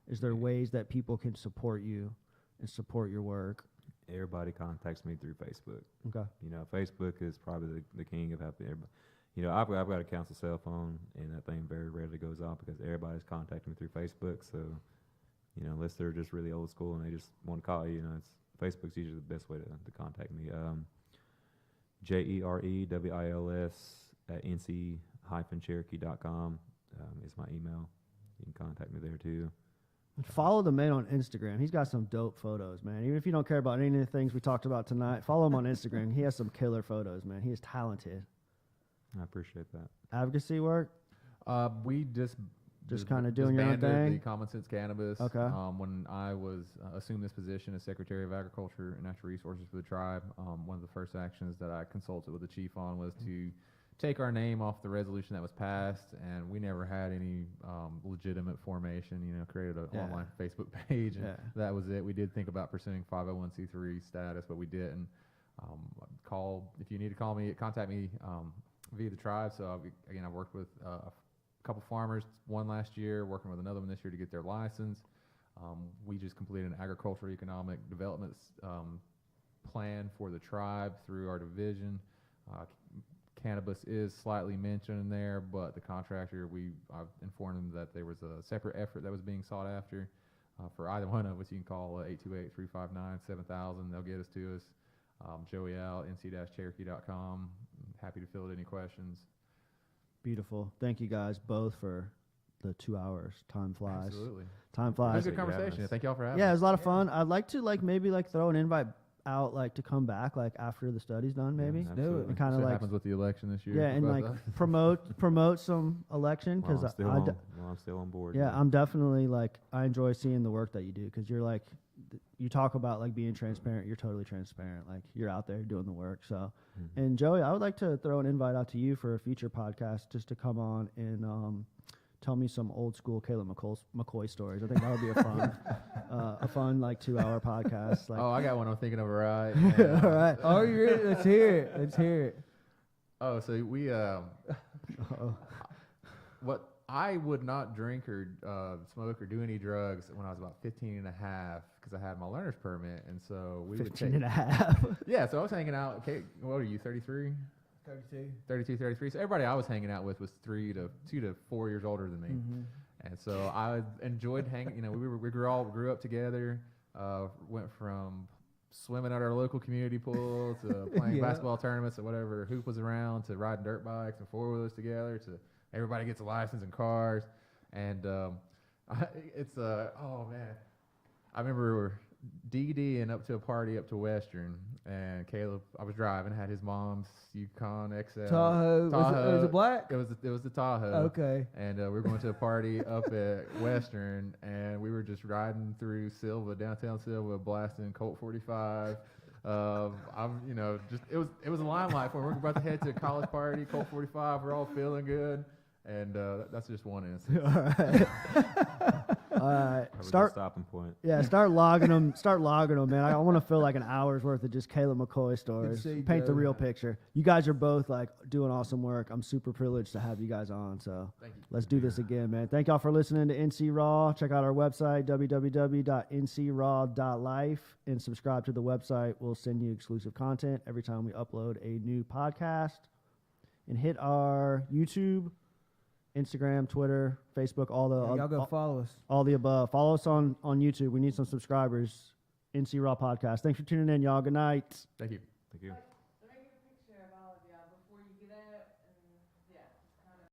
is there ways that people can support you and support your work? Everybody contacts me through Facebook. Okay. You know, Facebook is probably the king of helping everybody. You know, I've got a council cell phone, and that thing very rarely goes off because everybody's contacting me through Facebook. So, you know, unless they're just really old school and they just want to call you, you know, Facebook's usually the best way to contact me. JEREWILS at nc-cherokee.com is my email. You can contact me there too. Follow the man on Instagram. He's got some dope photos, man. Even if you don't care about any of the things we talked about tonight, follow him on Instagram. He has some killer photos, man. He is talented. I appreciate that. Advocacy work? We just kinda doing your own disbanded thing? the Common Sense Cannabis. Okay. When I was assumed this position as Secretary of Agriculture and Natural Resources for the tribe, one of the first actions that I consulted with the chief on was to take our name off the resolution that was passed, and we never had any legitimate formation. You know, created an Yeah. online Facebook page, and Yeah. that was it. We did think about pursuing 501c3 status, but we didn't. If you need to call me, contact me via the tribe. So I've worked with a couple farmers, one last year, working with another one this year to get their license. We just completed an agricultural economic development plan for the tribe through our division. Cannabis is slightly mentioned in there, but the contractor, I've informed them that there was a separate effort that was being sought after. For either one of us, you can call 828-359-7000. They'll get us to us. Joey Owle, nc-cherokee.com. Happy to field any questions. Beautiful. Thank you guys both for the 2 hours. Time flies. Absolutely. Time It was flies. a good Thank you for having conversation. us. Thank y'all for having Yeah, it us. was a lot of fun. I'd like to maybe throw an invite out to come back after the study's done, maybe. Yeah, Do it. absolutely. And kind So of it happens with the election this year. yeah, and But, promote some election, While because I'm still on board. yeah, I'm definitely I enjoy seeing the work that you do, because you're you talk about being transparent. You're totally transparent. You're out there doing the work. So, Mhm. and Joey, I would like to throw an invite out to you for a future podcast, just to come on and tell me some old school Caleb McCoy stories. I think that would be a fun 2-hour podcast. oh, I got one I'm thinking of right. All right. Oh, you ready? Let's hear it. Let's hear it. Oh, so we Uh-oh. what I would not drink or smoke or do any drugs when I was about 15 and a half, because I had my learner's permit, and so we 15 would and a half. Yeah, so I was hanging out. Okay, what are you, 33? 32. 32, 33. So everybody I was hanging out with was 2 to 4 years older than me. Mm-hmm. And so I enjoyed hanging. You know, we grew up together. Went from swimming at our local community pool to playing Yeah. basketball tournaments or whatever hoop was around, to riding dirt bikes and 4-wheelers together, to everybody gets a license in cars. And oh man, I remember DDing up to a party up to Western, and Caleb, I was driving, had his mom's Yukon XL. Tahoe. Was it black? It was the Tahoe. Okay. And we were going to a party up at Western, and we were just riding through downtown Silva, blasting Colt 45. It was a limelight for me. We're about to head to a college party, Colt 45. We're all feeling good, and that's just one instance. All right. All right. That was a Start stopping point. start logging them. Start logging them, man. I want to fill an hour's worth of just Caleb McCoy stories. see you, Paint the Joe. real picture. You guys are both doing awesome work. I'm super privileged to have you guys on. So Thank you. let's do this again, man. Thank y'all for listening to NC Raw. Check out our website, www.ncraw.life, and subscribe to the website. We'll send you exclusive content every time we upload a new podcast. And hit our YouTube Instagram, Twitter, Facebook, all the Y'all go follow us. all the above. Follow us on YouTube. We need some subscribers. NC Raw Podcast. Thanks for tuning in, y'all. Good night. Thank you. Thank you. Let me get a picture of all of y'all before you get up.